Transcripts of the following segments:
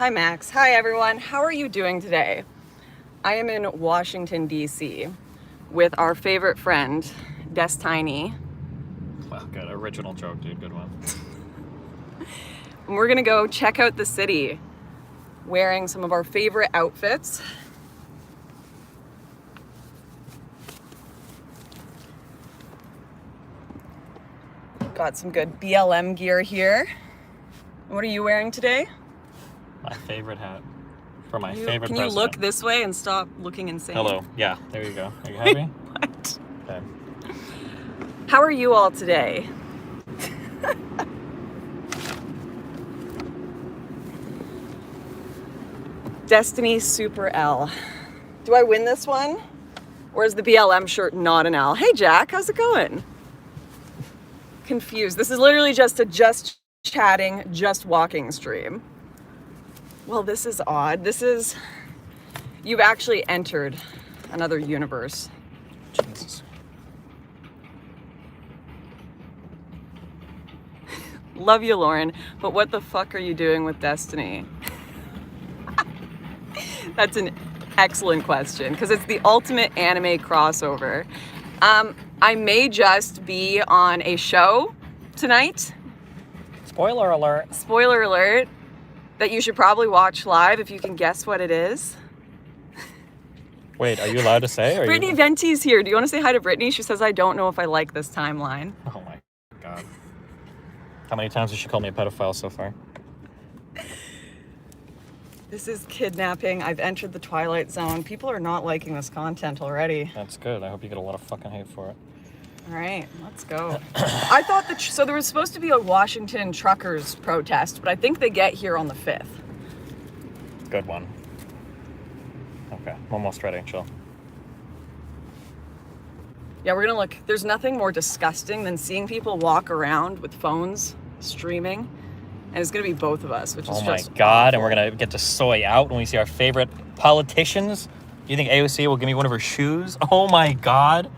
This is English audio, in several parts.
Hi, Max. Hi, everyone. How are you doing today? I am in Washington, D.C. with our favorite friend, Destiny. Wow, good. Original joke, dude. Good one. And we're going to go check out the city wearing some of our favorite outfits. Got some good BLM gear here. What are you wearing today? My favorite hat for my favorite Can president. you look this way and stop looking insane? Hello. Yeah, there you go. Are you happy? What? Okay. How are you all today? Destiny Super L. Do I win this one? Or is the BLM shirt not an L? Hey Jack, how's it going? Confused. This is literally just a just chatting, just walking stream. Well, this is odd. You've actually entered another universe. Jesus. Love you, Lauren, but what the fuck are you doing with Destiny? That's an excellent question, because it's the ultimate anime crossover. I may just be on a show tonight. Spoiler alert. Spoiler alert, that you should probably watch live if you can guess what it is. Wait, are you allowed to say? Or Brittany Venti's here. Do you want to say hi to Brittany? She says, I don't know if I like this timeline. Oh my God. How many times has she called me a pedophile so far? This is kidnapping. I've entered the Twilight Zone. People are not liking this content already. That's good. I hope you get a lot of fucking hate for it. All right, let's go. I thought so there was supposed to be a Washington truckers protest, but I think they get here on the 5th. Good one. Okay, I'm almost ready. Chill. Yeah, we're gonna look. There's nothing more disgusting than seeing people walk around with phones streaming, and it's gonna be both of us, which is just Oh my God, awful. and we're gonna get to soy out when we see our favorite politicians. Do you think AOC will give me one of her shoes? Oh my God.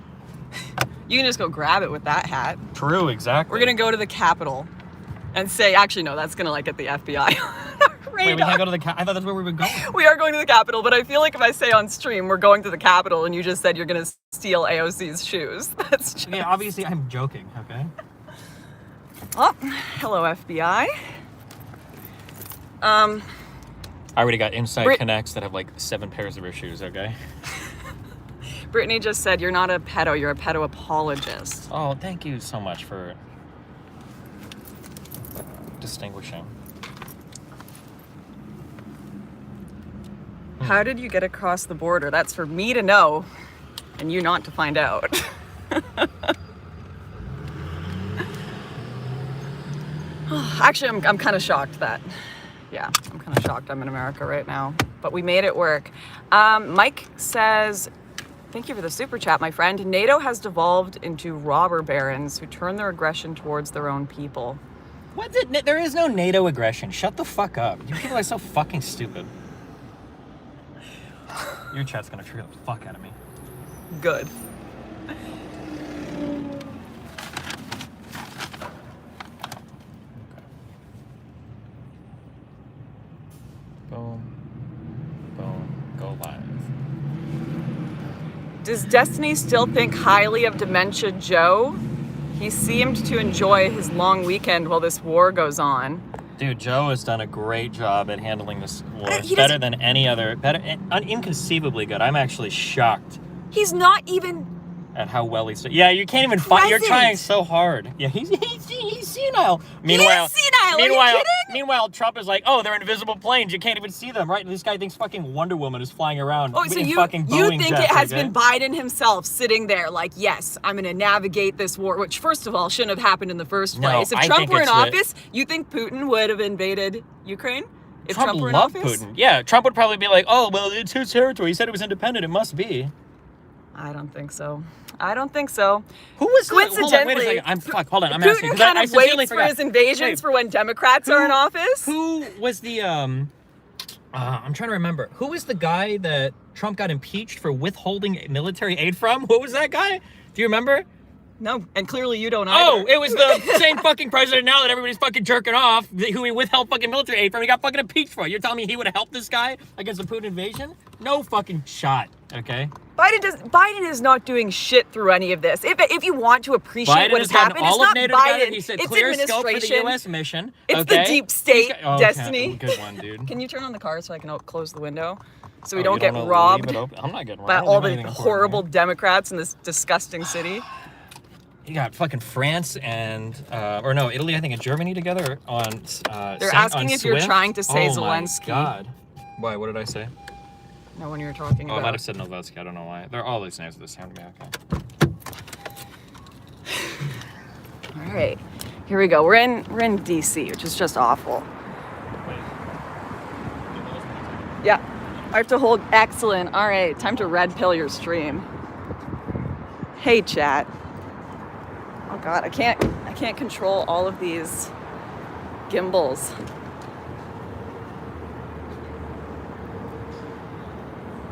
You can just go grab it with that hat. True, exactly. We're gonna go to the Capitol and say, actually, no, that's gonna get the FBI. Wait, we can't go to the I thought that's where we were going. We are going to the Capitol, but I feel like if I say on stream we're going to the Capitol and you just said you're gonna steal AOC's shoes, that's just... Yeah, obviously I'm joking, okay? Oh, hello FBI. I already got inside connects that have 7 pairs of her shoes, okay? Brittany just said you're not a pedo, you're a pedo apologist. Oh, thank you so much for distinguishing. How did you get across the border? That's for me to know and you not to find out. Actually, I'm kind of shocked that, I'm kind of shocked I'm in America right now, but we made it work. Mike says, thank you for the super chat, my friend. NATO has devolved into robber barons who turn their aggression towards their own people. What? There is no NATO aggression. Shut the fuck up. You people are so fucking stupid. Your chat's gonna trigger the fuck out of me. Good. Boom. Boom. Go live. Does Destiny still think highly of Dementia Joe? He seemed to enjoy his long weekend while this war goes on. Dude, Joe has done a great job at handling this war. Better than any other. Inconceivably good. I'm actually shocked. He's not even... At how well he's... Yeah, you can't even fight. You're trying so hard. Yeah, he's senile. Meanwhile, he is senile. Are you kidding? Meanwhile, Trump is like, oh, they're invisible planes. You can't even see them, right? This guy thinks fucking Wonder Woman is flying around. Oh, so you fucking Boeing think jets, it has okay? been Biden himself sitting there like, yes, I'm going to navigate this war, which first of all shouldn't have happened in the first place. If Trump were in office, you think Putin would have invaded Ukraine? If Trump were in office? Putin. Yeah, Trump would probably be like, oh, well, it's his territory. He said it was independent. It must be. I don't think so. I don't think so. Who was coincidentally? Wait a second. Hold on. I'm Putin asking. kind of waits for his invasions for when Democrats are in office. Who was the I'm trying to remember. Who was the guy that Trump got impeached for withholding military aid from? What was that guy? Do you remember? No, and clearly you don't Oh, either. it was the same fucking president now that everybody's fucking jerking off, who he withheld fucking military aid from. He got fucking impeached for. You're telling me he would have helped this guy against the Putin invasion? No fucking shot, okay? Biden is not doing shit through any of this. If you want to appreciate Biden what has has gotten happened, it's all of not NATO Biden. together. He said It's clear scope for the administration. U.S. mission. It's the deep state destiny. Good one, dude. Can you turn on the car so I can close the window? So we Oh, don't you get wanna robbed leave it open? I'm not getting robbed. by I don't all have the anything important horrible here. Democrats in this disgusting city. You got fucking France and or no, Italy, I think, and Germany together on. They're asking if you're Swift. trying to say Oh Zelensky. my God. Why? What did I say? No, when you were talking Oh, I about. might have said Novotsky. I don't know why. They're all these names that sound to me. Okay. All right, here we go. We're in DC, which is just awful. Yeah, I have to hold excellent. All right, time to red pill your stream. Hey, chat. Oh God, I can't control all of these gimbals.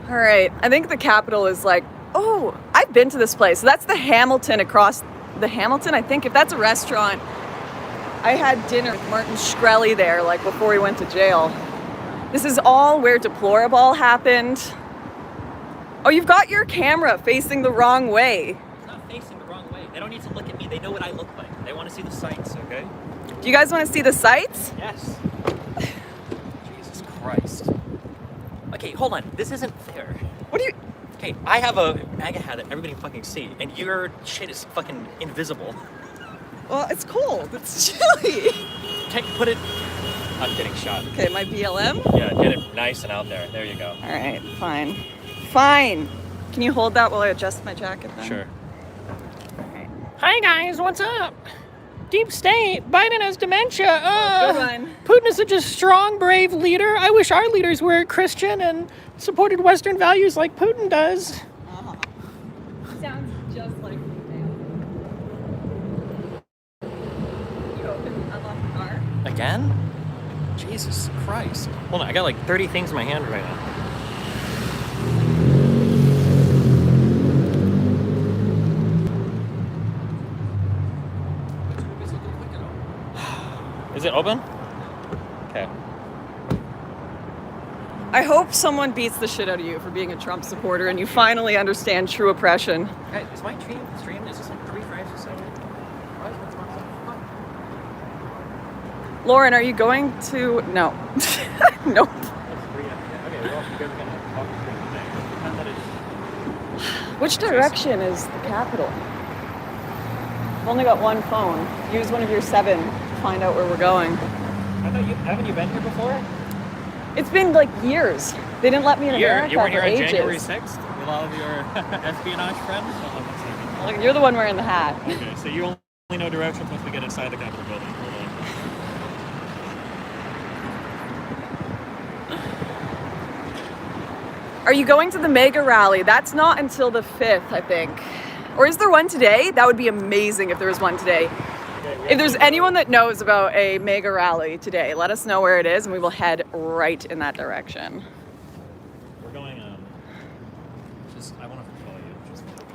All right, I think the Capitol is like, oh, I've been to this place. So that's the Hamilton across the Hamilton. I think if that's a restaurant, I had dinner with Martin Shkreli there, like before he went to jail. This is all where Deplorable happened. Oh, you've got your camera facing the wrong way. It's not facing the wrong way. They don't need to look at me. They know what I look like. They want to see the sights, okay? Do you guys want to see the sights? Yes. Jesus Christ. Okay, hold on. This isn't fair. What do you... Okay, I have a MAGA hat that everybody can fucking see, and your shit is fucking invisible. Well, it's cold. It's chilly. Put it... I'm getting shot. Okay, my BLM? Yeah, get it nice and out there. There you go. All right, fine. Fine. Can you hold that while I adjust my jacket then? Sure. All right. Hi guys, what's up? Deep state. Biden has dementia. Good one. Putin is such a strong, brave leader. I wish our leaders were Christian and supported Western values like Putin does. Uh-huh. Sounds just like me, man. You unlock the car? Again? Jesus Christ. Hold on, I got like 30 things in my hand right now. Is it open? Okay. I hope someone beats the shit out of you for being a Trump supporter and you finally understand true oppression. Hey, is my stream, is this like 3 frames a second? Lauren, are you going to... No. Nope. Which direction is the Capitol? I've only got one phone. Use one of your 7 to find out where we're going. Haven't you been here before? It's been like years. They didn't let me in America You weren't here for on ages. January 6th with all of your espionage friends? Look, you're the one wearing the hat. Okay, so you only know directions once we get inside the Capitol building. Hold on. Are you going to the mega rally? That's not until the 5th, I think. Or is there one today? That would be amazing if there was one today. If there's anyone that knows about a mega rally today, let us know where it is and we will head right in that direction. We're going, I want to follow you.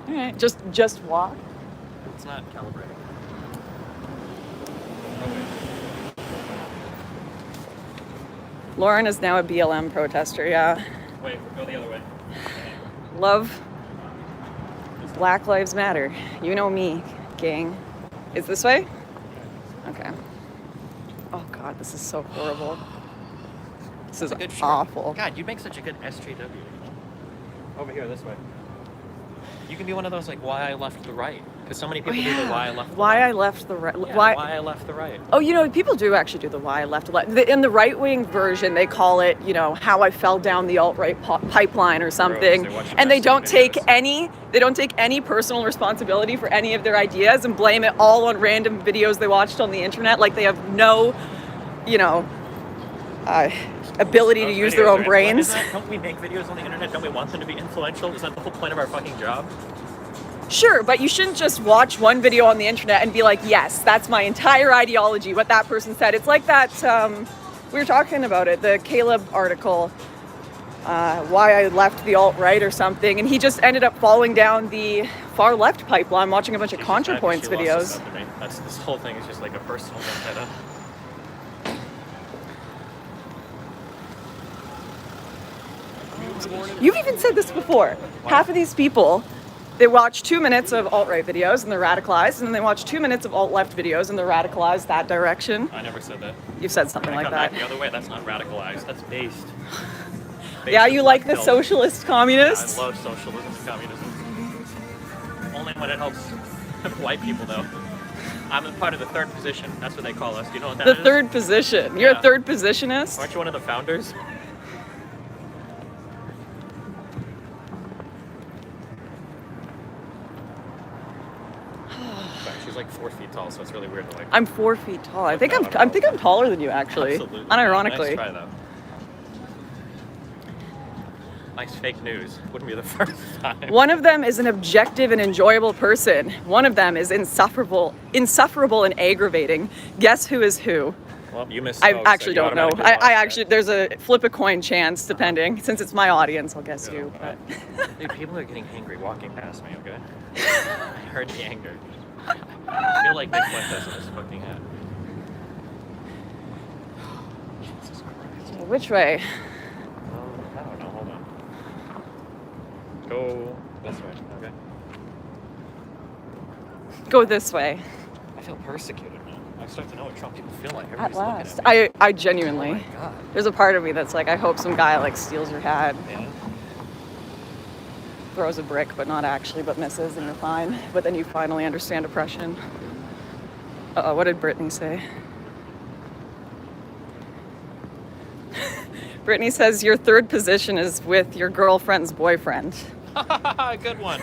All right, just walk. It's not calibrated. Lauren is now a BLM protester, yeah. Wait, go the other way. Love Black Lives Matter. You know me, gang. Is this way? Okay. Oh God, this is so horrible. This is awful. God, you'd make such a good SJW. Over here, this way. You can be one of those like why I left the right. Because so many people do the why I left the Why right. I left the right. Yeah, why I left the right. Oh, you know, people do actually do the why I left the left. In the right-wing version, they call it, you know, how I fell down the alt-right pipeline or something. They watch the And they best don't take videos. any personal responsibility for any of their ideas and blame it all on random videos they watched on the internet. Like they have no, you know, ability to use their own brains. Don't we make videos on the internet? Don't we want them to be influential? Is that the whole point of our fucking job? Sure, but you shouldn't just watch one video on the internet and be like, yes, that's my entire ideology, what that person said. It's like that, we were talking about it, the Caleb article. why I left the alt-right or something, and he just ended up falling down the far left pipeline watching a bunch of ContraPoints videos. That's, this whole thing is just like a personal vendetta. You've even said this before. Half of these people, they watch 2 minutes of alt-right videos and they're radicalized, and then they watch 2 minutes of alt-left videos and they're radicalized that direction. I never said that. You've said something like that. The other way, that's not radicalized. That's based. Yeah, you like the socialist communists? Yeah, I love socialism and communism. Only when it helps white people, though. I'm a part of the third position. That's what they call us. Do you know what that is? The third position. You're a third positionist? Aren't you one of the founders? She's like 4 feet tall, so it's really weird to like. I'm 4 feet tall. I think I'm taller than you, actually. Absolutely. Unironically. Nice try, though. Nice fake news. Wouldn't be the first time. One of them is an objective and enjoyable person. One of them is insufferable and aggravating. Guess who is who? Well, you missed. I actually don't know. I actually, there's a flip a coin chance, depending. Since it's my audience, I'll guess you. But. Dude, people are getting angry walking past me, okay? I heard the anger. I feel like Nick Fuentes in this fucking hat. Jesus Christ. Which way? I don't know. Hold on. Go this way, okay? Go this way. I feel persecuted now. I start to know what Trump people feel like. At Everybody's last. looking at me. I genuinely. Oh my God. There's a part of me that's like, I hope some guy like steals your hat. Yeah. Throws a brick, but not actually, but misses, and you're fine. But then you finally understand oppression. Uh-oh, what did Brittany say? Brittany says your third position is with your girlfriend's boyfriend. Good one.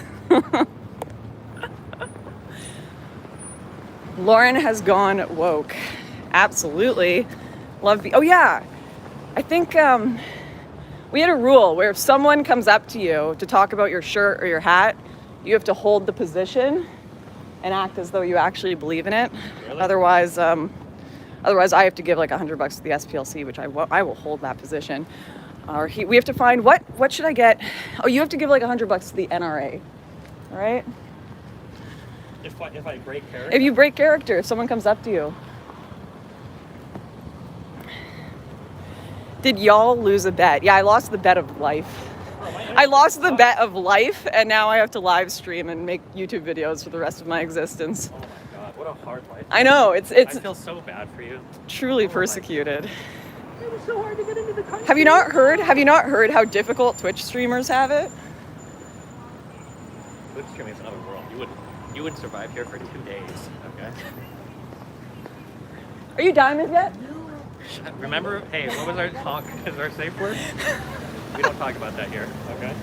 Lauren has gone woke. Absolutely. Oh yeah. I think we had a rule where if someone comes up to you to talk about your shirt or your hat, you have to hold the position and act as though you actually believe in it. Really? Otherwise I have to give like $100 to the SPLC, which I will hold that position. Or we have to find what should I get? Oh, you have to give like $100 to the NRA. All right? If I break character? If you break character, if someone comes up to you. Did y'all lose a bet? Yeah, I lost the bet of life. I lost the bet of life, and now I have to live stream and make YouTube videos for the rest of my existence. Oh my God, what a hard life. I know, it's I feel so bad for you. truly persecuted. It was so hard to get into the country. Have you not heard how difficult Twitch streamers have it? Twitch streaming is another world. You wouldn't survive here for 2 days, okay? Are you diamond yet? Remember, hey, what was our talk? Is our safe word? We don't talk about that here, okay?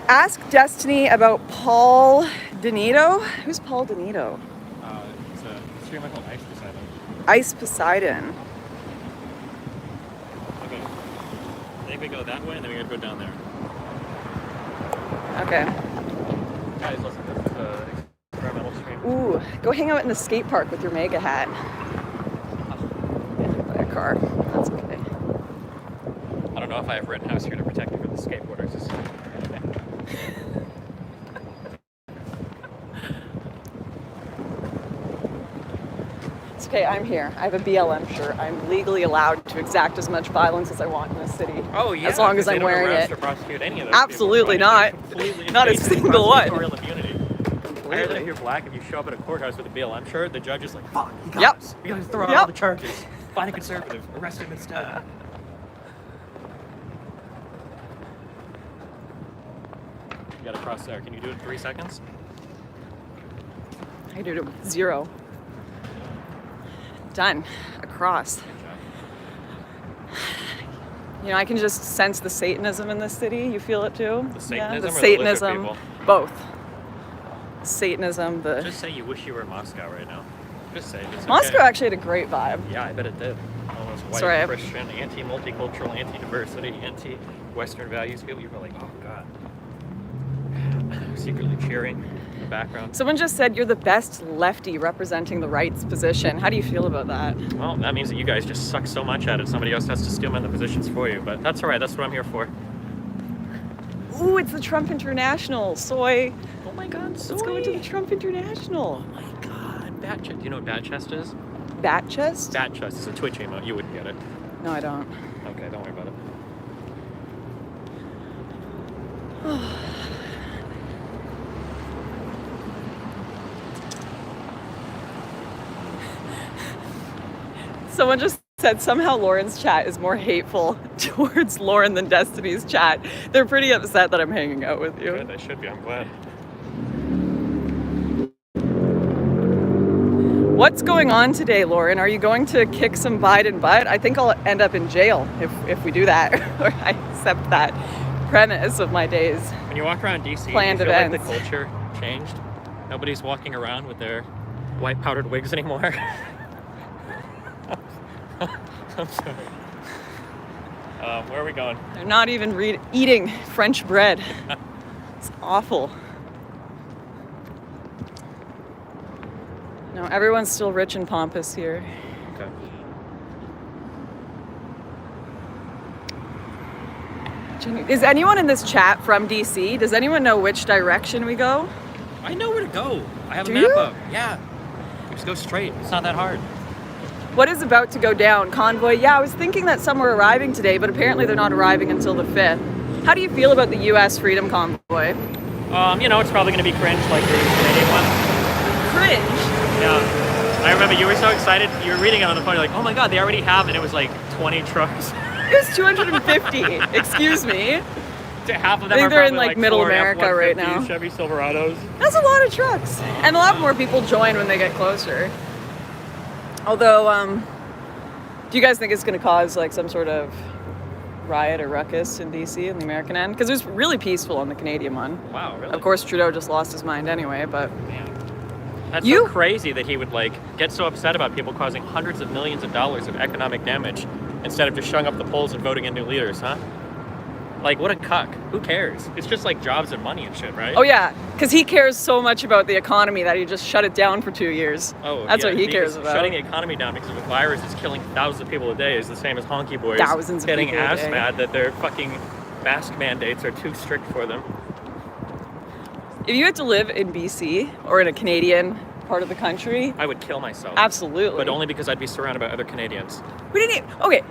Ask Destiny about Paul Donito. Who's Paul Donito? It's a streamer called Ice Poseidon. Ice Poseidon. Okay. I think we go that way, and then we gotta go down there. Okay. Guys, listen, this is an experimental stream. Ooh, go hang out in the skate park with your mega hat. By a car. That's okay. I don't know if I have Rittenhouse here to protect you from the skateboarders. It's okay, I'm here. I have a BLM shirt. I'm legally allowed to exact as much violence as I want in this city. Oh yeah. As long as I'm wearing it. Or prosecute any of those Absolutely people. not. Not a Basically single one. prosecutorial immunity. I heard that if you're black, if you show up at a courthouse with a BLM shirt, the judge is like, fuck, he got us. We gotta throw out all the charges. Find a conservative. Arrest him instead. You gotta cross there. Can you do it in 3 seconds? I did it with 0. Done. Across. You know, I can just sense the Satanism in this city. You feel it too? The Satanism the or Satanism. the lizard people? Both. Satanism, the... Just say you wish you were in Moscow right now. Just say it. Moscow actually had a great vibe. Yeah, I bet it did. All those white, Sorry, Christian, anti-multicultural, anti-diversity, anti-Western values people. You were like, oh God. Secretly cheering. the background. Someone just said you're the best lefty representing the rights position. How do you feel about that? Well, that means that you guys just suck so much at it. Somebody else has to steal in the positions for you. But that's all right. That's what I'm here for. Ooh, it's the Trump International. Soy. Oh my God, soy. Let's go into the Trump International. Oh my God, bat chest. Do you know what bat chest is? Bat chest? Bat chest is a Twitch emote. You wouldn't get it. No, I don't. Okay, don't worry about it. Someone just said somehow Lauren's chat is more hateful towards Lauren than Destiny's chat. They're pretty upset that I'm hanging out with you. Good, they should be. I'm glad. What's going on today, Lauren? Are you going to kick some Biden butt? I think I'll end up in jail if we do that, or I accept that premise of my days. When you walk around DC, Planned you feel like events. the culture changed. Nobody's walking around with their white powdered wigs anymore. I'm sorry. Where are we going? They're not even eating French bread. It's awful. No, everyone's still rich and pompous here. Okay. Is anyone in this chat from DC? Does anyone know which direction we go? I know where to go. I have Do a map you? up. Yeah. Just go straight. It's not that hard. What is about to go down? Convoy? Yeah, I was thinking that some were arriving today, but apparently they're not arriving until the 5th. How do you feel about the U.S. Freedom Convoy? You know, it's probably going to be cringe like the Canadian one. Cringe? Yeah. I remember you were so excited. You were reading it on the phone. You're like, oh my God, they already have it. It was like 20 trucks. It was 250. Excuse me. Half of them I think are they're in, probably like, middle Ford America F-150s, right now. Chevy Silverados. That's a lot of trucks. And a lot more people join when they get closer. Although, do you guys think it's going to cause like some sort of riot or ruckus in DC in the American end? Because it was really peaceful on the Canadian one. Wow, really? Of course, Trudeau just lost his mind anyway, but... Man. That's so crazy that he would like get so upset about people causing hundreds of millions of dollars of economic damage instead of just showing up the polls and voting in new leaders, huh? Like, what a cuck. Who cares? It's just like jobs and money and shit, right? Oh yeah, because he cares so much about the economy that he just shut it down for 2 years. Oh, That's yeah, what he because cares about. Shutting the economy down because of a virus is killing thousands of people a day is the same as honky boys Thousands of getting people a ass day. mad that their fucking mask mandates are too strict for them. If you had to live in BC or in a Canadian part of the country, I would kill myself. absolutely. But only because I'd be surrounded by other Canadians. We didn't even, okay.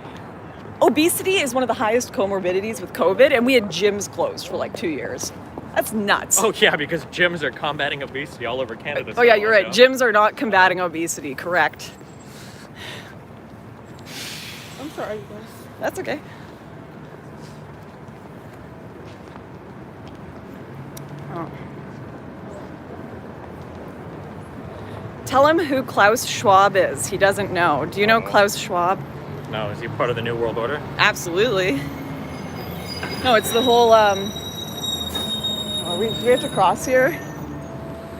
Obesity is one of the highest comorbidities with COVID, and we had gyms closed for like 2 years. That's nuts. Oh yeah, because gyms are combating obesity all over Canada. Oh yeah, you're right. Yeah. Gyms are not combating obesity, correct. I'm sorry, you guys. That's okay. Oh. Tell him who Klaus Schwab is. He doesn't know. Do you know Klaus Schwab? No, is he part of the New World Order? Absolutely. No, it's the whole, do we have to cross here?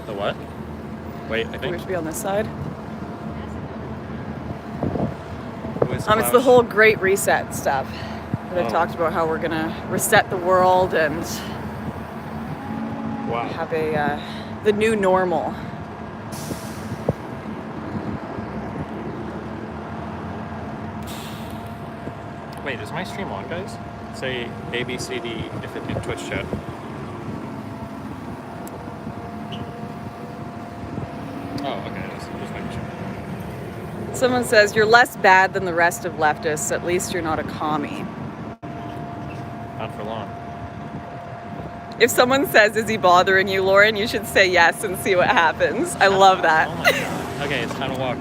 The what? Wait, I Do we think. have to be on this side? Who is It's the Klaus? whole Great Reset stuff. That I Oh. talked about how we're gonna reset the world and Wow. have the new normal. Wait, is my stream on, guys? Say ABCD if it in Twitch chat. Oh, okay. Just making sure. Someone says, you're less bad than the rest of leftists. At least you're not a commie. Not for long. If someone says, is he bothering you, Lauren, you should say yes and see what happens. I love that. Oh my god. Okay, it's time to walk.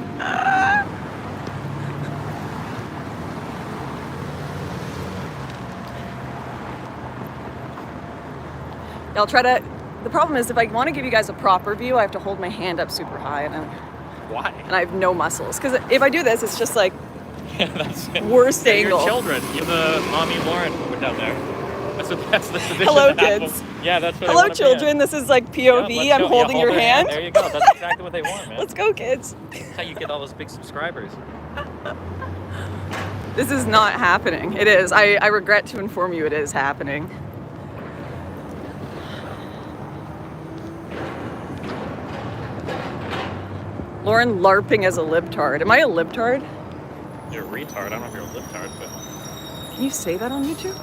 I'll try to... The problem is, if I want to give you guys a proper view, I have to hold my hand up super high, and Why? I have no muscles. Because if I do this, it's just like Yeah, that's it. worst They're angle. Your children. You're the mommy Lauren over down there. That's the tradition. Hello, that happens. kids. Yeah, that's what Hello, they want children. This is like POV. Yeah, let's I'm go. holding Yeah, your hold their hand. There you go. That's exactly what they want, man. Let's go, kids. That's how you get all those big subscribers. This is not happening. It is. I regret to inform you it is happening. Lauren LARPing as a libtard. Am I a libtard? You're a retard. I don't know if you're a libtard, but Can you say that on YouTube?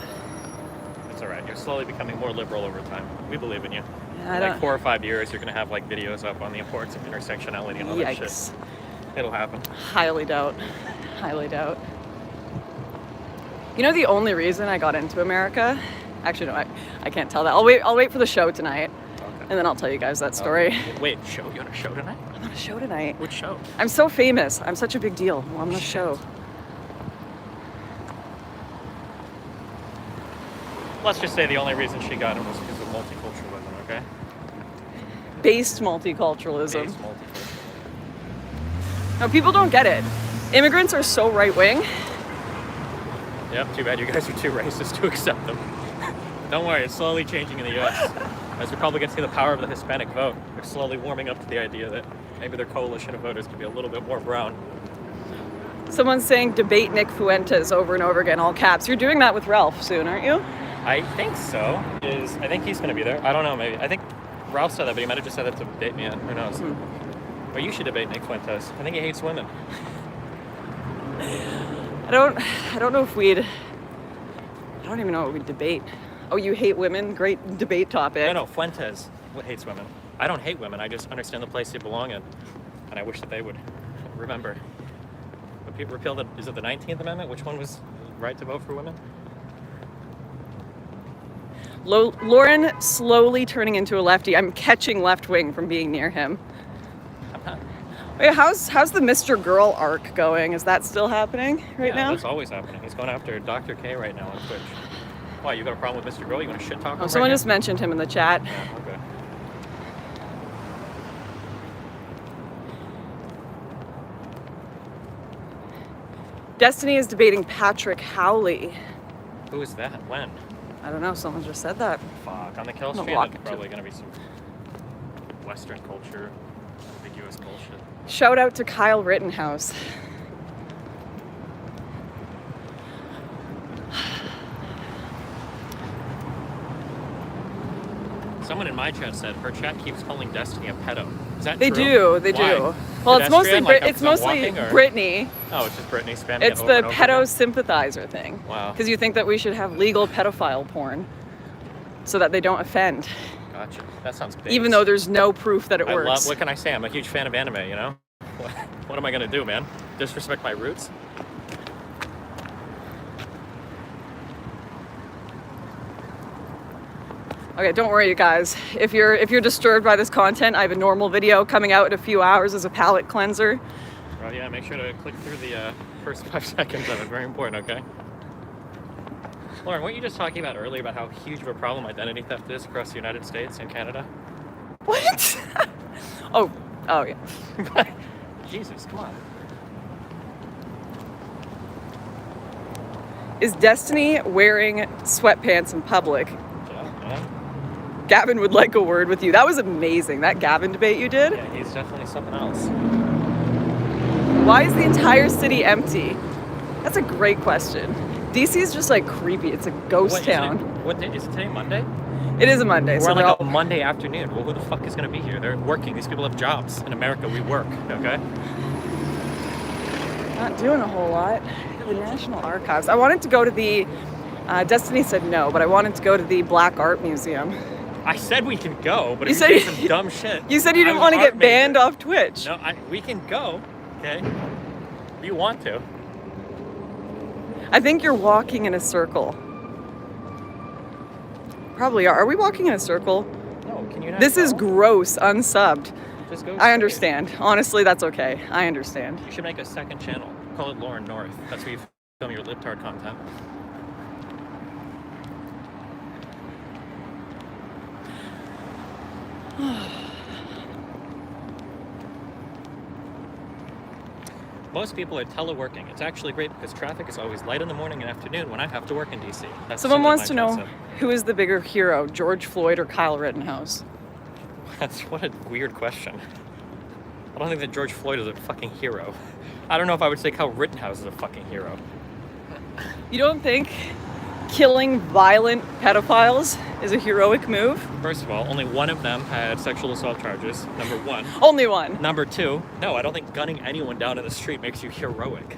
it's all right. You're slowly becoming more liberal over time. We believe in you. Yeah, In like 4 or 5 years, you're gonna have like videos up on the importance of intersectionality and all that shit. Yikes. It'll happen. Highly doubt. Highly doubt. You know the only reason I got into America? Actually, no, I can't tell that. I'll wait for the show tonight, Okay. and then I'll tell you guys that story. Wait, show? You on a show tonight? I'm on a show tonight. Which show? I'm so famous. I'm such a big deal. Well, I'm on a show. Let's just say the only reason she got him was because of multiculturalism, okay? Based multiculturalism. Based multiculturalism. No, people don't get it. Immigrants are so right-wing. Yep, too bad you guys are too racist to accept them. Don't worry, it's slowly changing in the U.S. As Republicans see the power of the Hispanic vote, they're slowly warming up to the idea that maybe their coalition of voters could be a little bit more brown. Someone's saying debate Nick Fuentes over and over again, all caps. You're doing that with Ralph soon, aren't you? I think so. I think he's going to be there. I don't know, maybe. I think Ralph said that, but he might have just said that to debate me in. Who knows? Or you should debate Nick Fuentes. I think he hates women. I don't know if I don't even know what we'd debate. Oh, you hate women? Great debate topic. No, Fuentes hates women. I don't hate women. I just understand the place they belong in. And I wish that they would remember. But people repealed it. Is it the 19th Amendment? Which one was right to vote for women? Lauren slowly turning into a lefty. I'm catching left wing from being near him. Wait, how's the Mr. Girl arc going? Is that still happening right now? That's always happening. He's going after Dr. K right now on Twitch. Why, you got a problem with Mr. Girl? You want to shit talk him Someone right just mentioned him in the chat. Yeah, okay. Destiny is debating Patrick Howley. Who is that? When? I don't know. Someone just said that. Fuck. On the kill stream, walk there's probably going to be some Western culture, ambiguous bullshit. Shout out to Kyle Rittenhouse. Someone in my chat said her chat keeps calling Destiny a pedo. Is that They true? do. They Why? do. Well, it's mostly Pedestrian, like it's mostly walking, or- Brittany. Oh, it's just Brittany spamming It's it the over and over pedo again? sympathizer thing. Wow. Because you think that we should have legal pedophile porn so that they don't offend. Gotcha. That sounds big. Even though there's no proof that it works. What can I say? I'm a huge fan of anime, you know? What am I gonna do, man? Disrespect my roots? Okay, don't worry, you guys. If you're disturbed by this content, I have a normal video coming out in a few hours as a palate cleanser. Well, yeah, make sure to click through the first 5 seconds of it. Very important, okay? Lauren, weren't you just talking about earlier about how huge of a problem identity theft is across the United States and Canada? What? oh yeah. Jesus, come on. Is Destiny wearing sweatpants in public? Yeah. Gavin would like a word with you. That was amazing. That Gavin debate you did. Yeah, he's definitely something else. Why is the entire city empty? That's a great question. DC is just like creepy. It's a ghost town. What day is it today? Monday? It is a Monday. We're so on they're like all... a Monday afternoon. Well, who the fuck is going to be here? They're working. These people have jobs. In America, we work, okay? Not doing a whole lot. The National Archives. I wanted to go to the... Destiny said no, but I wanted to go to the Black Art Museum. I said we can go, but You if said you say some dumb shit. You said you didn't want to get banned off Twitch. No, we can go, okay? If you want to. I think you're walking in a circle. Probably are. Are we walking in a circle? No, can you not This is go? gross, unsubbed. Just go I straight. understand. Honestly, that's okay. I understand. You should make a second channel. Call it Lauren North. That's where you film your libtard content. Most people are teleworking. It's actually great because traffic is always light in the morning and afternoon when I have to work in DC. That's Someone something wants my to chat know said. who is the bigger hero, George Floyd or Kyle Rittenhouse? That's what a weird question. I don't think that George Floyd is a fucking hero. I don't know if I would say Kyle Rittenhouse is a fucking hero. You don't think killing violent pedophiles is a heroic move? First of all, only one of them had sexual assault charges. Number one. Only one. Number two, no, I don't think gunning anyone down in the street makes you heroic.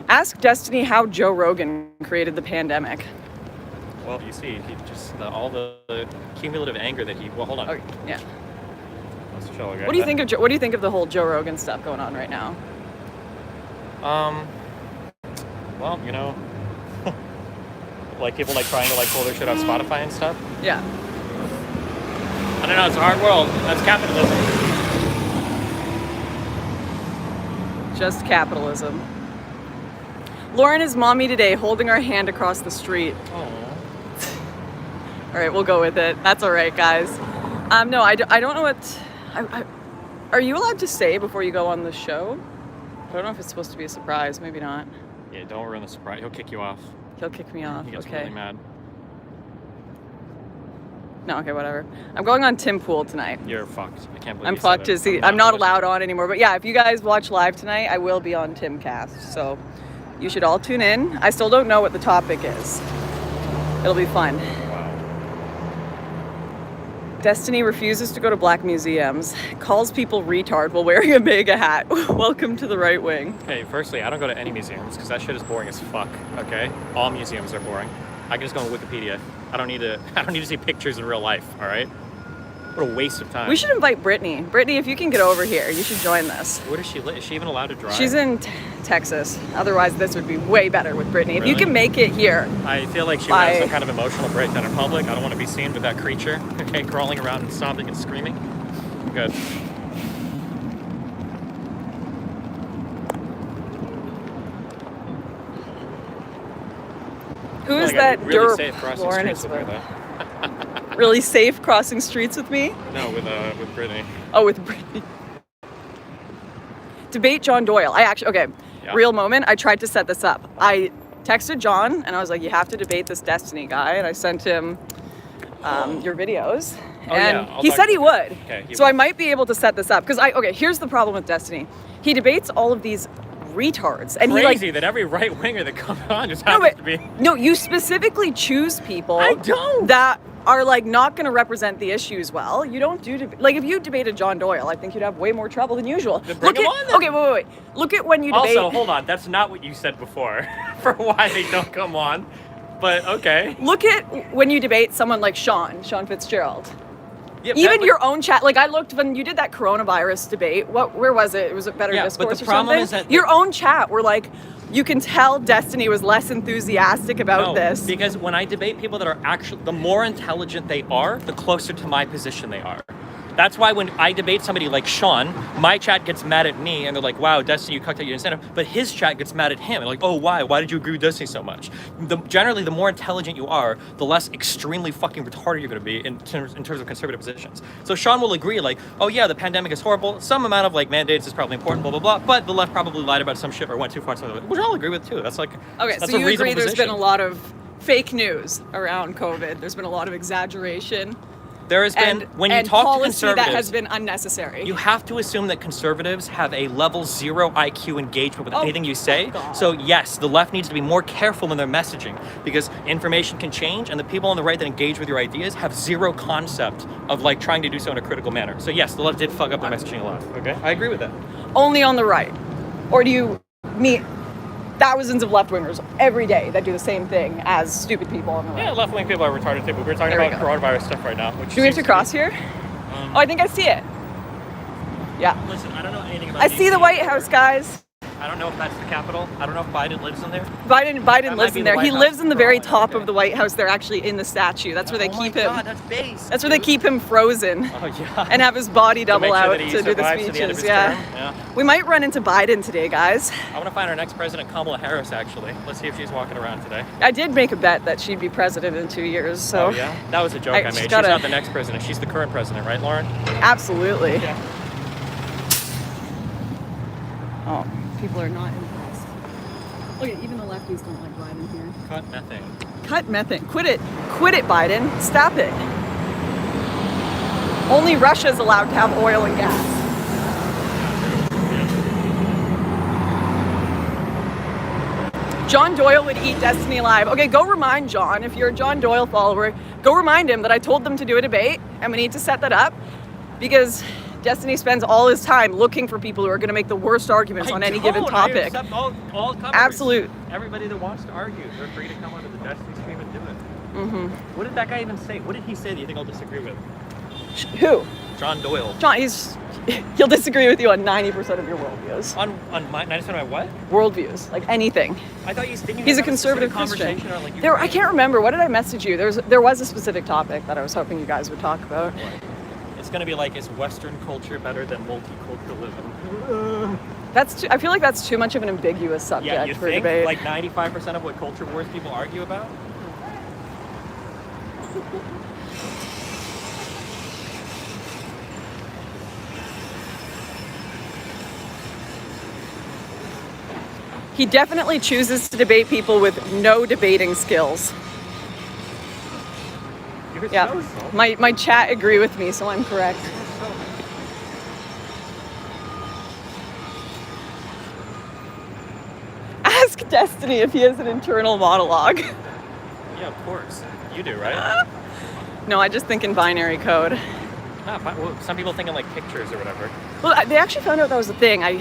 Ask Destiny how Joe Rogan created the pandemic. Well, you see, he just all the cumulative anger that he. Well, hold on. Oh, yeah. Let's chill, okay? What do you think of What do you think of the whole Joe Rogan stuff going on right now? Well, you know, like people like trying to like pull their shit off Spotify and stuff. Yeah. I don't know. It's a hard world. That's capitalism. Just capitalism. Lauren is mommy today, holding our hand across the street. Oh. All right, we'll go with it. That's all right, guys. No, I don't know what. Are you allowed to say before you go on the show? I don't know if it's supposed to be a surprise. Maybe not. Yeah, don't ruin the surprise. He'll kick you off. He'll kick me off. He gets Okay. really mad. No, okay, whatever. I'm going on Tim Pool tonight. You're fucked. I can't believe I'm you fucked. said it. I'm not allowed on anymore. But yeah, if you guys watch live tonight, I will be on Timcast. So you should all tune in. I still don't know what the topic is. It'll be fun. Wow. Destiny refuses to go to black museums, calls people retard while wearing a MAGA hat. Welcome to the right wing. Hey, firstly, I don't go to any museums because that shit is boring as fuck. Okay, all museums are boring. I can just go on Wikipedia. I don't need to see pictures in real life. All right. What a waste of time. We should invite Brittany. Brittany, if you can get over here, you should join this. Where does she live? Is she even allowed to drive? She's in Texas. Otherwise, this would be way better with Brittany. If you Really? can make it here. I feel like she would have some kind of emotional breakdown in public. I don't want to be seen with that creature, okay, crawling around and sobbing and screaming. Good. Who is Like, that? I'd be really safe crossing Lauren streets is with me, with. though. Really safe crossing streets with me? No, with Brittany. Oh, with Brittany. Debate John Doyle. Okay, Yeah. real moment. I tried to set this up. I texted John and I was like, you have to debate this Destiny guy. And I sent him your videos. Oh, and yeah, I'll he talk said to he him. would. Okay, he So will. I might be able to set this up. Because here's the problem with Destiny. He debates all of these retards. And Crazy that every right winger that comes on just No, happens but, to be. no, you specifically choose people I don't. that are like not going to represent the issues well. You don't do like if you debated John Doyle, I think you'd have way more trouble than usual. Then bring him on then. Okay, wait. Look at when you debate. Also, hold on. That's not what you said before for why they don't come on. But okay. Look at when you debate someone like Sean Fitzgerald. Yeah, Even that- your own chat, like I looked when you did that coronavirus debate. Where was it? It was a Better Yeah, but Discourse the or problem something. is that Your own chat were like, you can tell Destiny was less enthusiastic about No, this. because when I debate people that are actually, the more intelligent they are, the closer to my position they are. That's why when I debate somebody like Sean, my chat gets mad at me and they're like, wow, Destiny, you cucked out your incentive. But his chat gets mad at him. And like, oh, why? Why did you agree with Destiny so much? Generally, the more intelligent you are, the less extremely fucking retarded you're going to be in terms of conservative positions. So Sean will agree like, oh yeah, the pandemic is horrible. Some amount of like mandates is probably important, blah, blah, blah. But the left probably lied about some shit or went too far. Which I'll agree with too. That's like, Okay, that's so a you reasonable agree there's position. been a lot of fake news around COVID. There's been a lot of exaggeration. There has been, when you and talk to policy conservatives, that has been unnecessary. you have to assume that conservatives have a level 0 IQ engagement with anything you say. God. So yes, the left needs to be more careful in their messaging because information can change and the people on the right that engage with your ideas have zero concept of like trying to do so in a critical manner. So yes, the left did fuck up their messaging a lot. Okay, I agree with that. Only on the right. Or do you meet thousands of left-wingers every day that do the same thing as stupid people on the right? Yeah, left-wing people are retarded too, but we're talking There we about go. coronavirus stuff right now. Which Do we have seems to cross here? Oh, I think I see it. Yeah. Listen, I don't know anything about I see the DC. White House, guys. I don't know if that's the Capitol. I don't know if Biden lives in there. Biden might lives be in the there. White He House lives in the for very all I know. top Okay. of the White House. They're actually in the statue. That's where they keep him. God, that's base. That's where they keep him frozen Oh yeah. and have his body To double make sure out that he to do the survives to the end of speeches. his Yeah. term. Yeah. We might run into Biden today, guys. I want to find our next president, Kamala Harris, actually. Let's see if she's walking around today. I did make a bet that she'd be president in 2 years, so Oh, yeah? That was a joke I made. she's She's gotta- not the next president. She's the current president, right, Lauren? absolutely. Yeah. Oh, people are not impressed. Look at even the lefties don't like Biden here. Cut methane. Cut methane. Quit it, Biden. Stop it. Only Russia's allowed to have oil and gas. John Doyle would eat Destiny alive. Okay, go remind John, if you're a John Doyle follower, go remind him that I told them to do a debate and we need to set that up because Destiny spends all his time looking for people who are going to make the worst arguments on any given topic. I accept all comers. Absolute. Everybody that wants to argue, they're free to come onto the Destiny stream and do it. What did that guy even say? What did he say that you think I'll disagree with? Who? John Doyle. John, he'll disagree with you on 90% of your worldviews. On my 90% of my what? Worldviews, like anything. I thought he's a conservative Christian. Like I can't remember. What did I message you? There was a specific topic that I was hoping you guys would talk about. It's going to be like, is Western culture better than multiculturalism? I feel like that's too much of an ambiguous subject for debate. Like 95% of what culture wars people argue about? He definitely chooses to debate people with no debating skills. Yeah, my chat agree with me, so I'm correct. Ask Destiny if he has an internal monologue. Yeah, of course. You do, right? No, I just think in binary code. Well, some people think in like pictures or whatever. Well, they actually found out that was a thing. I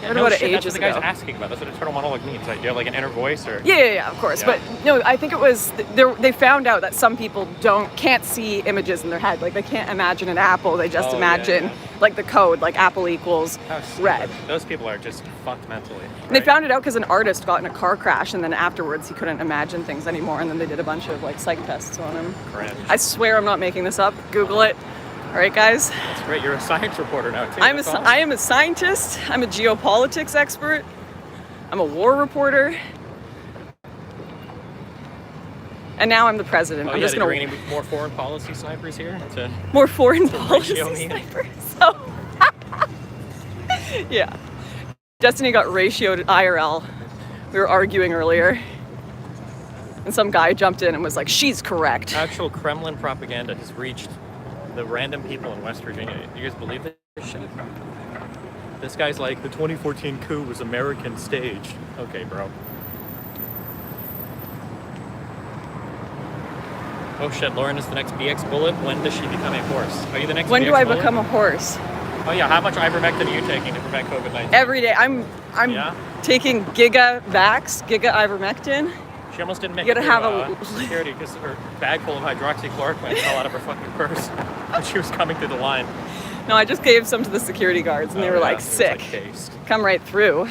heard about it ages ago. That's what the guy's asking about. That's what internal monologue means. Like, do you have like an inner voice or? Yeah, of course. Yeah. But no, I think it was they found out that some people can't see images in their head. Like they can't imagine an apple. They just imagine like the code, like apple equals red. Those people are just fucked mentally. Right? And they found it out because an artist got in a car crash, and then afterwards he couldn't imagine things anymore. And then they did a bunch of like psych tests on him. Cringe. I swear I'm not making this up. Google it. All right, guys. That's great. You're a science reporter now, too. I am a scientist. I'm a geopolitics expert. I'm a war reporter. And now I'm the president. I'm just bring any more foreign policy snipers here? More foreign policy snipers. So, yeah. Destiny got ratioed IRL. We were arguing earlier. And some guy jumped in and was like, she's correct. Actual Kremlin propaganda has reached the random people in West Virginia. Do you guys believe this shit? This guy's like, the 2014 coup was American staged. Okay, bro. Oh shit, Lauren is the next BX bullet. When does she become a horse? Are you the next When BX do I bullet? become a horse? Oh yeah, how much ivermectin are you taking to prevent COVID-19? Every day. I'm taking giga ivermectin. She almost didn't make you gotta have a security because her bag full of hydroxychloroquine fell out of her fucking purse when she was coming through the line. No, I just gave some to the security guards and they were like, sick. Come right through.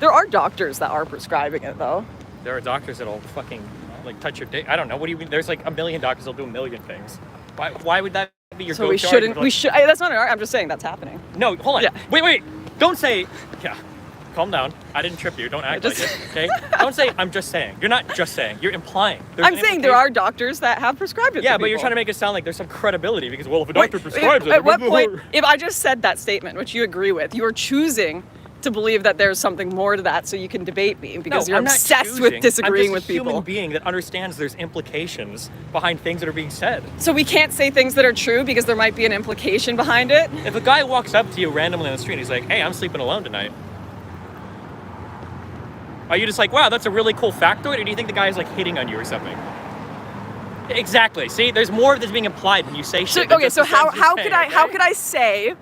There are doctors that are prescribing it though. There are doctors that'll fucking like touch your dick. I don't know. What do you mean? There's like a million doctors that'll do a million things. Why would that be your go-to? So we shouldn't. We should. That's not an argument. I'm just saying that's happening. No, hold on. Yeah. Wait. Don't say. Yeah. Calm down. I didn't trip you. Don't act like it, okay? Don't say, I'm just saying. You're not just saying. You're implying. I'm saying there are doctors that have prescribed it to but people. you're trying to make it sound like there's some credibility because, well, if a doctor prescribes it... At what point, if I just said that statement, which you agree with, you are choosing to believe that there's something more to that so you can debate me because you're obsessed with disagreeing with people. I'm just a human being that understands there's implications behind things that are being said. So we can't say things that are true because there might be an implication behind it? If a guy walks up to you randomly on the street, he's like, hey, I'm sleeping alone tonight. Are you just like, wow, that's a really cool factoid? Or do you think the guy is like hitting on you or something? Exactly. See, there's more that's being implied when you say shit. So how could I say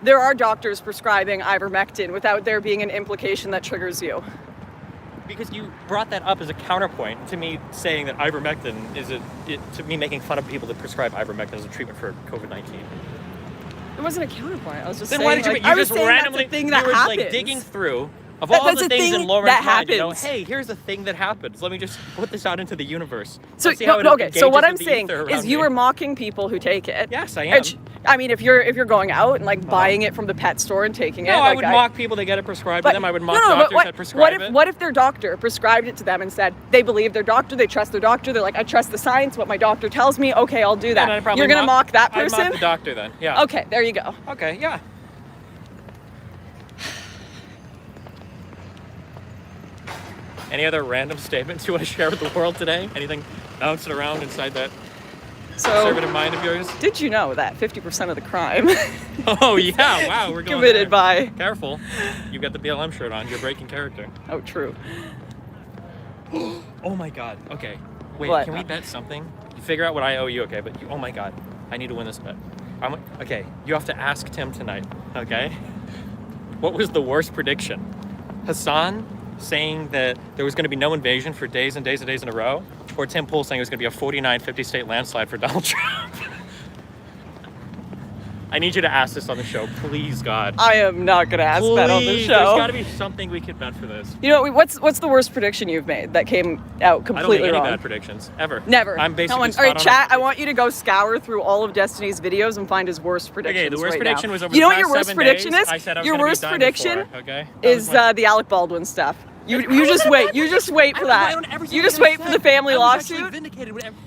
there are doctors prescribing ivermectin without there being an implication that triggers you? Because you brought that up as a counterpoint to me saying that ivermectin is to me making fun of people that prescribe ivermectin as a treatment for COVID-19. It wasn't a counterpoint. I was just saying. Then why did you? You just randomly that's a thing that you were happens. Like digging through. Of all the things in Lauren's mind, you know, hey, here's the thing that happens. Let me just put this out into the universe. So what I'm saying is you are mocking people who take it. Yes, I am. I mean, if you're going out and like buying it from the pet store and taking it. No, I would mock people that get it prescribed to them. I would mock doctors that prescribe it. What if their doctor prescribed it to them and said they believe their doctor, they trust their doctor, they're like, I trust the science, what my doctor tells me, okay, I'll do that. You're going to mock that person? I'd mock the doctor then, yeah. Okay, there you go. Okay, yeah. Any other random statements you want to share with the world today? Anything bouncing around inside that conservative mind of yours. Did you know that 50% of the crime Oh yeah, wow, we're going committed there. by... Careful, you've got the BLM shirt on, you're breaking character. Oh, true. Oh my god, okay. Wait, What? can we bet something? You figure out what I owe you, okay? But oh my god, I need to win this bet. Okay, you have to ask Tim tonight, okay? What was the worst prediction? Hassan saying that there was going to be no invasion for days and days and days in a row, or Tim Pool saying it was going to be a 49-50 state landslide for Donald Trump? I need you to ask this on the show, please, God. I am not going to ask that on the Please, show. there's got to be something we could bet for this. You know, what's the worst prediction you've made that came out completely I don't make wrong? any bad predictions, ever. Never. I'm basically All right, spot on chat, it. I want you to go scour through all of Destiny's videos and find his worst predictions. Okay, the worst right prediction now. was over You know the what your past worst 7 prediction days, is? I said I was your gonna be worst done prediction before, okay? is the Alec Baldwin stuff. You just wait. You just wait for that. You just wait for the family lawsuit.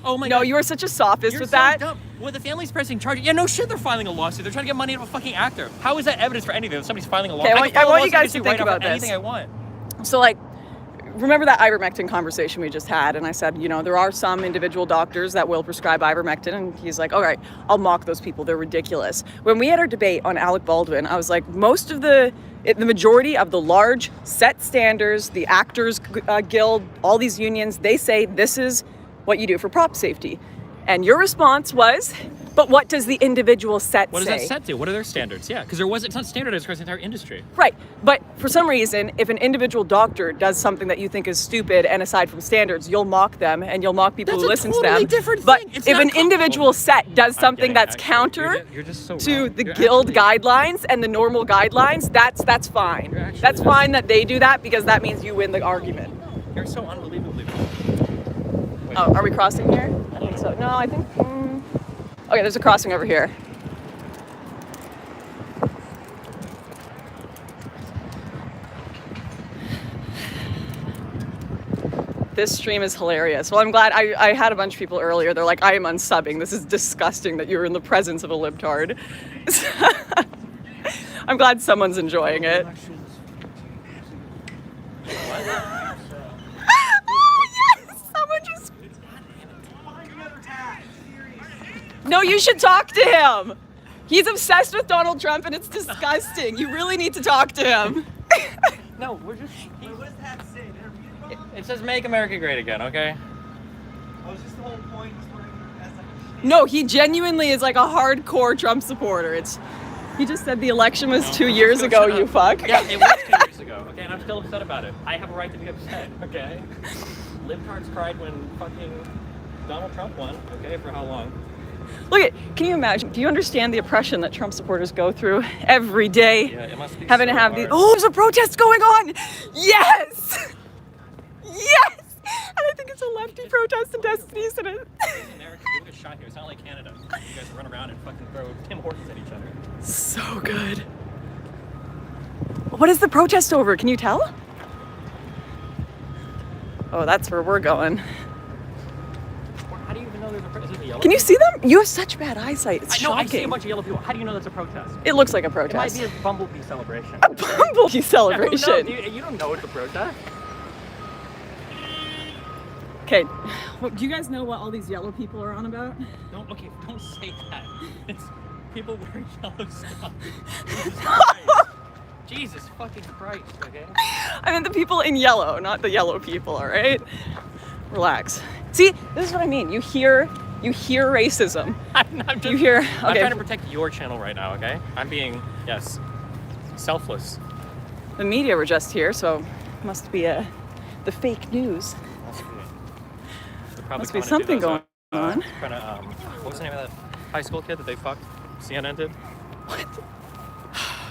Oh my No, god. you are such a sophist You're with so that. dumb. Well, the family's pressing charges. Yeah, no shit, they're filing a lawsuit. They're trying to get money out of a fucking actor. How is that evidence for anything? That somebody's filing a lawsuit. Okay, I want you guys to think about this. Anything I want. So, like, remember that ivermectin conversation we just had? And I said, you know, there are some individual doctors that will prescribe ivermectin. And he's like, all right, I'll mock those people. They're ridiculous. When we had our debate on Alec Baldwin, I was like, the majority of the large set standards, the Actors Guild, all these unions, they say this is what you do for prop safety. And your response was, but what does the individual set say? What does that set do? What are their standards? Yeah, because it's not standardized across the entire industry. Right. But for some reason, if an individual doctor does something that you think is stupid and aside from standards, you'll mock them and you'll mock people who listen to them. That's a totally different but thing. It's if not an individual set does something that's counter You're just so to wrong. the You're guild actually- guidelines and the normal guidelines, that's fine. You're actually- That's fine that they do that because that means you win the argument. You're so unbelievably Wait. Oh, are we crossing here? I think so. No, I think... Okay, there's a crossing over here. This stream is hilarious. Well, I'm glad I had a bunch of people earlier. They're like, I am unsubbing. This is disgusting that you're in the presence of a libtard. I'm glad someone's enjoying it. Oh, yes! Someone just... No, you should talk to him. He's obsessed with Donald Trump and it's disgusting. You really need to talk to him. No, we're just... What does that say? It says make America great again, okay? Oh, is this the whole point? No, he genuinely is like a hardcore Trump supporter. He just said the election was 2 years ago, you fuck. Yeah, it was 2 years ago, okay? And I'm still upset about it. I have a right to be upset, okay? Libtards cried when fucking Donald Trump won, okay? For how long? Look can you imagine? Do you understand the oppression that Trump supporters go through every day? Yeah, it must be having so to have hard. these. Oh, there's a protest going on! Yes! Yes! And I think it's a lefty protest in Destiny's and it. America, we get shot here. It's not like Canada. You guys run around and fucking throw Tim Hortons at each other. So good. What is the protest over? Can you tell? Oh, that's where we're going. How do you even know there's a protest? Is it yellow? Can you see them? You have such bad eyesight. It's No, I see a shocking. bunch of yellow people. How do you know that's a protest? It looks like a It might protest. be a bumblebee celebration. A bumblebee Yeah, celebration. who knows? You don't know it's a protest. Okay, do you guys know what all these yellow people are on about? Don't say that. It's people wearing yellow stuff. Jesus Christ. Jesus fucking Christ, okay? I meant the people in yellow, not the yellow people, all right? Relax. See, this is what I mean. You hear racism. I'm You hear, I'm okay, trying to protect your channel right now, okay? I'm being, yes, selfless. the media were just here, so it must be the fake news. Must be something going on. What was the name of that high school kid that they fucked? CNN did? What?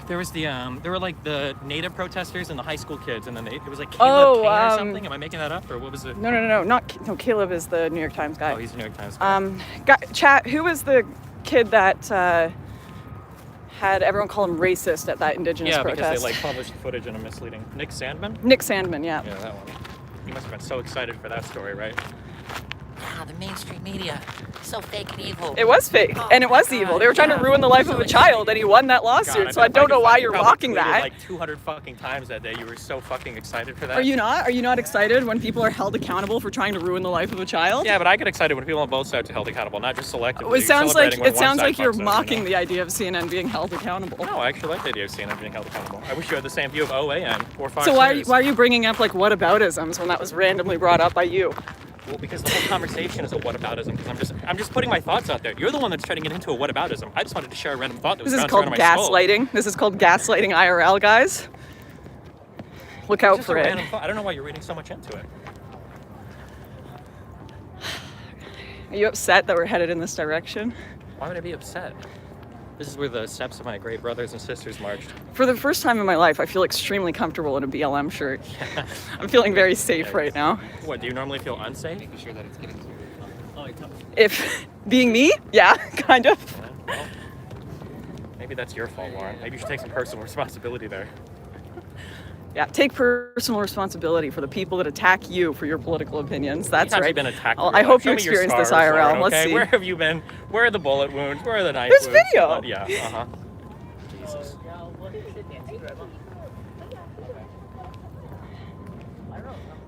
There was there were like the native protesters and the high school kids, and then it was like Caleb King or something. Am I making that up, or what was it? No, Caleb is the New York Times guy. Oh, he's a New York Times guy. Chat, who was the kid that had everyone call him racist at that Indigenous protest? Yeah, because they like published footage in a misleading. Nick Sandman? Nick Sandman, yeah. Yeah, that one. You must have been so excited for that story, right? Yeah, the mainstream media. So fake and evil. It was fake, and it was evil. They were trying to ruin the life of a child, and he won that lawsuit. So I don't know why you're mocking that. Like 200 fucking times that day. You were so fucking excited for that. Are you not? Are you not excited when people are held accountable for trying to ruin the life of a child? Yeah, but I get excited when people on both sides are held accountable, not just selectively. It sounds like you're mocking the idea of CNN being held accountable. No, I actually like the idea of CNN being held accountable. I wish you had the same view of OAN or Fox So why News. are you bringing up like whataboutisms when that was randomly brought up by you? Well, because the whole conversation is a whataboutism. Because I'm just putting my thoughts out there. You're the one that's trying to get into a whataboutism. I just wanted to share a random thought that was This is bouncing called around in my skull. gaslighting. This is called gaslighting IRL, guys. Look out It's just for a it. random thought. I don't know why you're reading so much into it. Are you upset that we're headed in this direction? Why would I be upset? This is where the steps of my great brothers and sisters marched. For the first time in my life, I feel extremely comfortable in a BLM shirt. I'm feeling very safe right now. What, do you normally feel unsafe? Making sure that it's getting to If being me, yeah, kind of. Well, maybe that's your fault, Lauren. Maybe you should take some personal responsibility there. Yeah, take personal responsibility for the people that attack you for your political opinions. That's Have right. you been attacked? Well, I hope you experienced this IRL. Lauren, Let's okay? see. Where have you been? Where are the bullet wounds? Where are the knife There's wounds? video. Yeah, Jesus.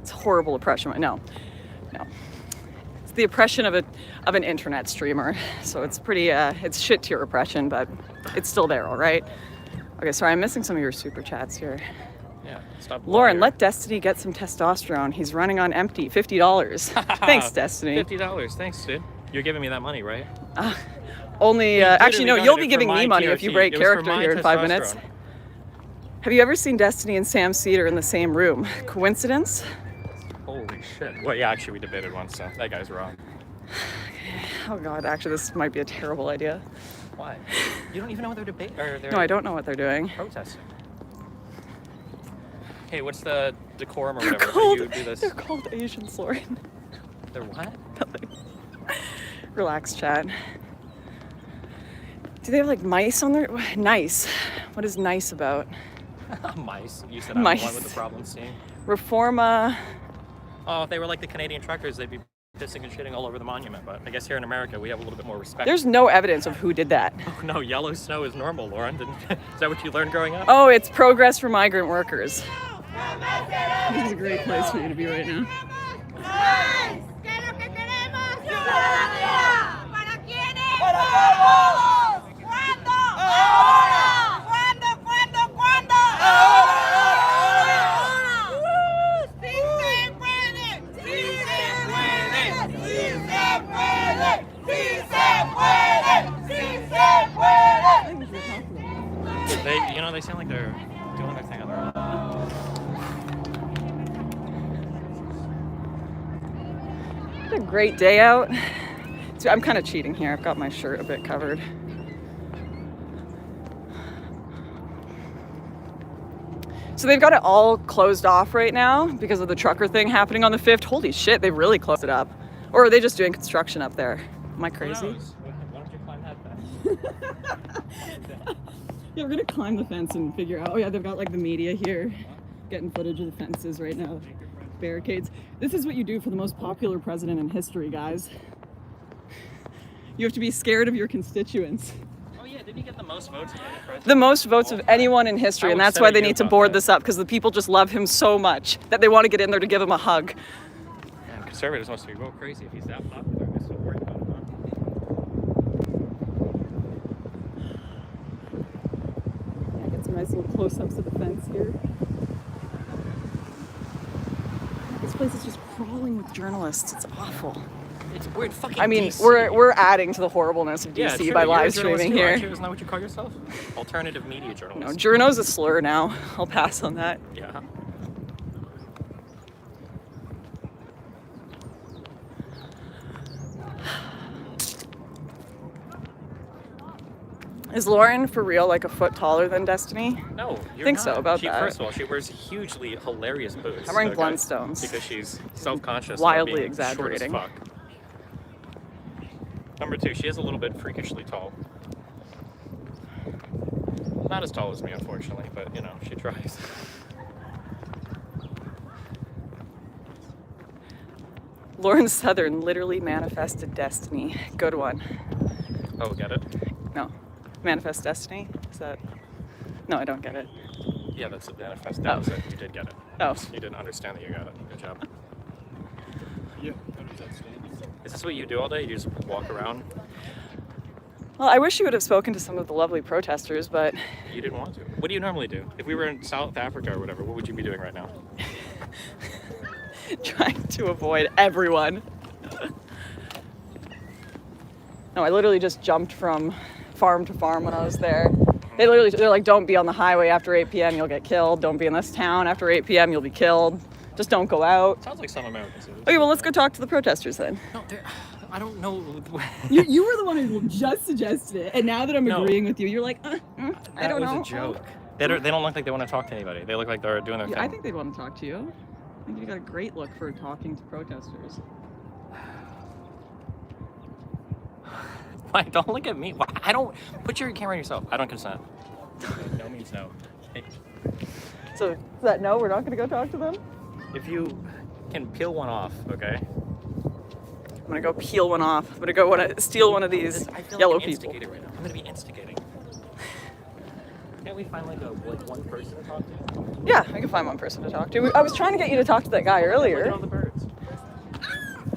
It's horrible oppression. No. It's the oppression of an internet streamer. So it's pretty. It's shit tier oppression, but it's still there. All right. Okay. Sorry, I'm missing some of your super chats here. Yeah, stop. Lauren, let Destiny get some testosterone. He's running on empty. $50. Thanks, Destiny. $50. Thanks, dude. You're giving me that money, right? Only. Actually, no. literally You'll got be it giving for me my money if you TRT. break It was for character my here in 5 minutes. testosterone. Have you ever seen Destiny and Sam Cedar in the same room? Coincidence? Holy shit. Well, yeah, actually, we debated once, so that guy's wrong. Oh God, actually, this might be a terrible idea. Why? You don't even know what they're debating or they're No, I don't know what they're doing. protesting. Hey, what's the decorum or They're whatever called. that you do this? They're called Asians, Lauren. They're what? Relax, chat. Do they have like mice on their? Nice. What is nice about? Mice. You said I'm Mice. the one with the problem seeing. Reforma. Oh, if they were like the Canadian truckers, they'd be pissing and shitting all over the monument. But I guess here in America, we have a little bit more respect. There's no evidence of who did that. Oh, no, yellow snow is normal, Lauren. Is that what you learned growing up? Oh, it's progress for migrant workers. This is a great place for you to be right now. They sound like they're doing their thing on their own. What a great day out. So I'm kind of cheating here. I've got my shirt a bit covered. So they've got it all closed off right now because of the trucker thing happening on the 5th. Holy shit, they really closed it up. Or are they just doing construction up there? Am I crazy? Who knows? Why don't you climb that fence? Yeah, we're gonna climb the fence and figure out. Oh yeah, they've got like the media here, getting footage of the fences right now. Barricades. This is what you do for the most popular president in history, guys. You have to be scared of your constituents. Oh yeah, didn't he get the most votes of any president? The most votes of anyone in history, and that's why they need to board this up, because the people just love him so much that they want to get in there to give him a hug. Yeah, conservatives must be real crazy if he's that popular. I'm so worried about him. Get some nice little close-ups of the fence here. This place is just crawling with journalists. It's awful. It's weird fucking I mean, DC. we're adding to the horribleness of Yeah, DC true. by You're a live journalist streaming too, here. aren't you? Isn't that what you call yourself? Alternative media No, journalist. journo's a slur now. I'll pass on that. Yeah. Is Lauren for real like a foot taller than Destiny? No, you're Think not. so, about she, that. First of all, she wears hugely hilarious boots. I'm wearing Blundstones. Because she's self-conscious. Wildly about being exaggerating. Short as fuck. Number 2, she is a little bit freakishly tall. Not as tall as me, unfortunately, but you know, she tries. Lauren Southern literally manifested destiny. Good one. Oh, get it? No. Manifest destiny? Is that... No, I don't get it. Yeah, that's the manifest. That was it. You did get it. Oh. You didn't understand that you got it. Good job. Yeah, how does that stand? Is this what you do all day? You just walk around? Well, I wish you would have spoken to some of the lovely protesters, but... You didn't want to. What do you normally do? If we were in South Africa or whatever, what would you be doing right now? Trying to avoid everyone. No, I literally just jumped from farm to farm when I was there. They're like, don't be on the highway after 8 p.m. You'll get killed. Don't be in this town after 8 p.m. You'll be killed. Just don't go out. Sounds like some Americans do. Okay, well, let's go talk to the protesters then. No, I don't know. You were the one who just suggested it, and now that I'm No. agreeing with you, you're like, I don't know. That was a joke. They don't look like they want to talk to anybody. They look like they're doing their thing. I think they'd want to talk to you. I think you got a great look for talking to protesters. Why? Don't look at me. Why? I don't. Put your camera on yourself. I don't consent. No means no. Hey, So, is that no? We're not going to go talk to them? if you can peel one off, okay? I'm going to go peel one off. I'm going to go steal one of these I feel yellow like an people. instigator right now. I'm gonna be instigating. Can't we find like one person to talk to? Yeah, I can find one person to talk to. I was trying to get you to talk to that guy Look earlier. at all the birds.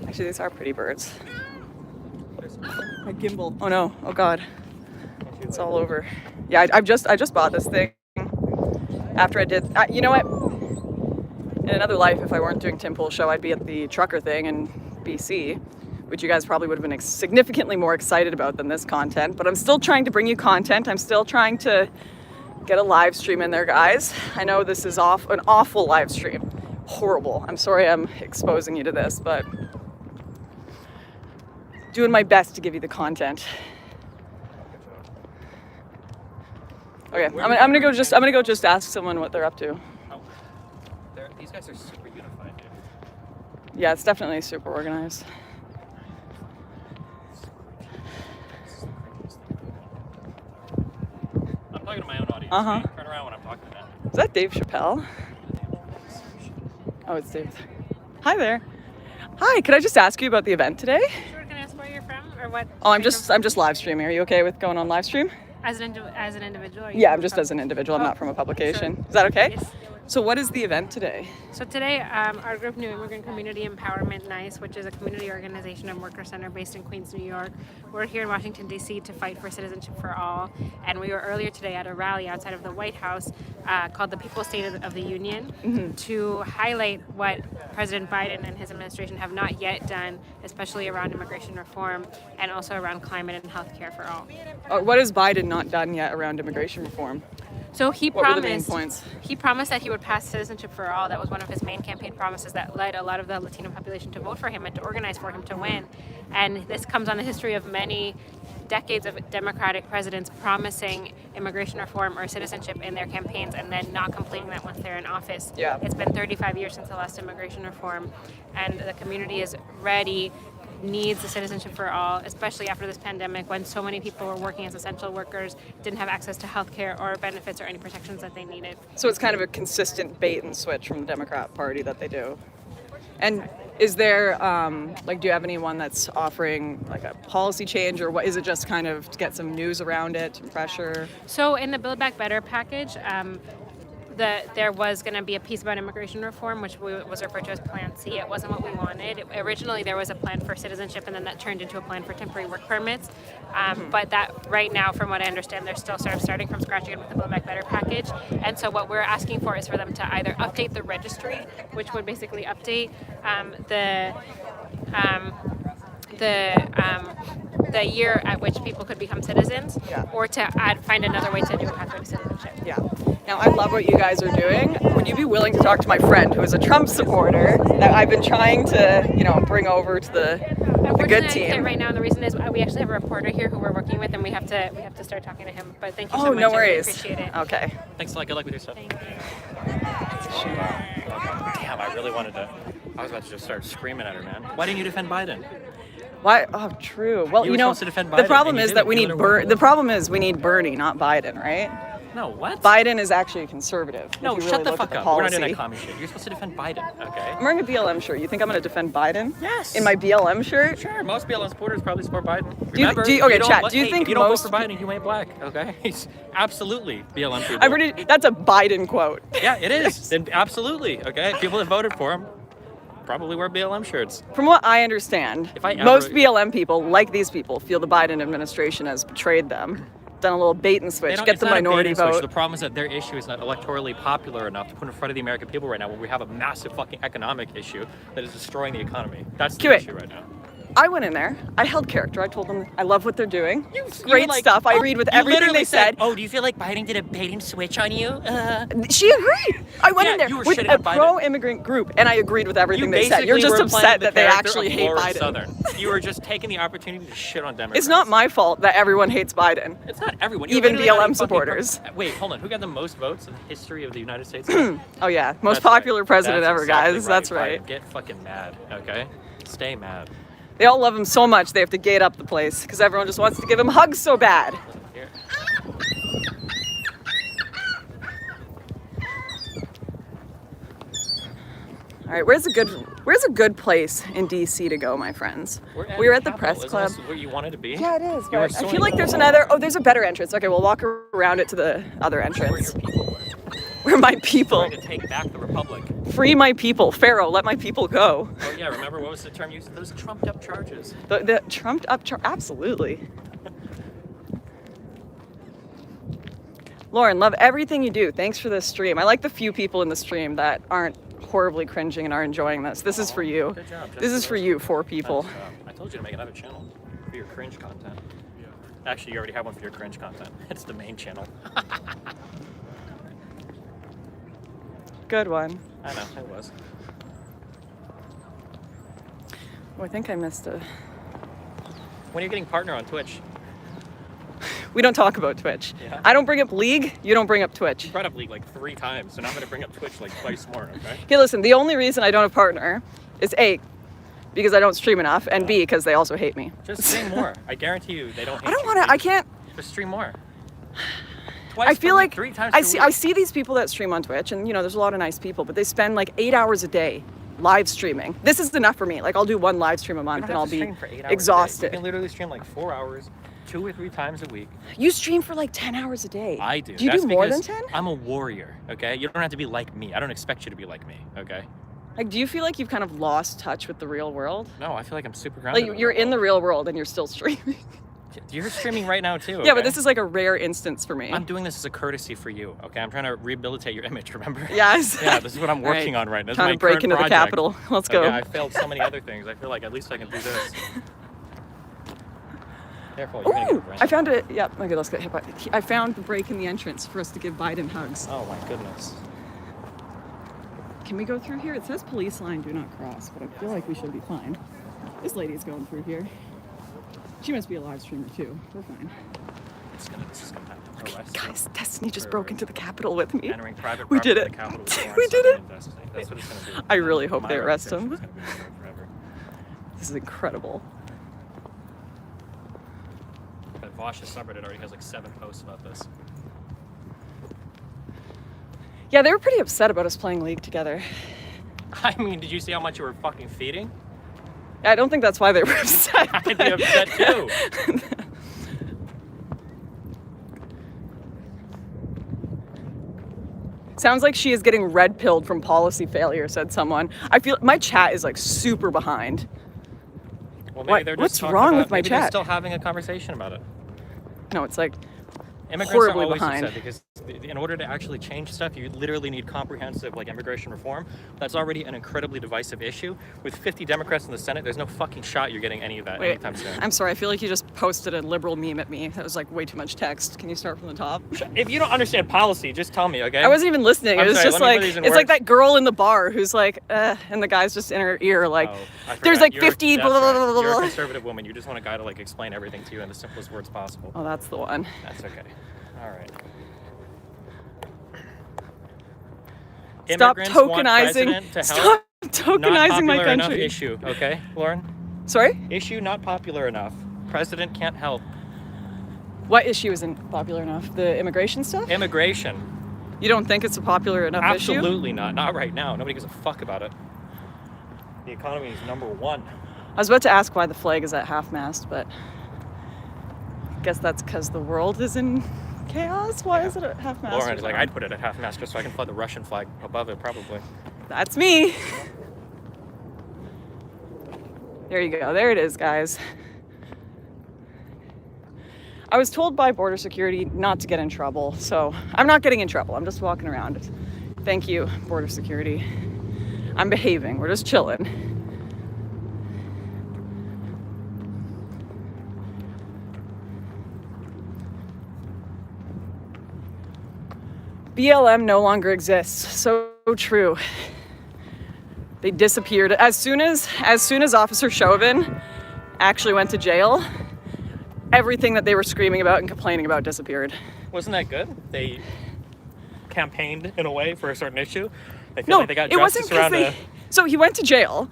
Actually, these are pretty birds. My gimbal. Oh no. Oh god. It's all over. Yeah, I just bought this thing after I did. You know what? In another life, if I weren't doing Tim Pool's show, I'd be at the trucker thing in BC, which you guys probably would have been significantly more excited about than this content. But I'm still trying to bring you content. I'm still trying to get a live stream in there, guys. I know this is an awful live stream. Horrible. I'm sorry I'm exposing you to this, but doing my best to give you the content. Okay, I'm gonna go just ask someone what they're up to. Oh, these guys are super unified, dude. Yeah, it's definitely super organized. I'm talking to my own audience. Uh-huh. Okay? Turn around when I'm talking to them. Is that Dave Chappelle? Oh, it's Dave. Hi there. Hi, could I just ask you about the event today? Sure, can I ask where you're from or what? Oh, I'm just live streaming. Are you okay with going on live stream? As an individual. Or Yeah, I'm just as an individual. I'm not from a publication. Sure. Is that okay? Yes. So what is the event today? So today, our group, New Immigrant Community Empowerment NICE, which is a community organization and worker center based in Queens, New York, we're here in Washington, D.C. to fight for citizenship for all. And we were earlier today at a rally outside of the White House called the People's State of the Union to highlight what President Biden and his administration have not yet done, especially around immigration reform and also around climate and healthcare for all. What has Biden not done yet around immigration reform? So he What were the main promised. points? He promised that he would pass citizenship for all. That was one of his main campaign promises that led a lot of the Latino population to vote for him and to organize for him to win. And this comes on the history of many decades of Democratic presidents promising immigration reform or citizenship in their campaigns and then not completing that once they're in office. Yeah. It's been 35 years since the last immigration reform, and the community is ready, needs the citizenship for all, especially after this pandemic when so many people were working as essential workers, didn't have access to health care or benefits or any protections that they needed. So it's kind of a consistent bait and switch from the Democrat Party that they do. And is there, do you have anyone that's offering like a policy change, or what is it just kind of to get some news around it, some pressure? So in the Build Back Better package, there was going to be a piece about immigration reform, which was referred to as Plan C. It wasn't what we wanted. Originally, there was a plan for citizenship, and then that turned into a plan for temporary work permits. But that right now, from what I understand, they're still sort of starting from scratch again with the Build Back Better package. And so what we're asking for is for them to either update the registry, which would basically update the year at which people could become citizens, Yeah. or to find another way to do a pathway to citizenship. Yeah. Now, I love what you guys are doing. Would you be willing to talk to my friend who is a Trump supporter that I've been trying to, bring over to the good Unfortunately, I team? can't right now, and the reason is we actually have a reporter here who we're working with, and we have to start talking to him. But thank you so Oh, much. no I really worries. appreciate it. Okay. Thanks a lot. Good luck with your stuff. Thank you. Damn, I really wanted to. I was about to just start screaming at her, man. Why didn't you defend Biden? Why? Oh, true. Well, You were supposed to defend the Biden, problem and you is that didn't. we You need let her win. The problem is we need Bernie, not Biden, right? No, what? Biden is actually a conservative. No, if you shut really the look fuck at up. the We're not doing policy. that commie shit. You're supposed to defend Biden, okay? I'm wearing a BLM shirt. You think I'm going to defend Biden? Yes. In my BLM shirt? Sure, most BLM supporters probably support Biden. Do you- Remember, do you- okay, you don't chat, vote- do you hey, think if you don't most- vote for Biden, you ain't black, okay? Absolutely, BLM people. That's a Biden quote. Yeah, it is. Then absolutely, okay? People that voted for him probably wear BLM shirts. From what I understand, If I ever- most BLM people, like these people, feel the Biden administration has betrayed them. Done a little bait and They switch, don't- get it's the not a bait minority and switch. vote. The problem is that their issue is not electorally popular enough to put in front of the American people right now when we have a massive fucking economic issue that is destroying the economy. That's the Wait. issue right now. I went in there. I held character. I told them I love what they're doing. It's you great like- stuff. I agreed with You everything literally they said. Oh, do you feel like Biden did a bait and switch on you? She agreed. I went Yeah, in there you were with shitting a on Biden. pro-immigrant group, and I agreed with everything they said. You're basically just were playing upset the that they character actually of hate Lord Biden. Southern. You were just taking the opportunity to shit on Democrats. It's not my fault that everyone hates Biden. It's not everyone. You Even literally got a BLM fucking supporters. Wait, hold on. Who got the most votes in the history of the United States? Oh yeah, most That's popular right. president That's ever, exactly guys. That's Biden. right. Get fucking mad, okay? Stay mad. They all love him so much they have to gate up the place because everyone just wants to give him hugs so bad. Here. All right, where's a good place in DC to go, my friends? We were at the press Capitol. club. Isn't this where you wanted to be? Yeah, it is. You were But I so feel like there's another. Oh, there's a better entrance. Okay, we'll walk around it to the other Where entrance. your people were. Where my people. Trying to take back the republic. Free my people. Pharaoh, let my people go. Oh yeah, remember what was the term used? Those trumped up charges. The trumped up. Absolutely. Lauren, love everything you do. Thanks for this stream. I like the few people in the stream that aren't horribly cringing and are enjoying this. This is for you. Good job. This is for you, 4 people. I told you to make another channel for your cringe content. Actually, you already have one for your cringe content. It's the main channel. Good one. I know, it was. Oh, I think I missed a. When are you getting partner on Twitch? We don't talk about Twitch. Yeah. I don't bring up League. You don't bring up Twitch. You brought up League like 3 times, so now I'm gonna bring up Twitch like twice more, okay? Okay, listen. The only reason I don't have partner is A, because I don't stream enough, and B, because they also hate me. Just stream more. I guarantee you they don't hate I don't you. want to. I can't. Just stream more. Twice I feel per week, like 3 times I per see. week. I see these people that stream on Twitch, and there's a lot of nice people, but they spend like 8 hours a day live streaming. This is enough for me. Like I'll do 1 live stream a You month, don't and have I'll to be stream for 8 hours a day. exhausted. You can literally stream like 4 hours, 2 or 3 times a week. You stream for like 10 hours a day. I do. Do you That's do more than because 10? I'm a warrior, okay? You don't have to be like me. I don't expect you to be like me, okay? Like, do you feel like you've kind of lost touch with the real world? No, I feel like I'm super grounded. Like you're in the real world and you're still streaming. You're streaming right now too. Yeah, but okay? this is like a rare instance for me. I'm doing this as a courtesy for you, okay? I'm trying to rehabilitate your image, remember? Yes. Yeah, this is what I'm All right. working on right now. This is Trying my to break current into the project. Capitol. Let's go. Okay, I failed so many other things. I feel like at least I can do this. Careful, you're gonna Ooh, get I found it. Yep. Okay, let's get hit by. I found the break in the entrance for us to give Biden hugs. Oh my goodness. Can we go through here? It says police line, do not cross, but I feel like we should be fine. This lady's going through here. She must be a live streamer too. We're fine. This is gonna happen. Okay, Arrest guys, Destiny just for broke into the Capitol with me. entering private We property did of it. the Capitol with We warrants did of it. investigation. That's what it's gonna do. I really hope My they arrest him. reputation's gonna be ruined forever. This is incredible. But Vosh's subreddit already has like 7 posts about this. Yeah, they were pretty upset about us playing League together. I mean, did you see how much you were fucking feeding? I don't think that's why they were upset. I'd be upset too. Sounds like she is getting red pilled from policy failure, said someone. I feel my chat is like super behind. Well, maybe What- they're just what's talking wrong about, with my maybe they're chat? still having a conversation about it. No, it's like Immigrants horribly are always behind. upset because in order to actually change stuff, you literally need comprehensive like immigration reform. That's already an incredibly divisive issue. With 50 Democrats in the Senate, there's no fucking shot you're getting any of that wait, anytime soon. I'm sorry. I feel like you just posted a liberal meme at me. That was like way too much text. Can you start from the top? If you don't understand policy, just tell me, okay? I wasn't even listening. I'm It was sorry, just let me like put these in it's like words. that girl in the bar who's like, and the guy's just in her ear like, Oh, I there's forgot. like You're- 50. that's Blah, blah, right. blah, blah, You're a blah. conservative woman. You just want a guy to like explain everything to you in the simplest words possible. Oh, that's the one. That's okay. All right. Stop Immigrants want tokenizing. president to help. Stop Not tokenizing my popular enough country. issue, okay, Lauren? Sorry? Issue not popular enough. President can't help. What issue isn't popular enough? The immigration stuff? Immigration. You don't think it's a popular enough issue? Absolutely not. Not right now. Nobody gives a fuck about it. The economy is number one. I was about to ask why the flag is at half-mast, but I guess that's because the world is in chaos. Why is it at half-mast? Lauren's like, I'd put it at half-mast just so I can fly the Russian flag above it, probably. That's me. There you go. There it is, guys. I was told by border security not to get in trouble, so I'm not getting in trouble. I'm just walking around. Thank you, border security. I'm behaving. We're just chilling. BLM no longer exists. So true. They disappeared as soon as Officer Chauvin actually went to jail. Everything that they were screaming about and complaining about disappeared. Wasn't that good? They campaigned in a way for a certain issue. They feel like they got justice around So he went to jail,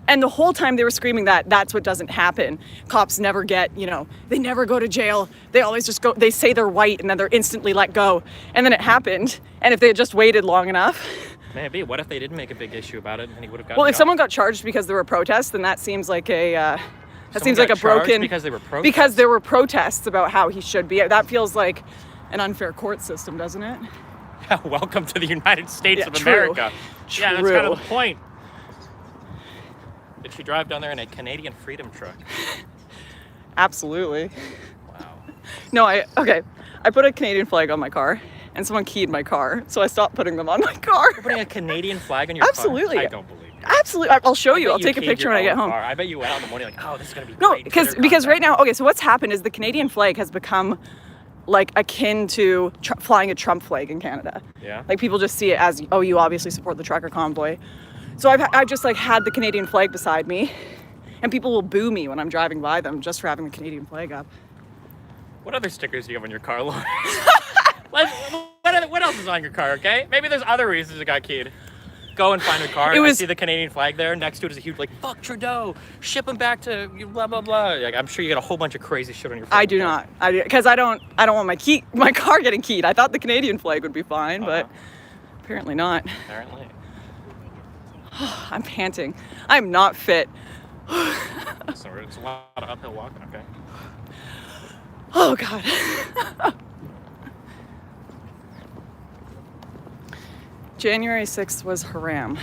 and the whole time they were screaming that that's what doesn't happen. Cops never get, they never go to jail. They always just go, they say they're white, and then they're instantly let go. And then it happened, and if they had just waited long enough. Maybe. What if they didn't make a big issue about it, and he would have gotten Well, if someone got charged because there were protests, then that seems like a broken... Because they were protests? Because there were protests about how he should be. That feels like an unfair court system, doesn't it? Welcome to the United States of true. America. True. Yeah, that's kind of the point. Did she drive down there in a Canadian Freedom truck? Absolutely. Wow. No, I put a Canadian flag on my car, and someone keyed my car, so I stopped putting them on my car. You're putting a Canadian flag on your car? Absolutely. I don't believe it. Absolutely. I'll show you. I'll take a picture when I get home. Car. I bet you went out in the morning like, oh, this is going to be No, great. because right now, okay, so what's happened is the Canadian flag has become like akin to flying a Trump flag in Canada. Yeah. Like people just see it as, oh, you obviously support the trucker convoy. So I've just like had the Canadian flag beside me, and people will boo me when I'm driving by them just for having the Canadian flag up. What other stickers do you have on your car, Lauren? What else is on your car, okay? Maybe there's other reasons it got keyed. Go and find a car. I see the Canadian flag there. Next to it is a huge, like, fuck Trudeau. Ship him back to blah, blah, blah. Like, I'm sure you got a whole bunch of crazy shit on your I do not. Because I don't want my car getting keyed. I thought the Canadian flag would be fine, but apparently not. Apparently. I'm panting. I'm not fit. So it's a lot of uphill walking, okay? Oh, God. January 6th was haram.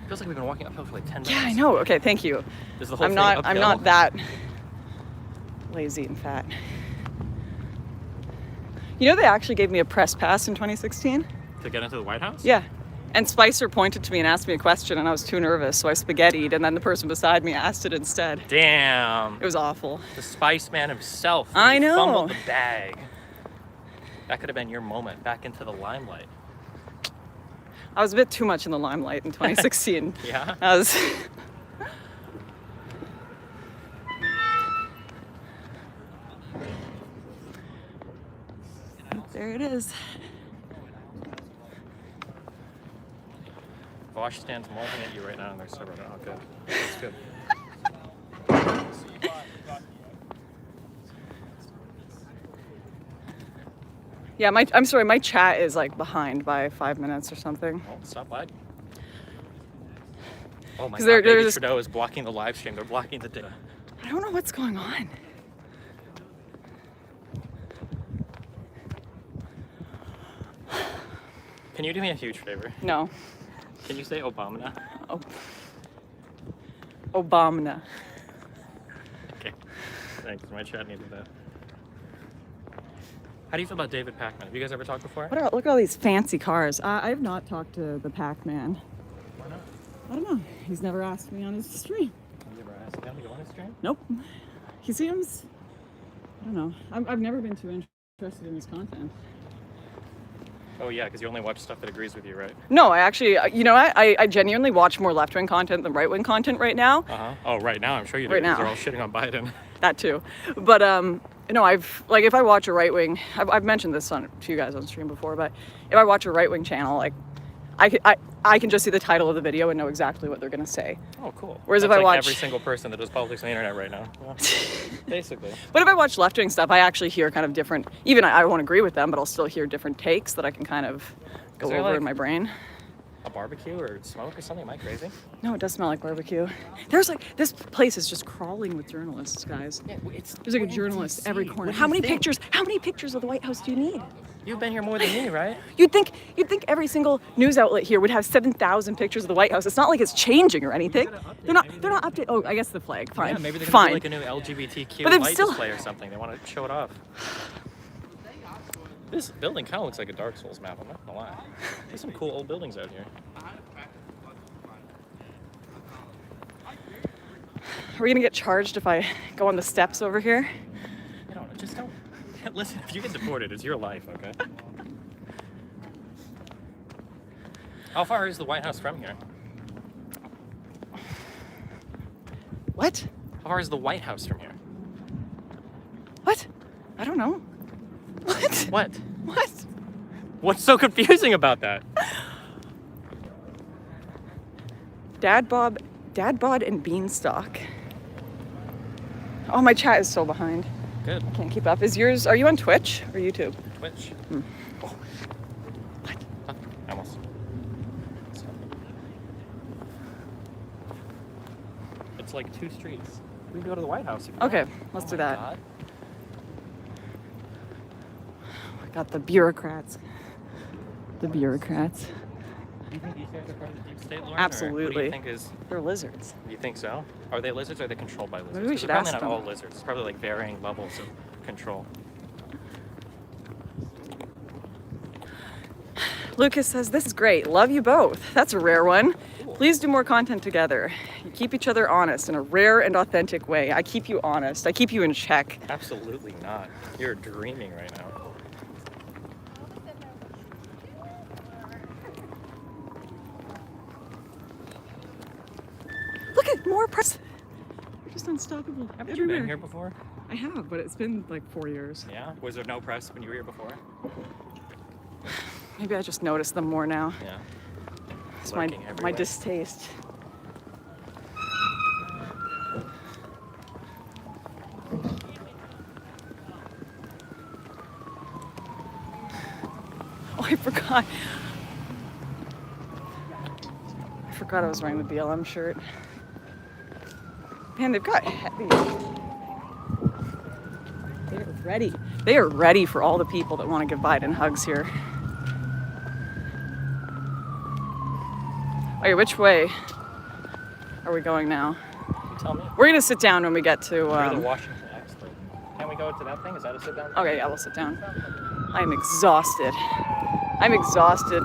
Feels like we've been walking uphill for like 10 minutes. Yeah, I know. Okay, thank you. Is the whole I'm thing not uphill? that lazy and fat. You know they actually gave me a press pass in 2016? To get into the White House? Yeah. And Spicer pointed to me and asked me a question, and I was too nervous, so I spaghettied, and then the person beside me asked it instead. Damn. It was awful. The Spice Man himself. I know. Fumbled the bag. That could have been your moment back into the limelight. I was a bit too much in the limelight in 2016. Yeah? There it is. Vosh stands molting at you right now on their server. Oh, good. That's good. Yeah, I'm sorry, my chat is like behind by 5 minutes or something. Well, stop by. Oh my God, there's Trudeau is blocking the live stream. They're blocking the data. I don't know what's going on. Can you do me a huge favor? No. Can you say Obama now? Oh. Obama. Okay. Thanks. My chat needed that. How do you feel about David Pacman? Have you guys ever talked before? Look at all these fancy cars. I have not talked to the Pac-Man. Why not? I don't know. He's never asked me on his stream. Have you ever asked him to go on his stream? Nope. He seems, I don't know. I've never been too interested in his content. Oh yeah, because you only watch stuff that agrees with you, right? No, I actually, you know what? I genuinely watch more left-wing content than right-wing content right now. Oh, right now, I'm sure you do. Right now. They're all shitting on Biden. That too. But, no, if I watch a right-wing, I've mentioned this to you guys on stream before, but if I watch a right-wing channel, like, I can just see the title of the video and know exactly what they're gonna say. Oh, cool. Whereas That's if I like watch every single person that does politics on the internet right now. Yeah. Basically. But if I watch left-wing stuff, I actually hear kind of different. Even I won't agree with them, but I'll still hear different takes that I can kind of go there, over like, in my brain. A barbecue or smoke or something? Am I crazy? No, it does smell like barbecue. There's like this place is just crawling with journalists, guys. Yeah, There's like a journalist every corner. How many pictures? How many pictures of the White House do you need? You've been here more than me, right? You'd think every single news outlet here would have 7,000 pictures of the White House. It's not like it's changing or anything. They're not updated. Oh, I guess the flag. Fine. Yeah, maybe they're fine. gonna do like a new LGBTQ But light still- display or something. They want to show it off. This building kind of looks like a Dark Souls map. I'm not gonna lie. There's some cool old buildings out here. Are we gonna get charged if I go on the steps over here? I don't know. Just don't. Listen, if you get deported, it's your life, okay? How far is the White House from here? What? How far is the White House from here? What? I don't know. What? What? What? What's so confusing about that? Dad bod and Beanstalk. Oh, my chat is so behind. Good. Can't keep up. Is yours? Are you on Twitch or YouTube? Twitch. Oh. What? Oh, almost. It's like 2 streets. We can go to the White House if you Okay, want. let's Oh do my that. God. I got the bureaucrats. The bureaucrats. Do you think these guys are part of the deep state, Lauren? Or what do Absolutely. you think is? They're lizards. You think so? Are they lizards or are they controlled by lizards? Maybe we 'Cause should they're probably ask not them. all lizards. It's probably like varying levels of control. Lucas says, this is great. Love you both. That's a rare one. Please do more content together. You keep each other honest in a rare and authentic way. I keep you honest. I keep you in check. Absolutely not. You're dreaming right now. Look at more press. They're just unstoppable. Haven't you been here before? I have, but it's been like 4 years. Yeah? Was there no press when you were here before? Maybe I just notice them more now. Yeah. It's my Lurking everywhere. distaste. Oh, I forgot. I forgot I was wearing the BLM shirt. Man, they've got heavy. They're ready. They are ready for all the people that want to give Biden hugs here. Okay, which way are we going now? You tell me. We're gonna sit down when we get to. We're the Washington expert. Can we go to that thing? Is that a sit down? Okay, yeah, we'll sit down. I'm exhausted. I'm exhausted.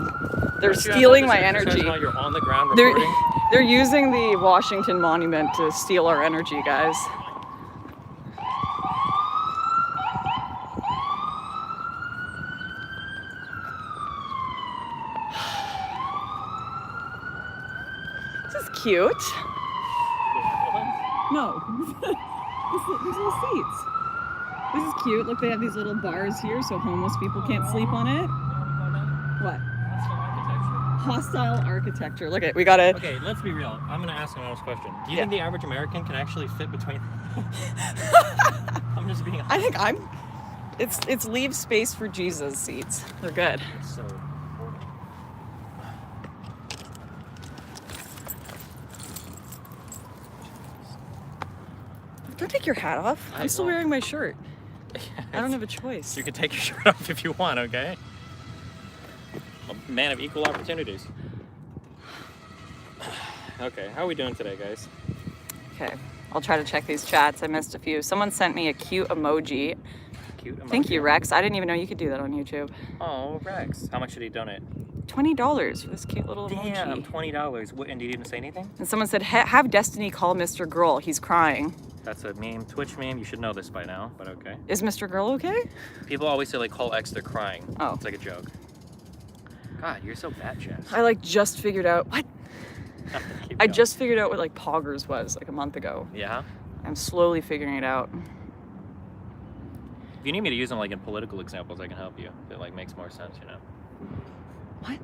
They're Don't you have stealing all my this exercise energy. While you're on the ground They're recording? they're using the Washington Monument to steal our energy, guys. This is cute. No. These little seats. This is cute. Look, they have these little bars here so homeless people can't sleep on it. What? Hostile architecture. Look at, we got it. Okay, let's be real. I'm gonna ask an honest question. Do you Yeah. think the average American can actually fit between? I'm just being honest. I think it's leave space for Jesus seats. They're good. So. Don't take your hat off. I'm still wearing my shirt. I don't have a choice. You can take your shirt off if you want, okay? A man of equal opportunities. Okay, how are we doing today, guys? Okay, I'll try to check these chats. I missed a few. Someone sent me a cute emoji. Cute emoji. Thank you, Rex. I didn't even know you could do that on YouTube. Oh, Rex. How much did he donate? $20 for this cute little emoji. Damn, $20. What, and did he even say anything? And someone said, have Destiny call Mr. Girl. He's crying. That's a meme, Twitch meme. You should know this by now, but okay. Is Mr. Girl okay? People always say, like, call X, they're crying. Oh. It's like a joke. God, you're so bad, Jess. I just figured out, what? Keep I going. just figured out what like poggers was like a month ago. Yeah? I'm slowly figuring it out. If you need me to use them, like, in political examples, I can help you. It, like, makes more sense, you know? What?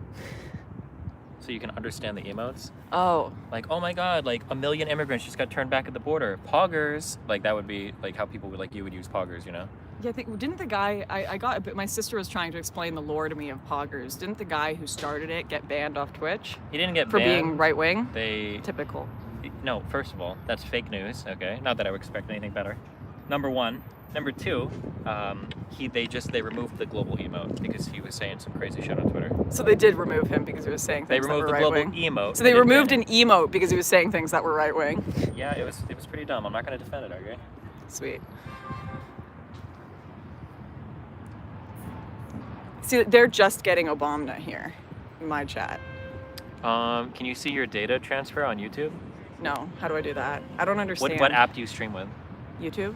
so you can understand the emotes. Oh. Like, oh my god, like 1 million immigrants just got turned back at the border. Poggers. Like that would be like how people would like you would use poggers, you know? Yeah, I think, didn't the guy, I got a bit, my sister was trying to explain the lore to me of poggers. Didn't the guy who started it get banned off Twitch? He didn't get for banned. being right wing? They Typical. No, first of all, that's fake news, okay? Not that I would expect anything better. Number one. Number two, they removed the global emote because he was saying some crazy shit on Twitter. So they did remove him because he was saying things They removed that were the global right-wing. emote. So they didn't removed ban an emote because he was saying things that were right-wing. it. Yeah, it was pretty dumb. I'm not going to defend it, okay? Sweet. See, they're just getting Obama here in my chat. Can you see your data transfer on YouTube? No, how do I do that? I don't understand. What app do you stream with? YouTube?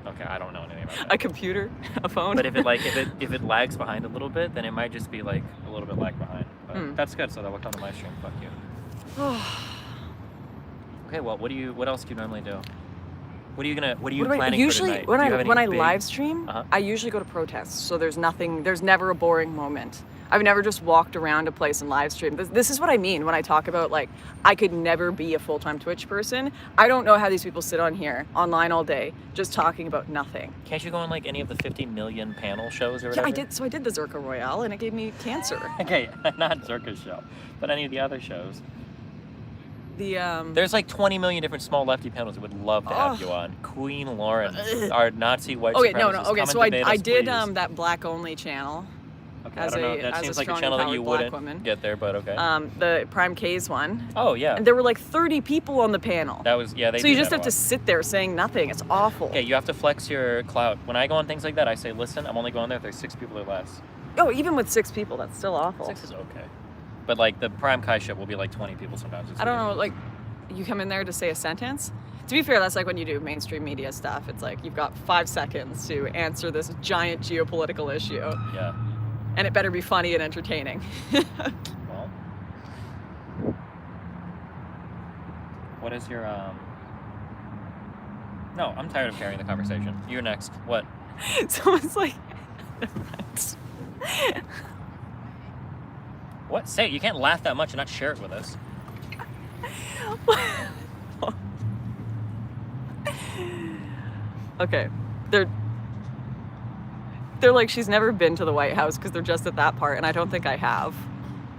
Okay, I don't know anything about that. A computer? A phone? But if it lags behind a little bit, then it might just be like a little bit lag behind. But that's good. So that looked on the live stream. Fuck you. Okay, well, what else do you normally do? What are you planning usually, for tonight? when I live stream, I usually go to protests. So there's never a boring moment. I've never just walked around a place and live streamed. This is what I mean when I talk about, like, I could never be a full-time Twitch person. I don't know how these people sit on here online all day just talking about nothing. Can't you go on like any of the 50 million panel shows or whatever? Yeah, I did. So I did the Zerka Royale and it gave me cancer. Okay, not Zerka's show, but any of the other shows. The There's like 20 million different small lefty panels that would love to have you on. Queen Lauren, our Nazi white okay, supremacist. Okay, Come so and debate I us, did please. that black only channel. Okay, as I don't know. a- That as seems a like a strong, channel that you empowered black wouldn't woman. get there, but okay. The Prime K's one. Oh yeah. And there were like 30 people on the panel. That was They so you do just that have a to lot. sit there saying nothing. It's awful. Okay, you have to flex your clout. When I go on things like that, I say, listen, I'm only going there if there's 6 people or less. Oh, even with 6 people, that's still awful. 6 is okay. But like the Prime Kai show will be like 20 people sometimes. It's I don't know, ridiculous. like, you come in there to say a sentence. To be fair, that's like when you do mainstream media stuff. It's like you've got 5 seconds to answer this giant geopolitical issue. Yeah. And it better be funny and entertaining. Well. What is your No, I'm tired of carrying the conversation. You're next. What? So it's like What? Say it. You can't laugh that much and not share it with us. Okay. They're like, she's never been to the White House because they're just at that part, and I don't think I have.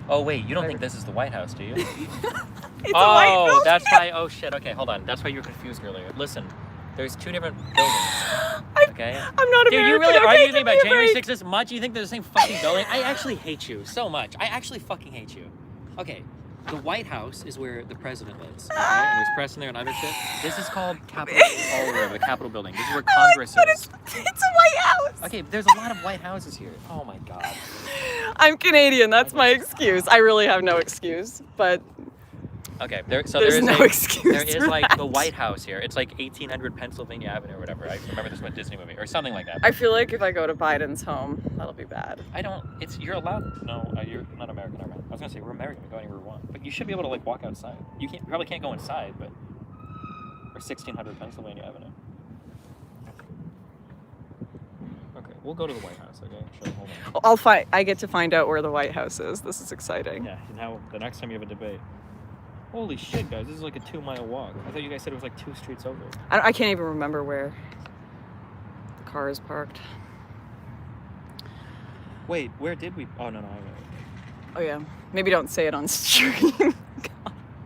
Oh wait, you don't think this is the White House, do you? It's a white Oh, building. that's why. Oh shit. Okay, hold on. That's why you were confused earlier. Listen, there's 2 different buildings. Okay. I'm not Dude, American. you really okay, are you give think me about a January break. 6th as much? You think they're the same fucking building? I actually hate you so much. I actually fucking hate you. Okay, the White House is where the president lives. Okay? And there's press in there and other shit. This is called Capitol Hall, or whatever, the Capitol building. This is where Congress But is. it's a White House. Okay, there's a lot of White Houses here. Oh my god. I'm Canadian. That's my excuse. I really have no excuse, but Okay, there's there is no a, excuse there is for like that. the White House here. It's like 1800 Pennsylvania Avenue or whatever. I remember this from a Disney movie or something like that. I feel like if I go to Biden's home, that'll be bad. You're allowed. No, you're not American. Never mind. I was gonna say we're American. We go anywhere we want, but you should be able to like walk outside. You probably can't go inside, but or 1600 Pennsylvania Avenue. Okay, we'll go to the White House. Okay, sure. Hold on. I get to find out where the White House is. This is exciting. Yeah. Now the next time you have a debate. Holy shit, guys! This is like a 2-mile walk. I thought you guys said it was like 2 streets over. I can't even remember where the car is parked. Wait, where did we? Oh no. Oh yeah, maybe don't say it on stream.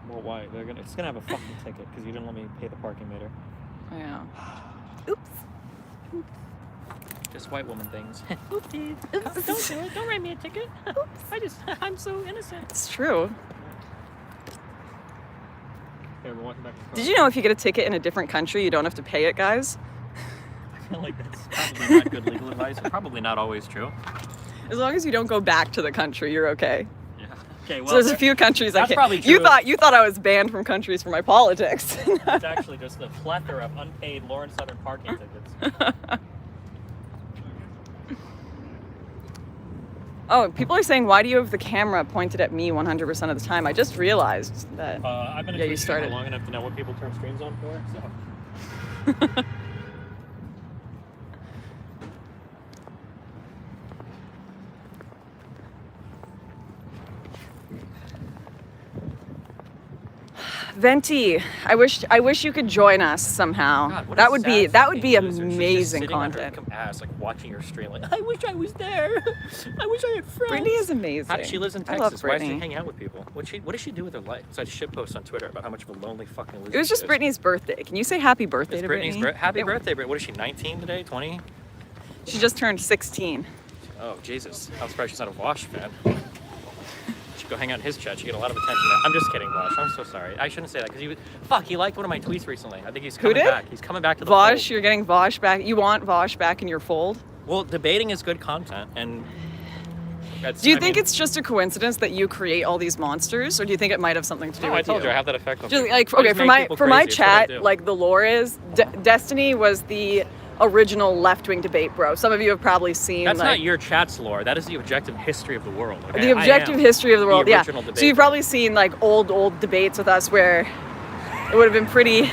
Well, why? It's gonna have a fucking ticket because you didn't let me pay the parking meter. Oh, yeah. Oops. Just white woman things. Oopsies. Don't do it. Don't write me a ticket. I'm so innocent. It's true. Okay, we're walking back to the car. Did you know if you get a ticket in a different country, you don't have to pay it, guys? I feel like that's probably not good legal advice. It's probably not always true. As long as you don't go back to the country, you're okay. Yeah. Okay. Well, So there's a few countries I that's can't. probably You true. thought I was banned from countries for my politics. It's actually just a plethora of unpaid Lawrence Southern parking tickets. Oh, people are saying, why do you have the camera pointed at me 100% of the time? I just realized that. I've been a Yeah, you Twitch streamer started. long enough to know what people turn streams on for. So. Venti, I wish you could join us somehow. God, what a that would be sad amazing fucking loser. She's just sitting on her content. ass, like watching your stream, like I wish I was there. I wish I had friends. Brittany is amazing. She lives in I love Texas. Why does she Brittany. hang out with people? What does she do with her life? Besides shit posts on Twitter about how much of a lonely fucking loser It was just she is. Brittany's birthday. Can you say happy birthday It's to Brittany's Brittany? happy birthday, Brittany. What is she, 19 today? 20? She just turned 16. Oh, Jesus. I'm surprised she's not a Vosh fan. She'd go hang out in his chat. She'd get a lot of attention there. I'm just kidding, Vosh. I'm so sorry. I shouldn't say that because he liked one of my tweets recently. I think he's coming back. He's coming back to the Vosh, fold. you're getting Vosh back. You want Vosh back in your fold? Well, debating is good content, and Do you think it's just a coincidence that you create all these monsters, or do you think it might have something to do No, with I told you I you? have that effect on Just people. like I okay, just for make my people for my crazy. It's what I chat, do. like the lore is Destiny was the original left-wing debate bro. Some of you have probably seen That's like not your chat's lore. That is the objective history of the world. Okay? the objective history of the world. Yeah. original So debate you've bro. probably seen like old debates with us where it would have been pretty.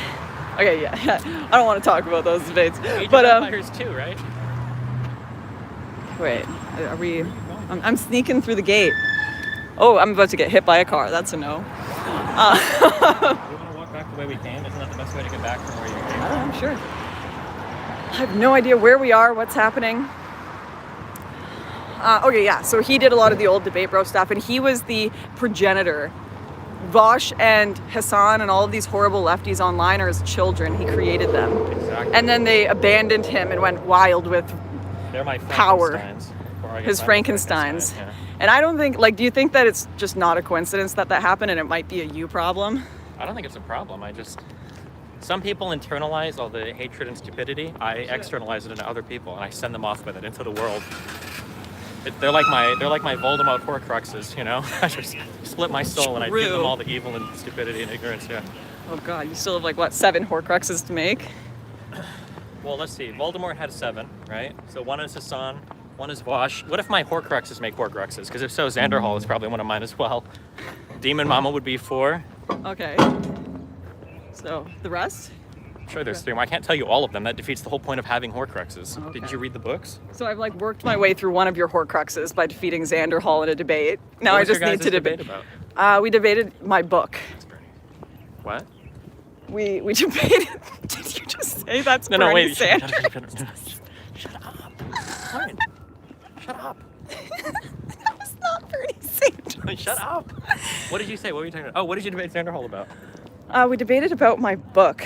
Okay, yeah. I don't want to talk about those debates, Age but of Empires too, right? wait, are we? I'm sneaking through the gate. Oh, I'm about to get hit by a car. That's a no. We want to walk back the way we came. Isn't that the best way to get back from where you came? I'm sure. I have no idea where we are, what's happening. Okay, yeah, so he did a lot of the old debate bro stuff, and he was the progenitor. Vosh and Hassan and all of these horrible lefties online are his children. He created them. Exactly. And then they abandoned him and went wild with They're my power. Frankensteins. Before I get his my Frankensteins. Frankenstein, yeah. And I don't think, like, do you think that it's just not a coincidence that happened and it might be a you problem? I don't think it's a problem. Some people internalize all the hatred and stupidity. I externalize it into other people, and I send them off with it into the world. They're like my Voldemort Horcruxes, you know. I just split my soul and I give them all the evil and stupidity and ignorance. Yeah. Oh God, you still have like what, 7 Horcruxes to make? Well, let's see. Voldemort had 7, right? So one is Hassan, one is Vosh. What if my Horcruxes make Horcruxes? Because if so, Xanderhal is probably one of mine as well. Demon Mama would be 4. Okay. So the rest? Sure, there's 3 more. I can't tell you all of them. That defeats the whole point of having Horcruxes. Okay. Did you read the books? So I've like worked my way through one of your Horcruxes by defeating Xanderhal in a debate. Now What I was your just need guys' to debate debate. about? We debated my book. What? We debated. Did you just say that's No, Bernie wait. Sanders? Shut up. Fine. Shut up. That was not Bernie Sanders. Shut up. What did you say? What were you talking about? Oh, what did you debate Xanderhall about? We debated about my book.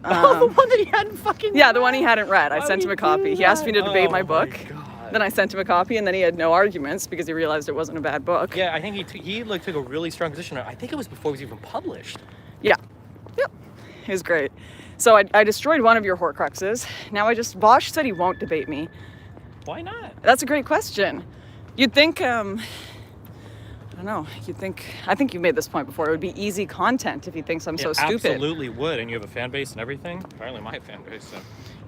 The one that he hadn't fucking Yeah, the one he hadn't read. I Why sent would him a you copy. do He asked me to that? debate my Oh book. God. Then I sent him a copy, and then he had no arguments because he realized it wasn't a bad book. Yeah, I think he took a really strong position. I think it was before it was even published. Yeah. Yep. It was great. So I destroyed one of your Horcruxes. Now Bosch said he won't debate me. Why not? That's a great question. You'd think, I don't know, I think you made this point before, it would be easy content if he thinks I'm so It stupid. absolutely would, and you have a fan base and everything. Apparently my fan base, so.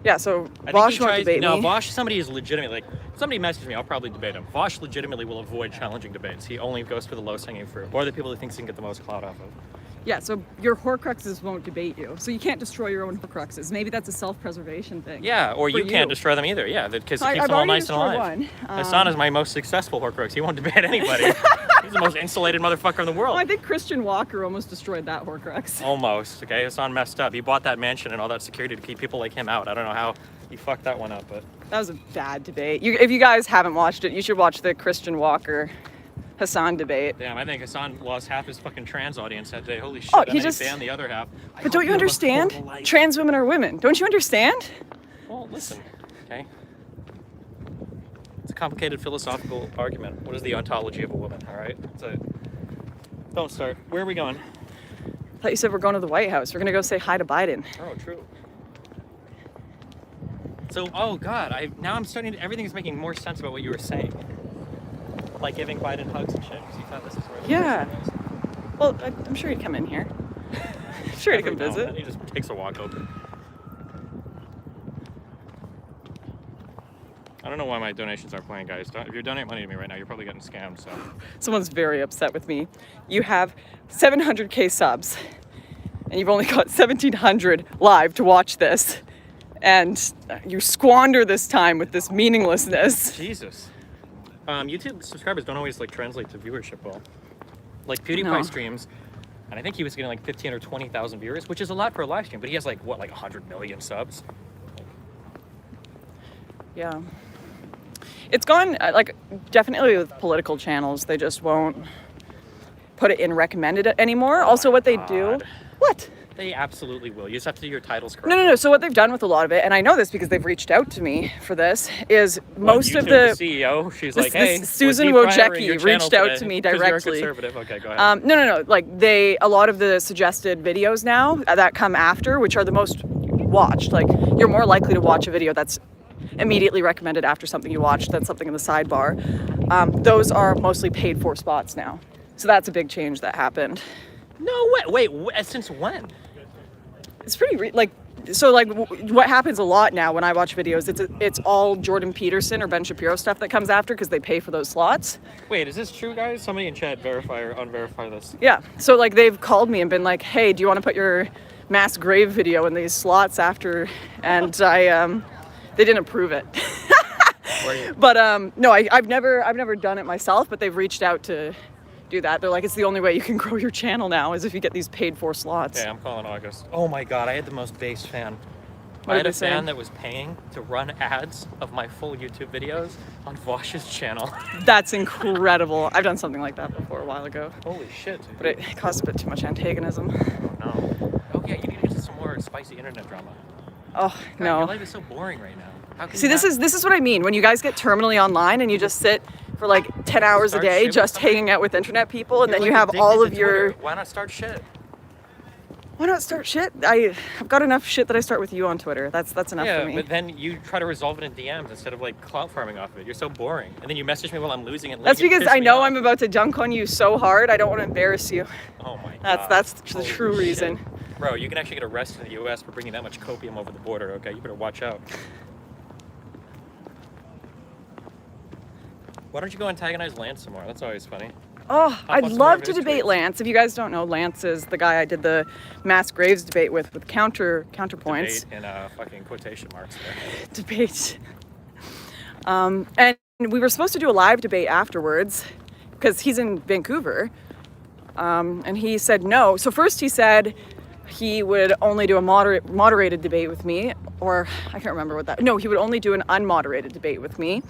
Yeah, so I Bosch think he won't tries, debate no, me. Vosh, somebody is legitimate. Like, somebody messaged me, I'll probably debate him. Vosh legitimately will avoid challenging debates. He only goes for the lowest hanging fruit, or the people he thinks he can get the most clout off of. Yeah, so your Horcruxes won't debate you. So you can't destroy your own Horcruxes. Maybe that's a self-preservation thing. Yeah, or For you can't destroy them either. Yeah, because So it keeps I've them all already nice and alive. destroyed one. Hassan is my most successful Horcrux. He won't debate anybody. He's the most insulated motherfucker in the world. Oh, I think Christian Walker almost destroyed that Horcrux. Almost. Okay, Hassan messed up. He bought that mansion and all that security to keep people like him out. I don't know how he fucked that one up, but That was a bad debate. If you guys haven't watched it, you should watch the Christian Walker Hassan debate. damn, I think Hassan lost half his fucking trans audience that day. Holy shit! Oh, and he then just- banned the other half. But don't you understand? Trans women are women. Don't you understand? Well, listen, okay. It's a complicated philosophical argument. What is the ontology of a woman? All right. Don't start. Where are we going? I thought you said we're going to the White House. We're gonna go say hi to Biden. Oh, true. So, oh God, now I'm starting to, everything's making more sense about what you were saying. Like giving Biden hugs and shit, because you thought this is where the Yeah. person is. Well, I'm sure he'd come in here. I'm sure he'd come Every now and visit. then He just takes a walk over. I don't know why my donations aren't playing, guys. If you donate money to me right now, you're probably getting scammed, so. Someone's very upset with me. You have 700K subs, and you've only got 1,700 live to watch this. And you squander this time with this meaninglessness. Jesus. YouTube subscribers don't always like translate to viewership well. Like PewDiePie No. streams, And I think he was getting like 15 or 20,000 viewers, which is a lot for a live stream. But he has like 100 million subs. Yeah. It's gone, definitely with political channels, they just won't put it in recommended anymore. Also, what they do... What? They absolutely will. You just have to do your titles correct. No. So what they've done with a lot of it, and I know this because they've reached out to me for this, is most of the CEO, she's like, hey, Susan Wojcicki reached out to me directly. You're conservative. Okay, go ahead. No. Like a lot of the suggested videos now that come after, which are the most watched, like you're more likely to watch a video that's immediately recommended after something you watched than something in the sidebar. Those are mostly paid for spots now. So that's a big change that happened. No way. Wait, since when? It's pretty what happens a lot now when I watch videos, it's all Jordan Peterson or Ben Shapiro stuff that comes after because they pay for those slots. Wait, is this true, guys? Somebody in chat verify or unverify this. Yeah. So like they've called me and been like, hey, do you want to put your mass grave video in these slots after? And they didn't approve it. But no, I've never done it myself, but they've reached out to do that. They're like, it's the only way you can grow your channel now is if you get these paid for slots. Yeah, I'm calling August. Oh my god, I had the most base fan. What I had a say? fan that was paying to run ads of my full YouTube videos on Vosh's channel. That's incredible. I've done something like that before a while ago. Holy shit. But it caused a bit too much antagonism. No. Oh yeah, you need to get into some more spicy internet drama. Oh, God, no. Your life is so boring right now. How can See, this is what I mean. When you guys get terminally online and you just sit for like 10 hours a Start day shit with just somebody? hanging out with internet people, and You're then you like have addicted all to of your... Twitter. Why not start shit? Why not start shit? I've got enough shit that I start with you on Twitter. That's enough Yeah, for me. but then you try to resolve it in DMs instead of like clout farming off of it. You're so boring. And then you message me while I'm losing it. That's because I know I'm about to dunk on you so hard. I don't want to embarrass you. Oh my god. That's the Holy true shit. reason. Bro, you can actually get arrested in the US for bringing that much copium over the border, okay? You better watch out. Why don't you go antagonize Lance some more? That's always funny. Oh, on I'd some more love of to his debate tweets. Lance. If you guys don't know, Lance is the guy I did the mass graves debate with counterpoints. Debate in fucking quotation marks there. Debate. And we were supposed to do a live debate afterwards because he's in Vancouver. And he said no. So first he said he would only do a moderated debate with me, or I can't remember what that. No, he would only do an unmoderated debate with me.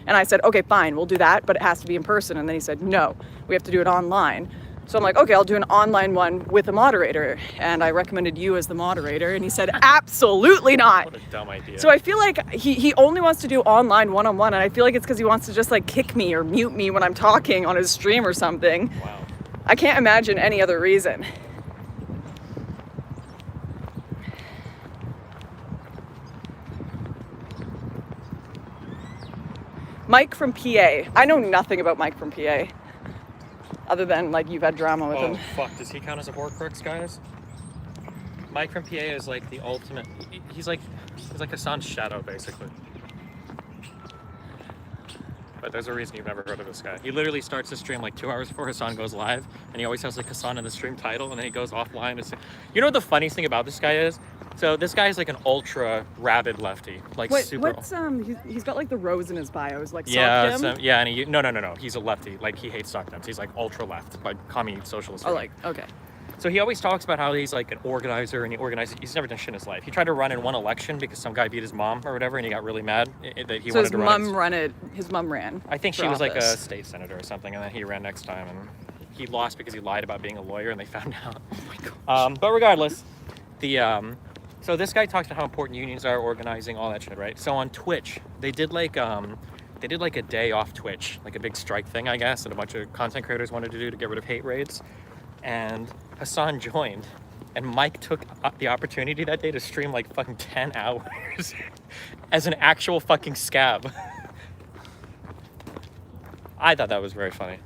And I said, okay, fine, we'll do that, but it has to be in person. And then he said, no, we have to do it online. So I'm like, okay, I'll do an online one with a moderator. And I recommended you as the moderator. And he said, absolutely not. What a dumb idea. So I feel like he only wants to do online one-on-one. And I feel like it's because he wants to just like kick me or mute me when I'm talking on his stream or something. Wow. I can't imagine any other reason. Mike from PA. I know nothing about Mike from PA. Other than like you've had drama with Oh him. fuck, does he count as a Horcrux, guys? Mike from PA is like the ultimate, he's like Hassan's shadow, basically. But there's a reason you've never heard of this guy. He literally starts the stream like 2 hours before Hassan goes live, and he always has like Hassan in the stream title, and then he goes offline. You know what the funniest thing about this guy is? So this guy is like an ultra rabid lefty, like super. What's he's got like the rose in his bio. Is like Yeah, sockdem? yeah, and no. He's a lefty. Like he hates sockdems. He's like ultra left, like commie socialist. Oh, right? like okay. So he always talks about how he's like an organizer and he organizes. He's never done shit in his life. He tried to run in one election because some guy beat his mom or whatever, and he got really mad that he So wanted his to run. his mom ran. I think for she was like a office. state senator or something, and then he ran next time, and he lost because he lied about being a lawyer, and they found out. Oh my gosh. But regardless, so this guy talks about how important unions are, organizing, all that shit, right? So on Twitch, they did like a day off Twitch, like a big strike thing, I guess, that a bunch of content creators wanted to do to get rid of hate raids. And Hassan joined, and Mike took the opportunity that day to stream like fucking 10 hours as an actual fucking scab. I thought that was very funny.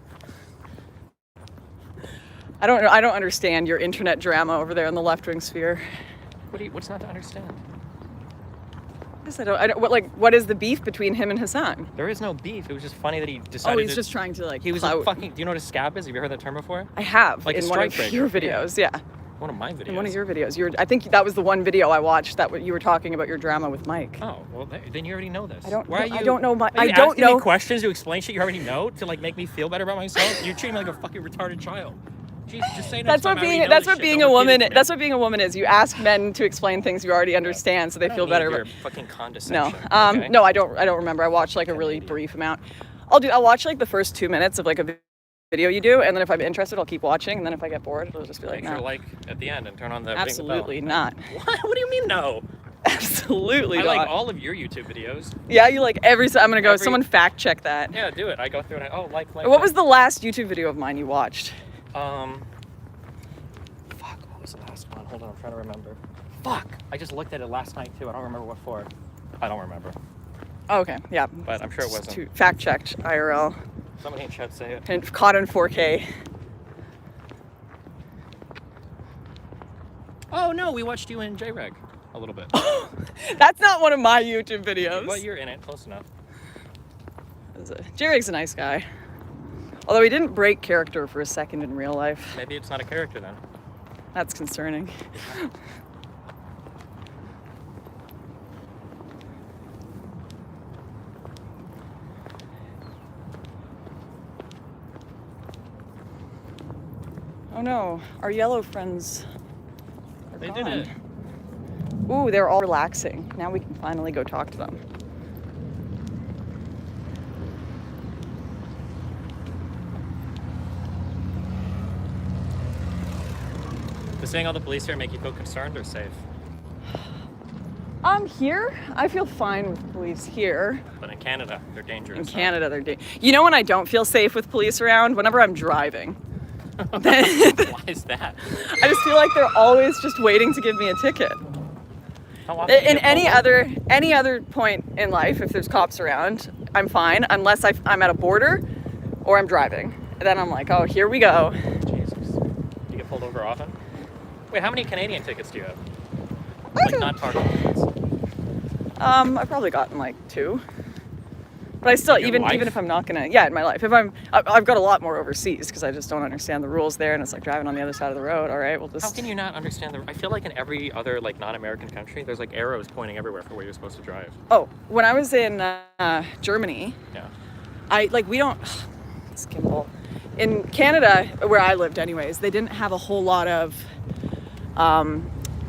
I don't know. I don't understand your internet drama over there in the left-wing sphere. What's not to understand? I don't. What is the beef between him and Hassan? There is no beef. It was just funny that he decided. Oh, he's just trying to like. He was clout. a fucking. Do you know what a scab is? Have you heard that term before? I have Like a in one of strike your breaker. videos. Yeah. One of my videos. In one of your videos. I think that was the one video I watched that you were talking about your drama with Mike. Oh well, then you already know this. I don't. Why are you? I don't know. Are you asking me questions to explain shit you already know to like make me feel better about myself. You're treating me like a fucking retarded child. Jeez, just say That's what being a woman. That's what being a woman is. You ask men to explain things you already understand, so they feel better. Your fucking condescension. No, okay? no, I don't remember. I watched like a really brief amount. I'll watch like the first 2 minutes of like a video you do, and then if I'm interested, I'll keep watching, and then if I get bored, it'll just be like, Make no. sure like at the end and turn on the Absolutely ring the bell. not. What do you mean no? Absolutely I not. like all of your YouTube videos. Yeah, you like I'm gonna go. Someone fact check that. Yeah, do it. I go through and What was the last YouTube video of mine you watched? Fuck, what was the last one? Hold on, I'm trying to remember. Fuck, I just looked at it last night too. I don't remember what for. I don't remember. Oh, okay, yeah. But I'm sure it wasn't. Fact checked IRL. Somebody in chat say it. And caught in 4K. Oh no, we watched you in J-Reg a little bit. That's not one of my YouTube videos. Well, you're in it, close enough. J-Reg's a nice guy. Although he didn't break character for a second in real life. Maybe it's not a character then. That's concerning. Oh no, our yellow friends are They gone. did it. Ooh, they're all relaxing. Now we can finally go talk to them. Does seeing all the police here make you feel concerned or safe? Here, I feel fine with police here. But in Canada, they're dangerous. In Canada, they're You know when I don't feel safe with police around? Whenever I'm driving. Why is that? I just feel like they're always just waiting to give me a ticket. How often do you In get any other point in life, if there's cops around, I'm fine, unless I'm at a border or I'm driving. And then I'm like, oh, here we go. Jesus. You get pulled over often? Wait, how many Canadian tickets do you have? Like not parking tickets. I've probably gotten like 2. But I still, In your life? even if I'm not gonna, yeah, in my life. I've got a lot more overseas because I just don't understand the rules there, and it's like driving on the other side of the road. All right, we'll just. How can you not understand I feel like in every other like non-American country, there's like arrows pointing everywhere for where you're supposed to drive. Oh, when I was in Germany, Yeah. we don't. It's Kimball. In Canada, where I lived, anyways, they didn't have a whole lot of.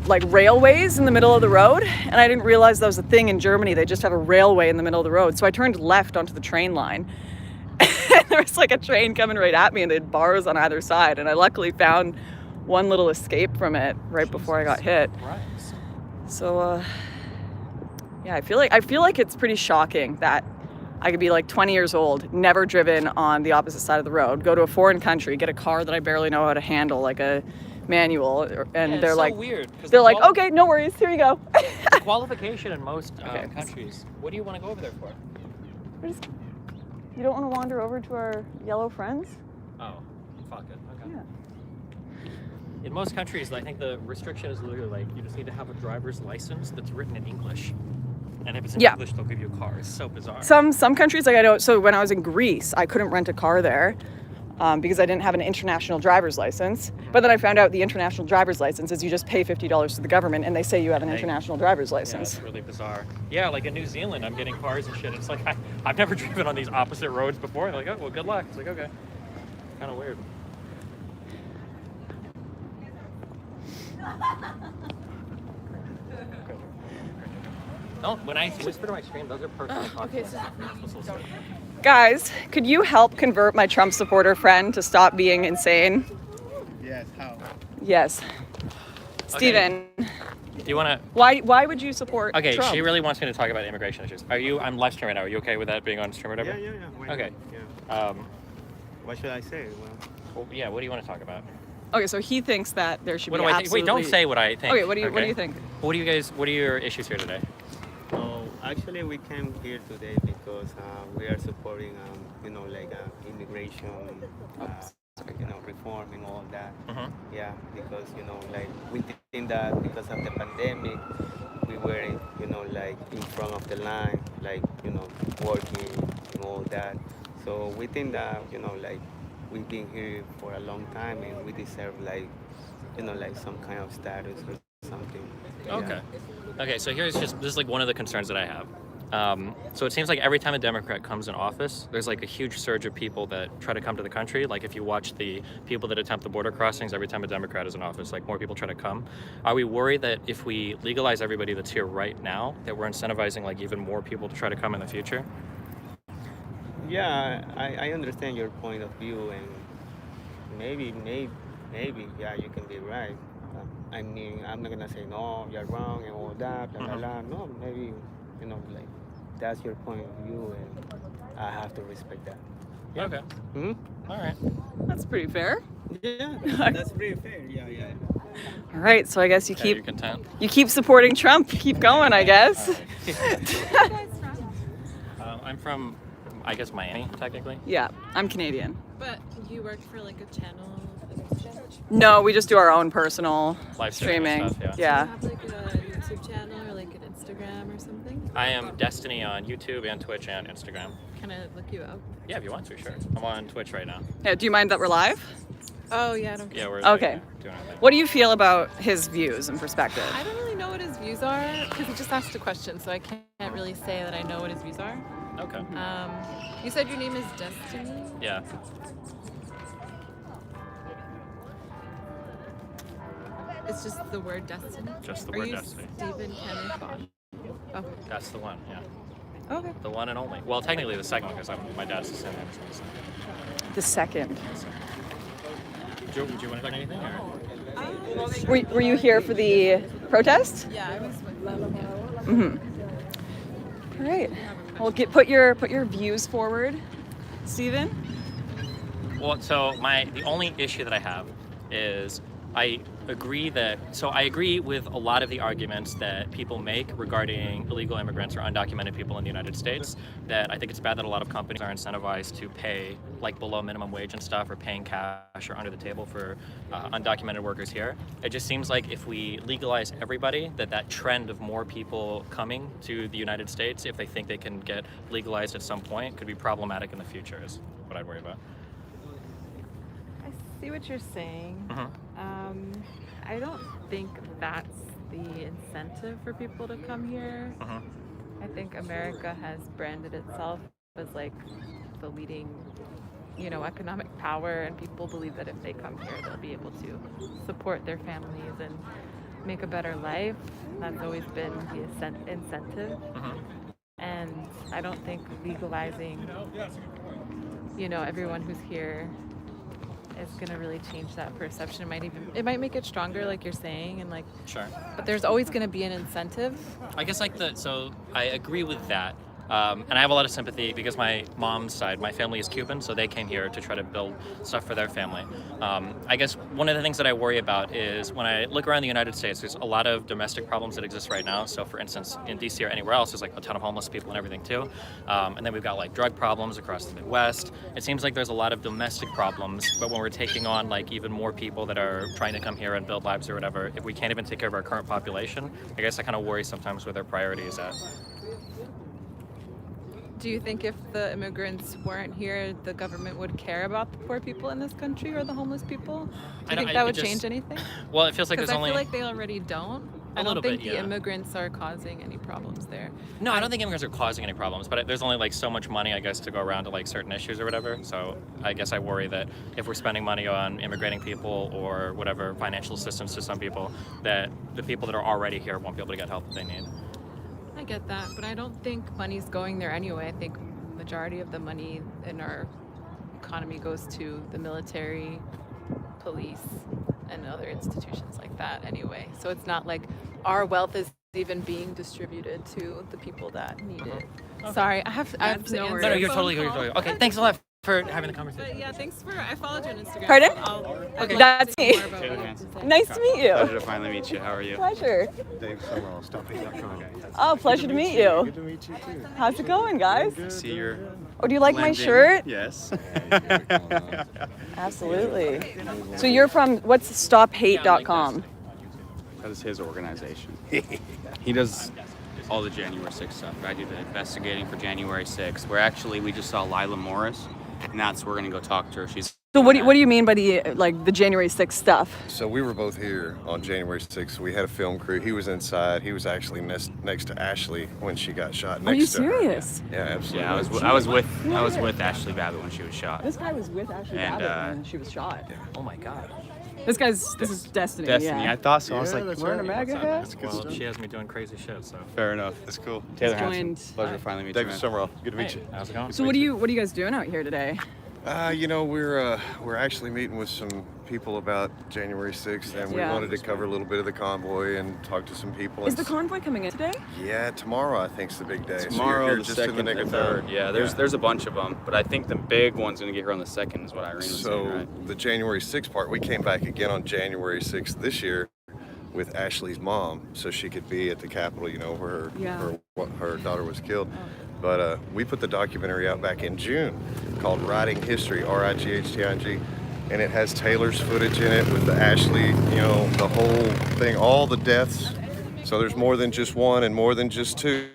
Like railways in the middle of the road, and I didn't realize that was a thing in Germany. They just have a railway in the middle of the road, so I turned left onto the train line, and there was like a train coming right at me, and they had bars on either side, and I luckily found one little escape from it right before I got hit. Right. So yeah, I feel like it's pretty shocking that I could be like 20 years old, never driven on the opposite side of the road, go to a foreign country, get a car that I barely know how to handle, like a manual, and they're it's like, so weird. They're like, okay, no worries, here you go. The qualification in most countries. What do you want to go over there for? You don't want to wander over to our yellow friends? Oh, fuck it. Okay. Yeah. In most countries, I think the restriction is literally like you just need to have a driver's license that's written in English. And if it's in English, they'll give you a car. It's so bizarre. Some countries, like I know, so when I was in Greece, I couldn't rent a car there. Because I didn't have an international driver's license. But then I found out the international driver's license is you just pay $50 to the government and they say you have an international driver's license. Yeah, it's really bizarre. Yeah, like in New Zealand, I'm getting cars and shit. It's like, I've never driven on these opposite roads before. They're like, oh, well, good luck. It's like, okay. Kind of weird. No, when I whisper to my stream, those are personal talks. Okay, so Guys, could you help convert my Trump supporter friend to stop being insane? Yes, how? Yes. Steven, Do you want to? why would you support Okay, Trump? she really wants me to talk about immigration issues. I'm live streaming right now. Are you okay with that being on stream or whatever? Yeah. Why not? Okay. Yeah. What should I say? Well, yeah, what do you want to talk about? Okay, so he thinks that there should What be do I think? absolutely... Wait, don't say what I think. Okay, what do you think? What are your issues here today? Oh, actually, we came here today because we are supporting, immigration, reform and all that. Mm-hmm. Yeah, because we think that because of the pandemic, we were in front of the line, working and all that. So we think that we've been here for a long time and we deserve some kind of status or something. Yeah. Okay. Okay, so this is like one of the concerns that I have. So it seems like every time a Democrat comes in office, there's like a huge surge of people that try to come to the country. Like if you watch the people that attempt the border crossings, every time a Democrat is in office, like more people try to come. Are we worried that if we legalize everybody that's here right now, that we're incentivizing like even more people to try to come in the future? Yeah, I understand your point of view, and maybe, yeah, you can be right. I mean, I'm not gonna say no, you're wrong and all that, blah, blah, blah. No, maybe, like, that's your point of view, and I have to respect that. Yeah. Okay. All right. That's pretty fair. Yeah, that's pretty fair. Yeah. All right, so I guess you You're keep content? supporting Trump. Keep going, I guess. I'm from, I guess, Miami, technically. Yeah, I'm Canadian. But you work for like a channel? No, we just do our own personal Live streaming streaming. stuff, yeah. Do you have like a YouTube channel or like an Instagram or something? I am Destiny on YouTube and Twitch and Instagram. Can I look you up? Yeah, if you want to, sure. I'm on Twitch right now. Yeah, do you mind that we're live? Oh yeah, I don't. Yeah, we're Okay. doing our thing. What do you feel about his views and perspective? I don't really know what his views are because he just asked a question, so I can't really say that I know what his views are. Okay. You said your name is Destiny. Yeah. It's just the word Destiny. Just the Are word you Destiny. Stephen Kenneth Bond? Oh, That's the one, yeah. okay. The one and only. Well, technically the second one because my dad's the same name as me. The second. So. Do you want to talk anything? Or? Were you here for the protest? Yeah, I was with them. Yeah. Mm-hmm. All right. Well, put your views forward, Steven. Well, so the only issue that I have is I agree with a lot of the arguments that people make regarding illegal immigrants or undocumented people in the United States, that I think it's bad that a lot of companies are incentivized to pay like below minimum wage and stuff, or paying cash or under the table for undocumented workers here. It just seems like if we legalize everybody, that trend of more people coming to the United States, if they think they can get legalized at some point, could be problematic in the future, is what I'd worry about. I see what you're saying. Mhm. I don't think that's the incentive for people to come here. Mhm. I think America has branded itself as like the leading, economic power, and people believe that if they come here, they'll be able to support their families and make a better life. That's always been the incentive. Mhm. And I don't think legalizing, everyone who's here is gonna really change that perception. It might make it stronger, like you're saying, and like. Sure. But there's always gonna be an incentive. I guess so I agree with that. And I have a lot of sympathy because my mom's side, my family is Cuban, so they came here to try to build stuff for their family. I guess one of the things that I worry about is when I look around the United States, there's a lot of domestic problems that exist right now. So for instance, in DC or anywhere else, there's like a ton of homeless people and everything too. And then we've got like drug problems across the Midwest. It seems like there's a lot of domestic problems, but when we're taking on like even more people that are trying to come here and build lives or whatever, if we can't even take care of our current population, I guess I kind of worry sometimes where their priority is at. Do you think if the immigrants weren't here, the government would care about the poor people in this country or the homeless people? Do you think that would change anything? Well, it feels like Because there's I only... feel like they already don't. I little don't think bit, the yeah. immigrants are causing any problems there. No, I don't think immigrants are causing any problems, but there's only like so much money, I guess, to go around to like certain issues or whatever. So I guess I worry that if we're spending money on immigrating people or whatever, financial assistance to some people, that the people that are already here won't be able to get help that they need. I get that, but I don't think money's going there anyway. I think majority of the money in our economy goes to the military, police, and other institutions like that anyway. So it's not like our wealth is even being distributed to the people that need it. Okay. Sorry, I have to answer. No, you're totally good. Okay, thanks a lot for having the conversation. But yeah, thanks for. I followed you on Instagram. Pardon? So Okay, that's me. Nice to meet you. Pleasure to finally meet you. How are you? Pleasure. Dave Summerall, StopHate.com. Oh, pleasure to meet you. Good to meet you too. How's it going, guys? See your Oh, do you like my blending. shirt? Yes. Absolutely. So you're from, what's StopHate.com? That is his organization. He does all the January 6th stuff. I do the investigating for January 6th. We just saw Lila Morris, and we're going to go talk to her. She's So what do you mean by the January 6th stuff? So we were both here on January 6th. We had a film crew. He was inside. He was actually next to Ashley when she got shot. Are you next to her. serious? Yeah, absolutely. Yeah, I was with Ashley Babbitt when she was shot. This guy was with Ashley Babbitt when she was shot. Yeah. Oh my God. This is Destiny. Destiny. Yeah. I thought so. I was like, that's wearing a right. MAGA hat? Well, she has me doing crazy shit, so. fair enough. That's cool. Taylor Just Hanson. joined. Pleasure to finally meet David you, man. Summerall, good to meet Hey, you. how's it going? So what are you guys doing out here today? We're actually meeting with some people about January 6th, and we Yeah. wanted to cover a little bit of the convoy and talk to some people. Is the convoy coming in today? Yeah, tomorrow I think's the big day. So you're Tomorrow, here the just in second, the nick and of third. time. Yeah, there's a bunch of them, but I think the big one's gonna get here on the second, is what Irene was saying, So right? the January 6th part, we came back again on January 6th this year with Ashley's mom, so she could be at the Capitol, where her daughter was killed. But we put the documentary out back in June called Writing History, RIGHTING, and it has Taylor's footage in it with the Ashley, the whole thing, all the deaths. So there's more than just one and more than just two.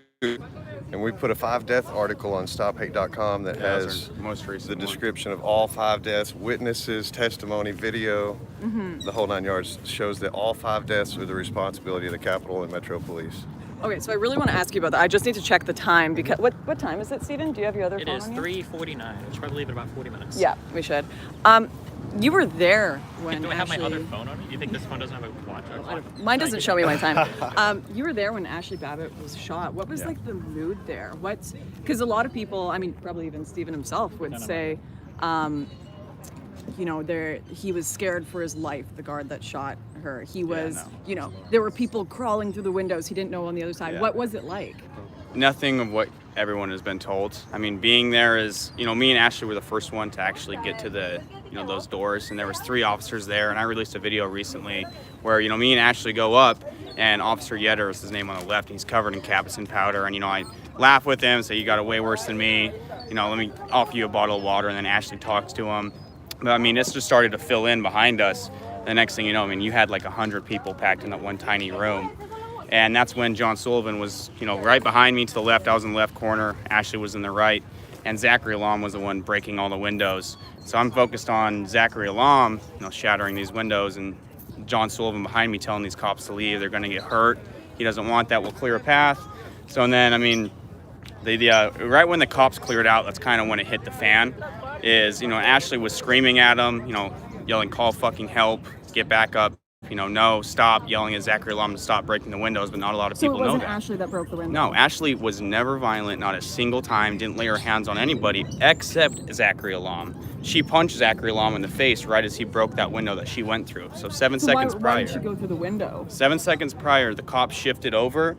And we put a 5-death article on stophate.com that Yeah, has our most recent the one. description of all 5 deaths, witnesses, testimony, video, the whole 9 yards. Shows that all 5 deaths are the responsibility of the Capitol and Metro Police. Okay, so I really want to ask you about that. I just need to check the time because what time is it, Steven? Do you have your other It phone is on you? 3:49. We should probably leave in about 40 minutes. Yeah, we should. You were there when Do I have my Ashley... other phone on me? Do you think this phone doesn't have a watch? Mine doesn't show me my time. You were there when Ashley Babbitt was shot. What was like the mood there? Because a lot of people, I mean, probably even Steven himself would say, he was scared for his life, the guard that shot her. He was, there were people crawling through the windows. He didn't know on the other side. Yeah. What was it like? Nothing of what everyone has been told. I mean, being there is, me and Ashley were the first one to actually get to the, those doors, and there was 3 officers there, and I released a video recently where, me and Ashley go up, and Officer Yetter is his name on the left, and he's covered in capsaicin powder, and, I laugh with him, say, you got it way worse than me, let me offer you a bottle of water, and then Ashley talks to him. But, I mean, this just started to fill in behind us. The next thing you know, you had like 100 people packed in that one tiny room. And that's when John Sullivan was, right behind me to the left. I was in the left corner. Ashley was in the right. And Zachary Alam was the one breaking all the windows. So I'm focused on Zachary Alam, shattering these windows, and John Sullivan behind me telling these cops to leave. They're going to get hurt. He doesn't want that. We'll clear a path. So and then, right when the cops cleared out, that's kind of when it hit the fan. Ashley was screaming at him, yelling, call fucking help, get back up. No, stop, yelling at Zachary Alam to stop breaking the windows, but not a lot of people know that. So it wasn't Ashley that broke the window? No, Ashley was never violent, not a single time, didn't lay her hands on anybody except Zachary Alam. She punched Zachary Alam in the face right as he broke that window that she went through. So 7 seconds prior. Why did she go through the window? 7 seconds prior, the cops shifted over,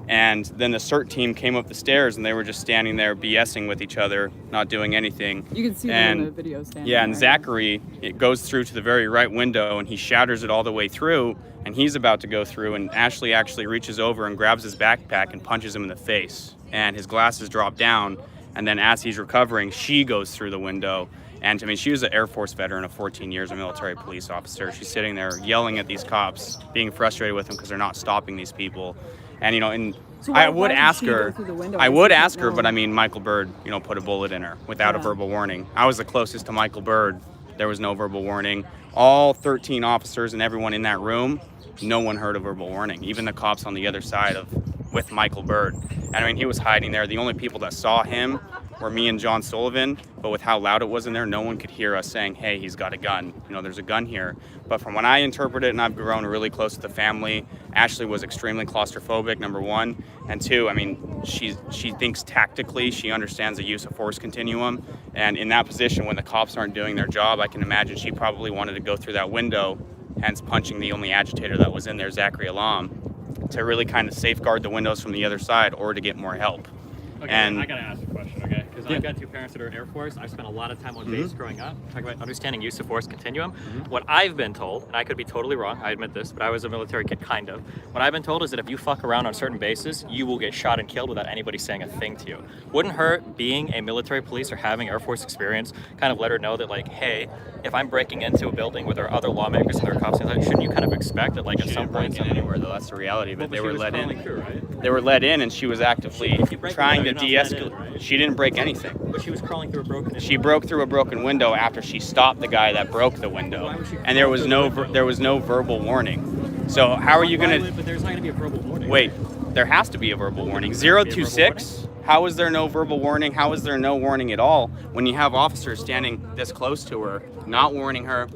and then the CERT team came up the stairs, and they were just standing there BSing with each other, not doing anything. You can see them in the video standing. Yeah, and right? Zachary, it goes through to the very right window, and he shatters it all the way through, and he's about to go through, and Ashley actually reaches over and grabs his backpack and punches him in the face, and his glasses drop down, and then as he's recovering, she goes through the window. And she was an Air Force veteran of 14 years, a military police officer. She's sitting there yelling at these cops, being frustrated with them because they're not stopping these people. And So I why would did ask she go her. through the window? I If would you ask don't her, know? but Michael Bird, put a bullet in her without a Yeah. verbal warning. I was the closest to Michael Bird. There was no verbal warning. All 13 officers and everyone in that room, no one heard a verbal warning. Even the cops on the other side with Michael Bird. And he was hiding there. The only people that saw him were me and John Sullivan, but with how loud it was in there, no one could hear us saying, hey, he's got a gun. There's a gun here. But from when I interpret it, and I've grown really close to the family, Ashley was extremely claustrophobic, number one. And two, she thinks tactically, she understands the use of force continuum. And in that position, when the cops aren't doing their job, I can imagine she probably wanted to go through that window, hence punching the only agitator that was in there, Zachary Alam, to really kind of safeguard the windows from the other side or to get more help. Okay, And I gotta ask a question, okay? Because I've got 2 parents that are in Air Force. I spent a lot of time on base growing up, talking about understanding use of force continuum. What I've been told, and I could be totally wrong, I admit this, but I was a military kid, kind of. What I've been told is that if you fuck around on certain bases, you will get shot and killed without anybody saying a thing to you. Wouldn't her being a military police or having Air Force experience kind of let her know that, like, hey, if I'm breaking into a building where there are other lawmakers and other cops, shouldn't you kind of expect that, like, at some point... anywhere, though, that's the reality. But they were let in. Through, right? They were let in, and she was actively break trying to the window, you're not let in, de-escalate. right? She didn't break anything. anything. But she was crawling through a broken window. She broke through a broken window after she stopped the guy that broke the window, and there was no verbal warning. So how are you gonna? But there's not gonna be a verbal warning. Wait, there has to be a verbal warning. 026. How is there no verbal warning? How is there no warning at all when you have officers standing this close to her, not warning her,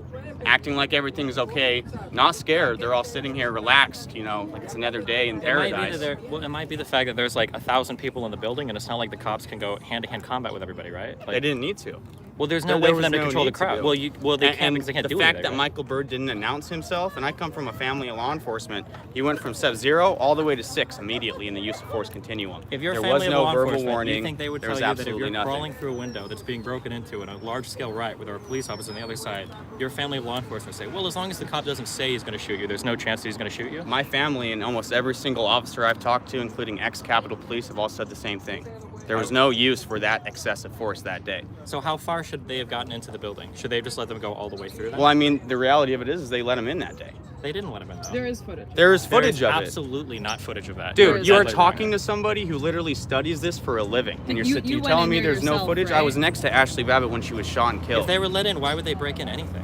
acting like everything's okay, not scared? They're all sitting here relaxed, you know, like it's another day in paradise. It might be the fact that there's like 1,000 people in the building, and it's not like the cops can go hand-to-hand combat with everybody, right? Like, They didn't need to. well, there's no way for them to control the crowd. Well, they can't because they can't do the fact anything, that right? Michael Bird didn't announce himself, and I come from a family of law enforcement, he went from step 0 all the way to 6 immediately in the use of force continuum. If you're a there was family of no law verbal enforcement, warning. do you think they would there tell was you that if absolutely you're nothing. crawling through a window that's being broken into in a large-scale riot with our police officer on the other side, your family of law enforcement say, well, as long as the cop doesn't say he's going to shoot you, there's no chance that he's going to shoot you? My family and almost every single officer I've talked to, including ex-Capitol Police, have all said the same thing. There was no use for that excessive force that day. So how far should they have gotten into the building? Should they have just let them go all the way through that? Well, I mean, the reality of it is they let him in that day. They didn't let him in, though. There is footage. There is footage There is of it. absolutely not footage of that. Dude, you're Sadly, talking to somebody who literally studies this for a living, and you're You went telling in me there there's no yourself, footage? right? I was next to Ashley Babbitt when she was shot and If killed. they were let in, why would they break in anything?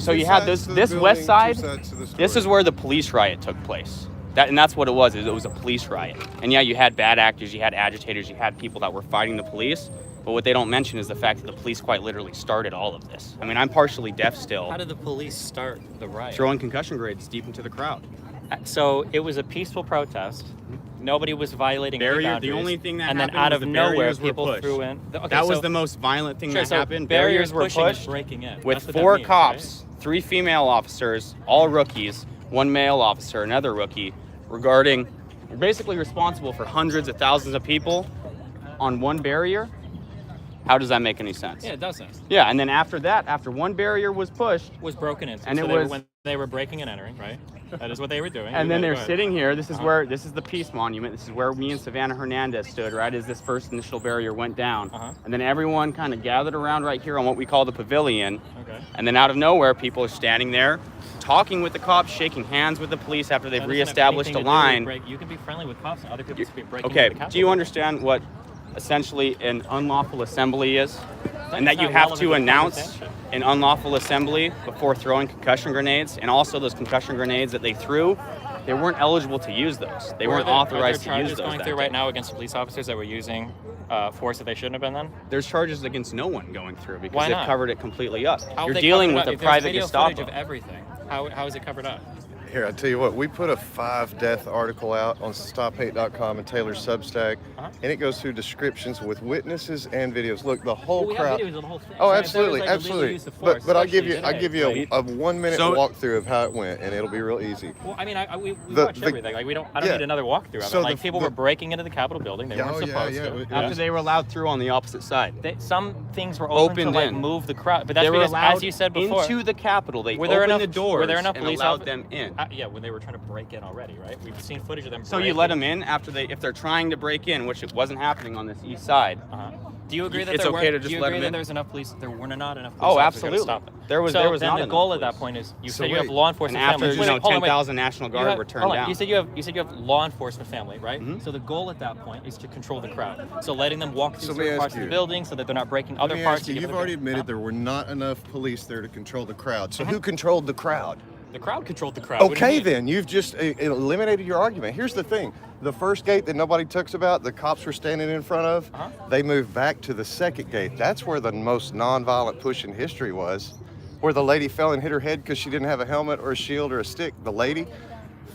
So you had this west side. This is where the police riot took place. That's what it was. It was a police riot. And yeah, you had bad actors, you had agitators, you had people that were fighting the police. But what they don't mention is the fact that the police quite literally started all of this. I mean, I'm partially deaf still. How did the police start the riot? Throwing concussion grenades deep into the crowd. So it was a peaceful protest. Nobody was violating any Barrier. boundaries. The only thing that and happened then out was of the nowhere, barriers were people pushed. threw in. Okay, That was so- the most violent thing Sure, that so happened. barriers were pushing and pushed breaking in. with That's what that 4 means, cops, 3 female officers, all rookies, 1 male officer, another rookie, regarding basically responsible for hundreds of thousands of people on one barrier. How does that make any sense? Yeah, it doesn't. Yeah, and then after that, after one barrier was pushed, Was broken into. And so it they were, was- when they were breaking and entering, right? That is what they were doing. and then Go they're ahead. sitting here. This is where this is the Peace Monument. This is where me and Savannah Hernandez stood right as this first initial barrier went down. And then everyone kind of gathered around right here on what we call the pavilion. Okay. And then out of nowhere, people are standing there, talking with the cops, shaking hands with the police after they've That doesn't have reestablished a anything to do with line. You can be friendly with cops and other people should be breaking Okay, into the Capitol. do you understand what essentially an unlawful assembly is? And that That's you not have relevant to the announce conversation. an unlawful assembly before throwing concussion grenades, and also those concussion grenades that they threw, they weren't eligible to use those. They weren't authorized to use charges those. going that through day. right now against police officers that were using force that they shouldn't have been then? There's charges against no one going through because Why they've not? covered it completely up. How have You're they dealing covered with it a up? If there's private video Gestapo. footage of everything, how is it covered up? Here, I tell you what, we put a 5-death article out on stophate.com and Taylor's Substack, and it goes through descriptions with witnesses and videos. Look, the whole Well, we crowd. have videos of the whole thing. Oh, So if there was, absolutely, like, illegal absolutely. use of force, But I give you especially today, a 1-minute So- walkthrough of how it went, and it'll be real easy. Well, I mean, we The- watched the- everything. Like, I don't yeah. need another walkthrough of So it. Like, the- people the- were breaking into the Capitol building. They Yeah, weren't oh, supposed yeah, to. yeah. After they were allowed through on the opposite side. Some things were open Opened to, like, in. move the crowd. But that's They were because, allowed as you said before, into the Capitol. They were there opened enough, the doors were there enough and police allowed offi- them in. Yeah, when they were trying to break in already, right? We've seen footage of them. So you let them in after if they're trying to break in, which it wasn't happening on this east side. Do you agree that It's there okay weren't- to just do you let agree them that in? there's enough police? There were not enough police Oh, officers to absolutely. stop it. There was so not then the enough goal at that police. point is you So said you have wait. law enforcement And after families. Wait, hold on, wait. 10,000 National Guard were turned hold on. down. You said you have law enforcement family, right? So the goal at that point is to control the crowd. So letting them walk So through let me certain ask parts of the you. building so that they're not breaking Let other me parts. ask you, to give you've them already the- admitted there were not enough police there to control the crowd. So who controlled the crowd? The crowd controlled the crowd. What do you Okay, mean? then you've just eliminated your argument. Here's the thing: the first gate that nobody talks about, the cops were standing in front of. They moved back to the second gate. That's where the most nonviolent push in history was, where the lady fell and hit her head because she didn't have a helmet or a shield or a stick. The lady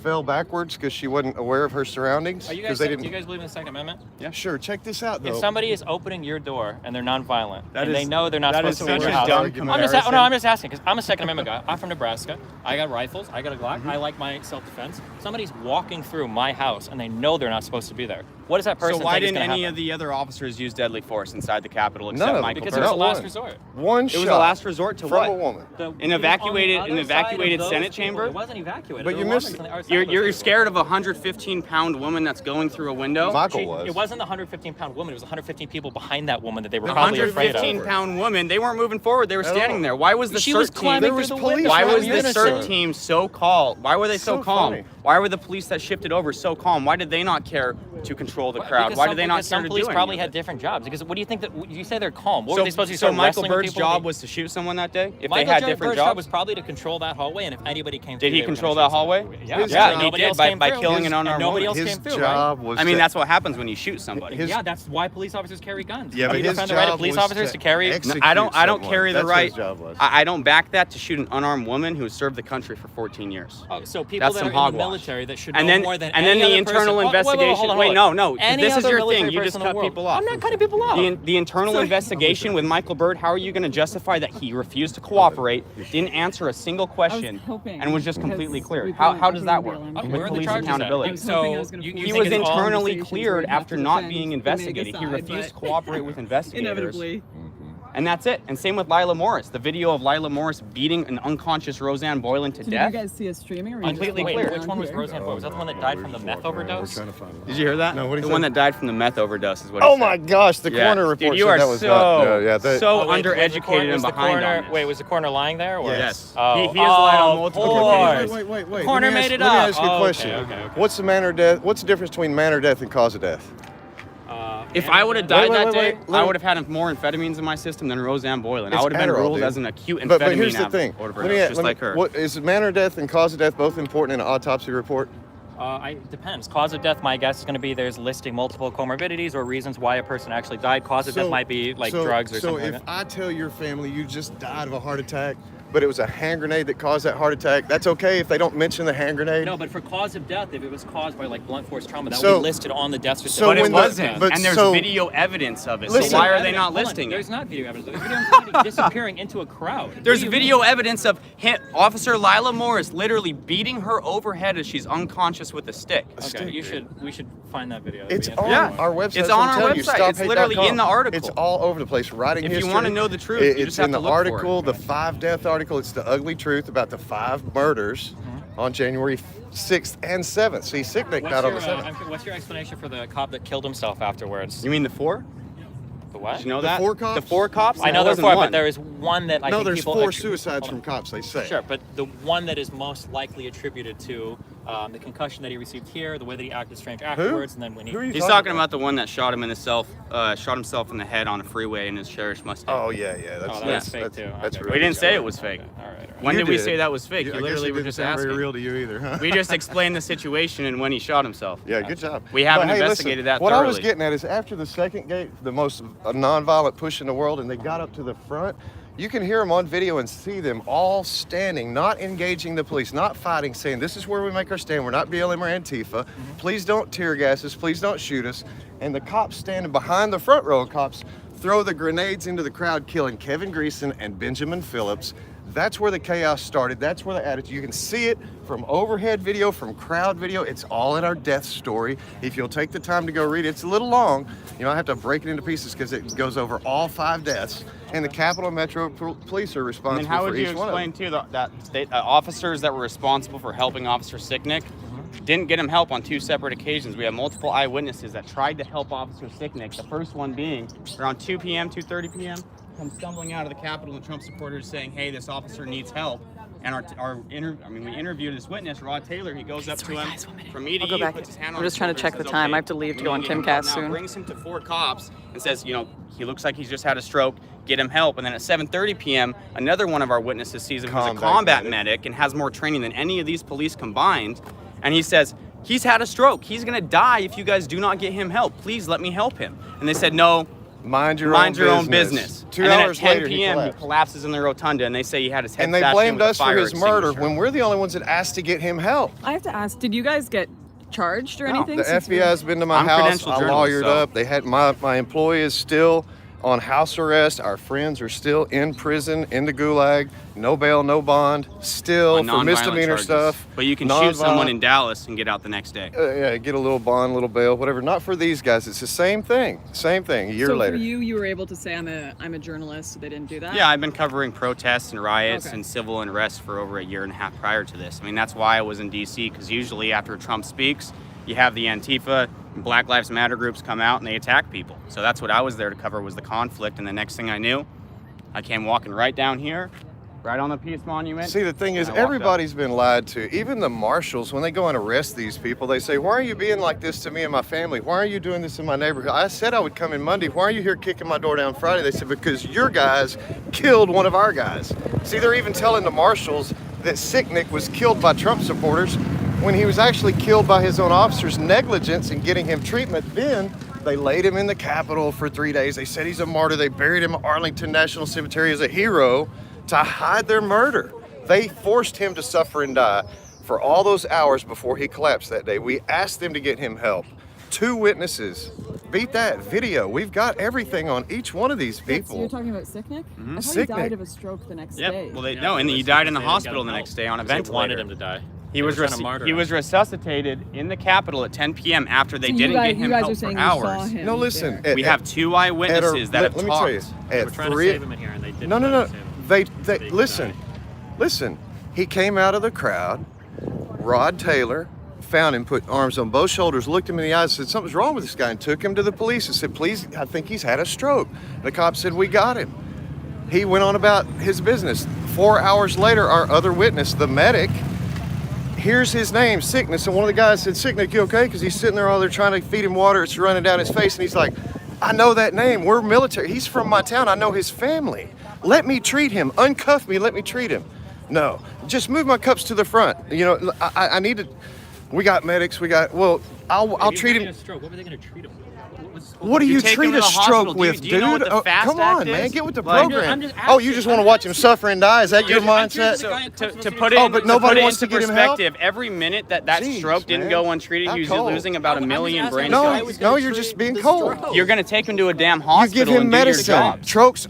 fell backwards because she wasn't aware of her surroundings. Are you 'cause guys? they Do didn't. you guys believe in the Second Amendment? Yeah, sure. Check this out, though. If somebody is opening your door and they're nonviolent and they is- know they're not that supposed is to be in such your a house, dumb I'm comparison. I'm just asking because I'm a Second Amendment guy. I'm from Nebraska. I got rifles. I got a Glock. I like my self-defense. Somebody's walking through my house and they know they're not supposed to be there. What does that person So why think is didn't gonna any happen? of the other officers use deadly force inside the Capitol except None of them. Michael Because Burr? it was a Not last one. resort. One It shot was a last resort to from what? a woman. An evacuated Senate chamber? It wasn't evacuated. But There you were missed. others on the other side You're of those you're people. scared of a 115-pound woman that's going through a window. Michael was. It wasn't the 115-pound woman. It was the 115 people behind that woman that they were The probably afraid of. 115-pound woman. They weren't moving forward. They were At standing all. there. Why was the She was CERT team? climbing There through was the police window. Why right was here. the CERT team so calm? Why were they so So calm? funny. Why were the police that shifted over so calm? Why did they not care to control control the crowd. Because Why do they not because some care to police do any probably of had it? different jobs. Because what do you think that you say they're calm? What were they supposed to do? So Start Michael wrestling with Bird's people? job was to shoot someone that day? If Michael they had Bird's different job jobs? was probably to control that hallway, and if anybody came through, Did he they were control gonna that shoot hallway? somebody. His Yeah, job- nobody he else did came by through. killing an unarmed Nobody woman. else His came through, job right? was I mean, to- that's what happens when you shoot somebody. His- Yeah, that's why police officers carry guns. Yeah, but Have you his defend the right of job police was officers to carry? execute I don't someone. carry the That's what right. his job was. I don't back that to shoot an unarmed woman who served the country for 14 years. Oh, so people That's that some are in the hogwash. military that should And know then more than and any then the other internal person. investigation. Hold on. Wait, no. Any This is other your thing. military You just person in the cut world. people off. I'm not cutting people off. The internal investigation with Michael Bird, how are you going to justify that he refused to cooperate, didn't answer a single question, and was just completely cleared? How does that work Okay, with where are the police charges at? accountability? So you He think was it's all- internally cleared after not being investigated. He refused to cooperate with investigators. And that's it. And same with Lila Morris. The video of Lila Morris beating an unconscious Roseanne Boylan to death. see us streaming? Or Completely Wait, clear. which one was Roseanne Boylan? Was that the one that died from the meth overdose? We're trying to find him. Did you hear that? No, what did he The one say? that died from the meth overdose is what he Oh said. my gosh, the Yeah. coroner report Dude, you said are that was so, not. Yeah, that, so Oh, wait, undereducated was and the behind coroner, on this. Wait, was the coroner lying there? Or? Yes. Oh, He has lied on multiple course. occasions. Wait. Coroner Let me made ask- it Let me up. ask you a Oh, question. okay. What's the manner of death? What's the difference between manner of death and cause of death? If I would have died Wait, that wait, day, wait, wait. I would have had more amphetamines in my system than Roseanne Boylan. I It's would have been Adderall, ruled dude. as an acute amphetamine But here's the thing. overdose, just like her. What is manner of death and cause of death both important in an autopsy report? It depends. Cause of death, my guess is going to be there's listing multiple comorbidities or reasons why a person actually died. Cause of death might be like drugs or something So like if that. I tell your family you just died of a heart attack, but it was a hand grenade that caused that heart attack, that's okay if they don't mention the hand grenade? No, but for cause of death, if it was caused by like blunt force trauma, that So- would be listed on the death certificate. so But when it the- wasn't. but And there's so- video evidence of it. Listen- So why are they Evidence- not hold on, listing There's it? not video evidence. There's video of somebody disappearing into a crowd. There's What do you video mean? evidence of Officer Lila Morris literally beating her overhead as she's unconscious with a stick. Okay, we should find that video. It's That'd be on Yeah. our website. It's so I'm on our telling you, website. It's literally stophate.com. in the article. It's all over the place. Writing If you history. wanna know the truth, you it's just have in to the look for article, it. the 5 death article. It's the ugly truth about the 5 murders on January 6th and 7th. See, Sicknick died on the 7th. What's your explanation for the cop that killed himself afterwards? You mean the 4? The what? Did you know The that? 4 cops? The 4 cops? I know That there's wasn't 4, one. but there is one that I No, think there's people 4 attri- suicides Hold from on. cops, they say. Sure, but the one that is most likely attributed to the concussion that he received here, the way that he acted strange afterwards, and then when he. Who are you He's talking about the one that shot him in shot himself in the head on a freeway in his cherished Mustang. Oh, yeah. That's, Oh, that's fake too. That's Okay. really We didn't good. say it was fake. All right. When You did we did. say that was fake? I You guess literally it were didn't just sound asking. very real to you either, huh? We just explained the situation and when he shot himself. Yeah, good job. We haven't But, hey, investigated listen, that What I was thoroughly. getting at is after the second gate, the most nonviolent push in the world, and they got up to the front, you can hear them on video and see them all standing, not engaging the police, not fighting, saying, this is where we make our stand. We're not BLM or Antifa. Please don't tear gas us. Please don't shoot us. And the cops standing behind the front row of cops throw the grenades into the crowd, killing Kevin Greason and Benjamin Phillips. That's where the chaos started. That's where the attitude. You can see it from overhead video, from crowd video. It's all in our death story. If you'll take the time to go read it, it's a little long. You know, I have to break it into pieces because it goes over all 5 deaths. And the Capitol Metro Police are And responsible then how for would you each one of them. explain too that officers that were responsible for helping Officer Sicknick didn't get him help on 2 separate occasions? We have multiple eyewitnesses that tried to help Officer Sicknick. The first one being around 2 p.m., 2:30 p.m. come stumbling out of the Capitol and Trump supporters saying, "Hey, this officer needs help." And we interviewed this witness, Rod Taylor. He goes up to him from me to I'll go you, back. puts his hand I'm on just his trying to shoulder check and the says, time. "Okay, I have to leave to we go need on to get him Timcast help now." soon. Brings him to 4 cops and says, he looks like he's just had a stroke. Get him help. And then at 7:30 p.m., another one of our witnesses sees him who's a combat medic and has more training than any of these police combined. And he says, he's had a stroke. He's going to die if you guys do not get him help. Please let me help him. And they said, no, Mind your own business. business. 2 and then hours at 10 later, p.m., he he collapses in the rotunda, and they say he had his head And they bashed in blamed with a us for fire his murder extinguisher. when we're the only ones that asked to get him help. I have to ask, did you guys get charged or anything? The since FBI has been to my I'm house. credentialed I journalist, lawyered so- up. They had my employee is still on house arrest. Our friends are still in prison in the gulag. No bail, no bond. Still On for nonviolent misdemeanor charges. stuff. But you can shoot someone Nonviolent. in Dallas and get out the next day. Yeah, get a little bond, little bail, whatever. Not for these guys. It's the same thing. Same thing. A year so later. for you were able to say I'm a journalist, so they didn't do that? Yeah, I've been covering protests and riots Okay. and civil unrest for over a year and a half prior to this. I mean, that's why I was in D.C., because usually after Trump speaks, you have the Antifa and Black Lives Matter groups come out and they attack people. So that's what I was there to cover, was the conflict. And the next thing I knew, I came walking right down here, right on the Peace Monument. See, the thing is, And I walked up. everybody's been lied to. Even the marshals, when they go and arrest these people, they say, why are you being like this to me and my family? Why are you doing this in my neighborhood? I said I would come in Monday. Why are you here kicking my door down Friday? They said, because your guys killed one of our guys. See, they're even telling the marshals that Sicknick was killed by Trump supporters when he was actually killed by his own officers' negligence in getting him treatment. Then they laid him in the Capitol for 3 days. They said he's a martyr. They buried him at Arlington National Cemetery as a hero to hide their murder. They forced him to suffer and die for all those hours before he collapsed that day. We asked them to get him help. 2 witnesses. Beat that video. We've got everything on each one of these people. So you're talking about Sicknick? Mm-hmm. I thought he died Sicknick. of a stroke the next Yep. day. Well, and he died in the hospital the next day on a They ventilator. wanted him to die. He was resuscitated in the Capitol at 10 p.m. after they So didn't get him you guys help are for saying you saw hours. him No, listen. there. We have 2 eyewitnesses that have let me talked. tell you, They at were trying to 3 save him in here, and they didn't. No. let us save him. They They listen. Listen. He came out of the crowd. Rod Taylor found him, put arms on both shoulders, looked him in the eyes, said something's wrong with this guy, and took him to the police and said, please, I think he's had a stroke. The cop said, we got him. He went on about his business. 4 hours later, our other witness, the medic, hears his name, Sickness, and one of the guys said, Sicknick, you okay? Because he's sitting there while they're trying to feed him water. It's running down his face, and he's like, I know that name. We're military. He's from my town. I know his family. Let me treat him. Uncuff me. Let me treat him. No, just move my cups to the front. You know, I need to. We got medics. We got. Well, I'll treat him. A stroke. What were they going to treat him? What do you take him treat to a the stroke hospital. with, Do you know what dude? the FAST Come on, Act man. is? Get with the Like- program. just Oh, you just want to watch him suffer and die? Is that your mindset? To put it, Oh, but to nobody put it wants into to get him help? perspective, every minute that Jeez, stroke didn't man. go untreated, How he was cold? losing about a million brain No, cells. no, you're just being cold. You're going to take him to a damn You hospital give him and do your medicine. job. Strokes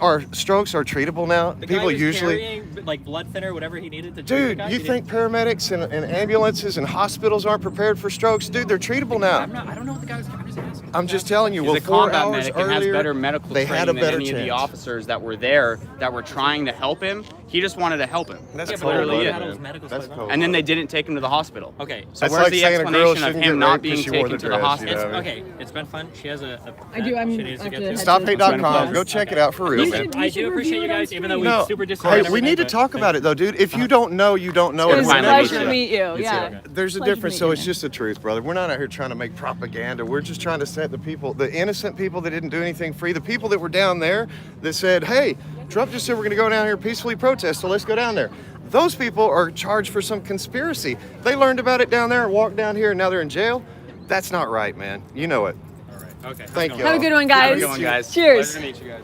are treatable now. The People guy was usually. carrying, like blood thinner, whatever he needed to treat the Dude, guy. you He think paramedics and ambulances and hospitals aren't prepared for strokes? Dude, they're treatable now. I don't know what the guy was. I'm just asking. I'm just telling you. He's Well, a 4 combat hours medic and has earlier, better medical they had a training than better any of the chance. officers that were there that were trying to help him. He just wanted to help him. That's That's cold, literally buddy, it. man. That's cold. And then they didn't take him to the hospital. Okay, So That's where's like the saying a girl explanation of shouldn't him get not raped being because she wore taken the to the dress, hospital? you know? Okay, it's been fun. She has a I do. she needs to get to. StopHate.com. Go check it out for real, You man. should- I do appreciate you guys, even though we No, super hey, disagreed. we need to talk about it though, dude. If you don't know, you don't know. It's and a we're never pleasure gonna- to meet you. Yeah. There's a Pleasure difference, meeting so you. it's just the truth, brother. We're not out here trying to make propaganda. We're just trying to set the people, the innocent people that didn't do anything free, the people that were down there that said, hey, Trump just said we're going to go down here and peacefully protest, so let's go down there. Those people are charged for some conspiracy. They learned about it down there and walked down here, and now they're in jail. That's not right, man. You know it. All right. Okay. Thank you. Have a good one, guys. Have a good one, guys. Cheers. Pleasure to meet you guys.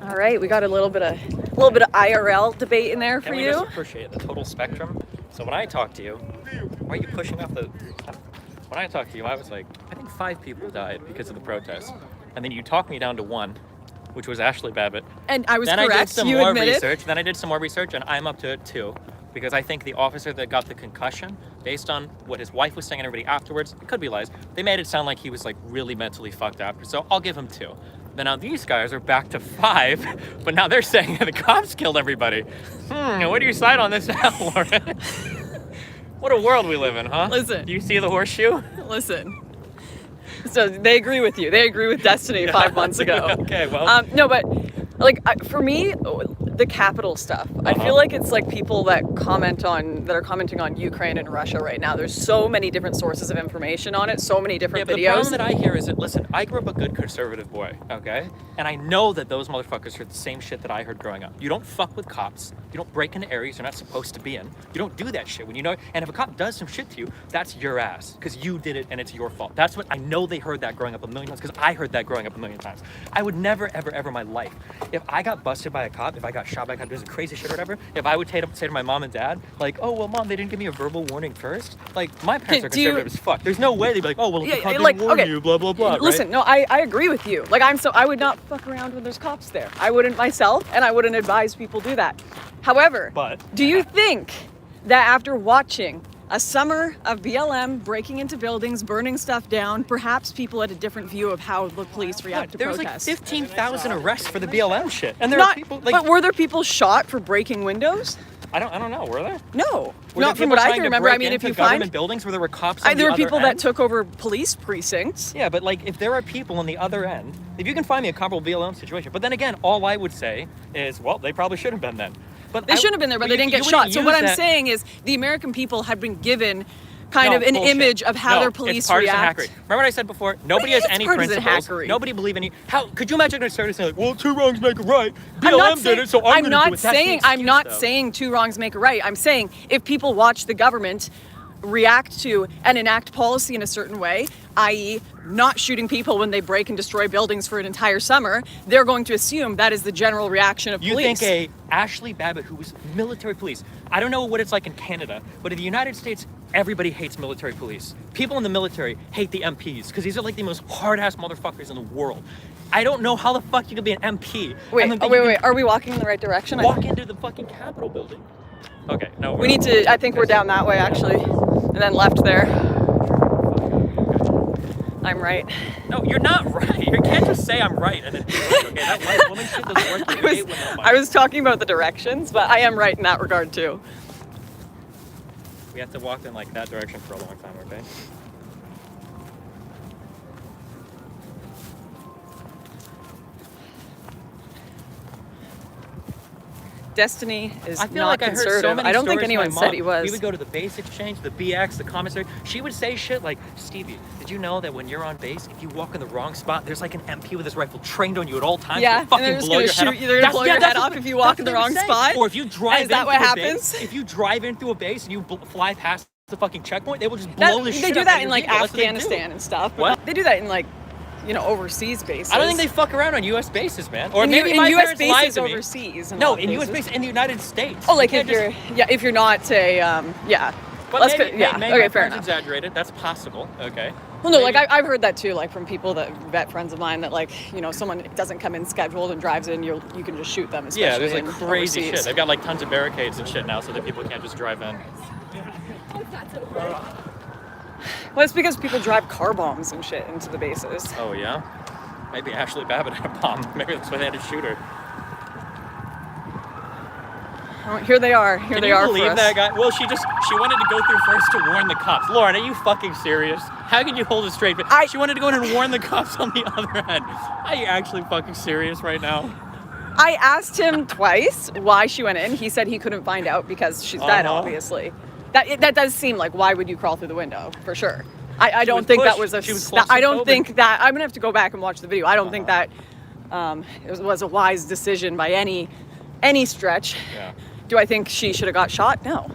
All right, we got a little bit of IRL debate in there for Can we you. just appreciate the total spectrum? So when I talk to you, why are you pushing off the? When I talked to you, I was like, I think 5 people died because of the protests, and then you talked me down to 1, which was Ashley Babbitt. And I was Then I did correct. some You more admitted. research. Then I did some more research, and I'm up to 2, because I think the officer that got the concussion, based on what his wife was saying and everybody afterwards, it could be lies. They made it sound like he was like really mentally fucked after. So I'll give him 2. Then now these guys are back to 5, but now they're saying that the cops killed everybody. What do you side on this now, Lauren? What a world we live in, huh? Listen. Do you see the horseshoe? Listen. So they agree with you. They agree with Destiny 5 months ago. Okay, well. No, but like for me, the Capitol stuff. I feel like it's like people that are commenting on Ukraine and Russia right now. There's so many different sources of information on it. So many different Yeah, but the videos. problem that I hear is that, listen, I grew up a good conservative boy, okay? And I know that those motherfuckers heard the same shit that I heard growing up. You don't fuck with cops. You don't break into areas you're not supposed to be in. You don't do that shit when you know. And if a cop does some shit to you, that's your ass, because you did it and it's your fault. That's what I know. They heard that growing up a million times, because I heard that growing up a million times. I would never, ever, ever in my life, if I got busted by a cop, if I got shot by a cop, doing some crazy shit or whatever, if I would say to my mom and dad, like, oh, well, mom, they didn't give me a verbal warning first. Like, my parents are do you- conservative as fuck. There's no way they'd be like, oh, well, if the cop like, didn't warn okay, you, blah, blah, blah, Listen, right? no, I agree with you. Like I would not fuck around when there's cops there. I wouldn't myself, and I wouldn't advise people do that. However, do you think that after watching a summer of BLM breaking into buildings, burning stuff down, perhaps people had a different view of how the police react to There was like protests? 15,000 arrests for the BLM shit. And there Not, are people like, but were there people shot for breaking windows? I don't know. Were there? No, Were not there from people what I trying can to remember. I break mean, if into you government find buildings where there were cops on there the were people other that end? took over police precincts. Yeah, but like if there are people on the other end, if you can find me a comparable BLM situation, but then again, all I would say is, well, they probably should have been then. But They shouldn't have been there, but they didn't get shot. So what I'm saying is the American people have been given kind of an image of how their police it's partisan react. hackery. Remember what I said before? Nobody has any partisan principles. hackery? Nobody believe any. How could you imagine going to start saying like, well, two wrongs make a right. I'm not BLM saying, did it, so I'm going to do it. That's the I'm not excuse, though. saying two wrongs make a right. I'm saying if people watch the government react to and enact policy in a certain way, i.e. not shooting people when they break and destroy buildings for an entire summer, they're going to assume that is the general reaction of You police. think a Ashley Babbitt, who was military police, I don't know what it's like in Canada, but in the United States, everybody hates military police. People in the military hate the MPs because these are like the most hard-ass motherfuckers in the world. I don't know how the fuck you can be an MP. Wait, and then think wait, you wait. can Are we walking in the right direction? walk into the fucking Capitol building. Okay, no. We need to, I think we're down that way actually, and then left there. I'm right. No, you're not right. You can't just say I'm right and then be right. Okay, that white woman shit doesn't work. I was talking about the directions, but I am right in that regard too. We have to walk in like that direction for a long time, okay? Destiny is I feel not like I heard conservative. so many I don't think stories. anyone My said mom, he was. We would go to the base exchange, the BX, the commissary. She would say shit like, Stevie, did you know that when you're on base, if you walk in the wrong spot, there's like an MP with his rifle trained on you at all times? Yeah, to fucking and they're just blow gonna your head shoot off? you. They're gonna blow your head off if you walk in the that's what wrong they would spot. say. Or if you drive Is that in what through a happens? base, if you drive in through a base and you fly past the fucking checkpoint, they will just blow the shit They do up that out in of like your vehicle. That's what they do. Afghanistan and stuff. But What? They do that in like, you know, overseas bases. I don't think they fuck around on U.S. bases, man. Or in maybe in my U.S. parents lied bases to me. overseas. In a No, lot of in U.S. cases. bases in the United States. Oh, like You if can't you're if you're not a yeah. But Let's maybe, go, yeah. maybe Okay, my fair parents enough. exaggerated. That's possible. Okay. Well, no, Maybe. like I've heard that too, like from people that vet friends of mine that like you know someone doesn't come in scheduled and drives in, you can just shoot them. Yeah, there's like in crazy overseas. shit. They've got like tons of barricades and shit now, so that people can't just drive in. Well, it's because people drive car bombs and shit into the bases. Oh yeah. Maybe Ashley Babbitt had a bomb. Maybe that's why they had to shoot her. Oh, here they are. Here Can they you are believe for us. that guy? Well, she wanted to go through first to warn the cops. Lauren, are you fucking serious? How can you hold it straight? She wanted to go in and warn the cops on the other end. Are you actually fucking serious right now? I asked him twice why she went in. He said he couldn't find out because she's dead, obviously. That does seem like why would you crawl through the window for sure. I don't think that was a. I don't think that I'm gonna have to go back and watch the video. I don't think that it was a wise decision by any stretch. Yeah. Do I think she should have got shot? No.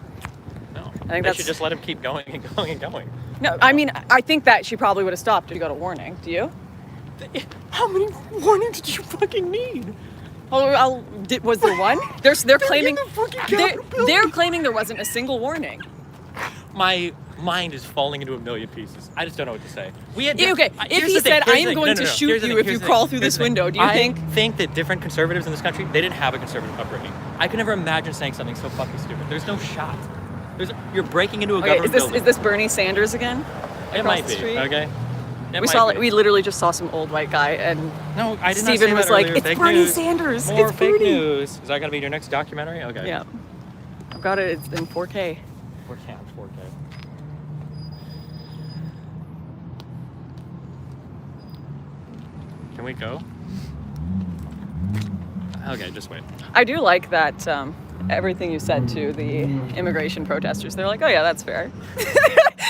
No. I think they should just let him keep going and going and going. No, I mean I think that she probably would have stopped if she got a warning. Do you? How many warnings did you fucking need? Was there one? They're claiming in the fucking Capitol building. they're claiming there wasn't a single warning. My mind is falling into a million pieces. I just don't know what to say. Okay, if he said, I am going to shoot you if you crawl through this window, do you think? I think that different conservatives in this country, they didn't have a conservative upbringing. I could never imagine saying something so fucking stupid. There's no shot. You're breaking into a government building. Is this Bernie Sanders again? It might be, okay? We literally just saw some old white guy and no, I did Steven not was say that like, earlier. it's Fake Bernie news. Sanders. More It's fake Bernie. news. Is that going to be your next documentary? Okay. Yeah. I've got it in 4K. 4K. Can we go? Okay, just wait. I do like that everything you said to the immigration protesters. They're like, oh yeah, that's fair.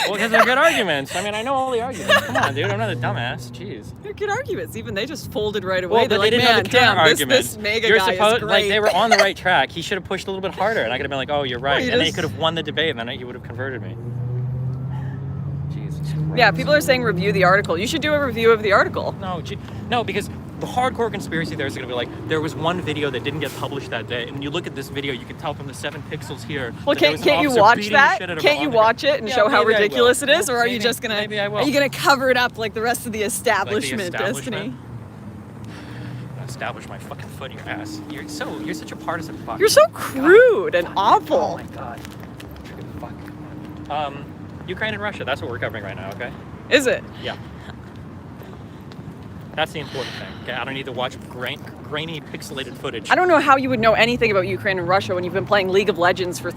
Well, because they're good arguments. I mean, I know all the arguments. Come on, dude. I'm not a dumbass. Jeez. They're good arguments. Even they just folded right away. Well, They're but like, they didn't know man, the damn, arguments. this mega guy is great. Like, they were on the right track. He should have pushed a little bit harder, and I could have been like, oh, you're right. And then he could have won the debate, and then he would have converted me. Jesus Christ. Yeah, people are saying review the article. You should do a review of the article. No, because the hardcore conspiracy theorists are going to be like, there was one video that didn't get published that day, and you look at this video, you can tell from the 7 pixels here. Well, can't you watch that? Can't you watch it and show how ridiculous it is, or are you just gonna? Maybe I will. Are you gonna cover it up like the rest of the establishment, establishment? Destiny? Establish my fucking foot in your ass. You're such a partisan fuck. You're so crude and awful. Oh my god. Fuck. Ukraine and Russia. That's what we're covering right now. Okay. Is it? Yeah. That's the important thing. Okay, I don't need to watch grainy, pixelated footage. I don't know how you would know anything about Ukraine and Russia when you've been playing League of Legends for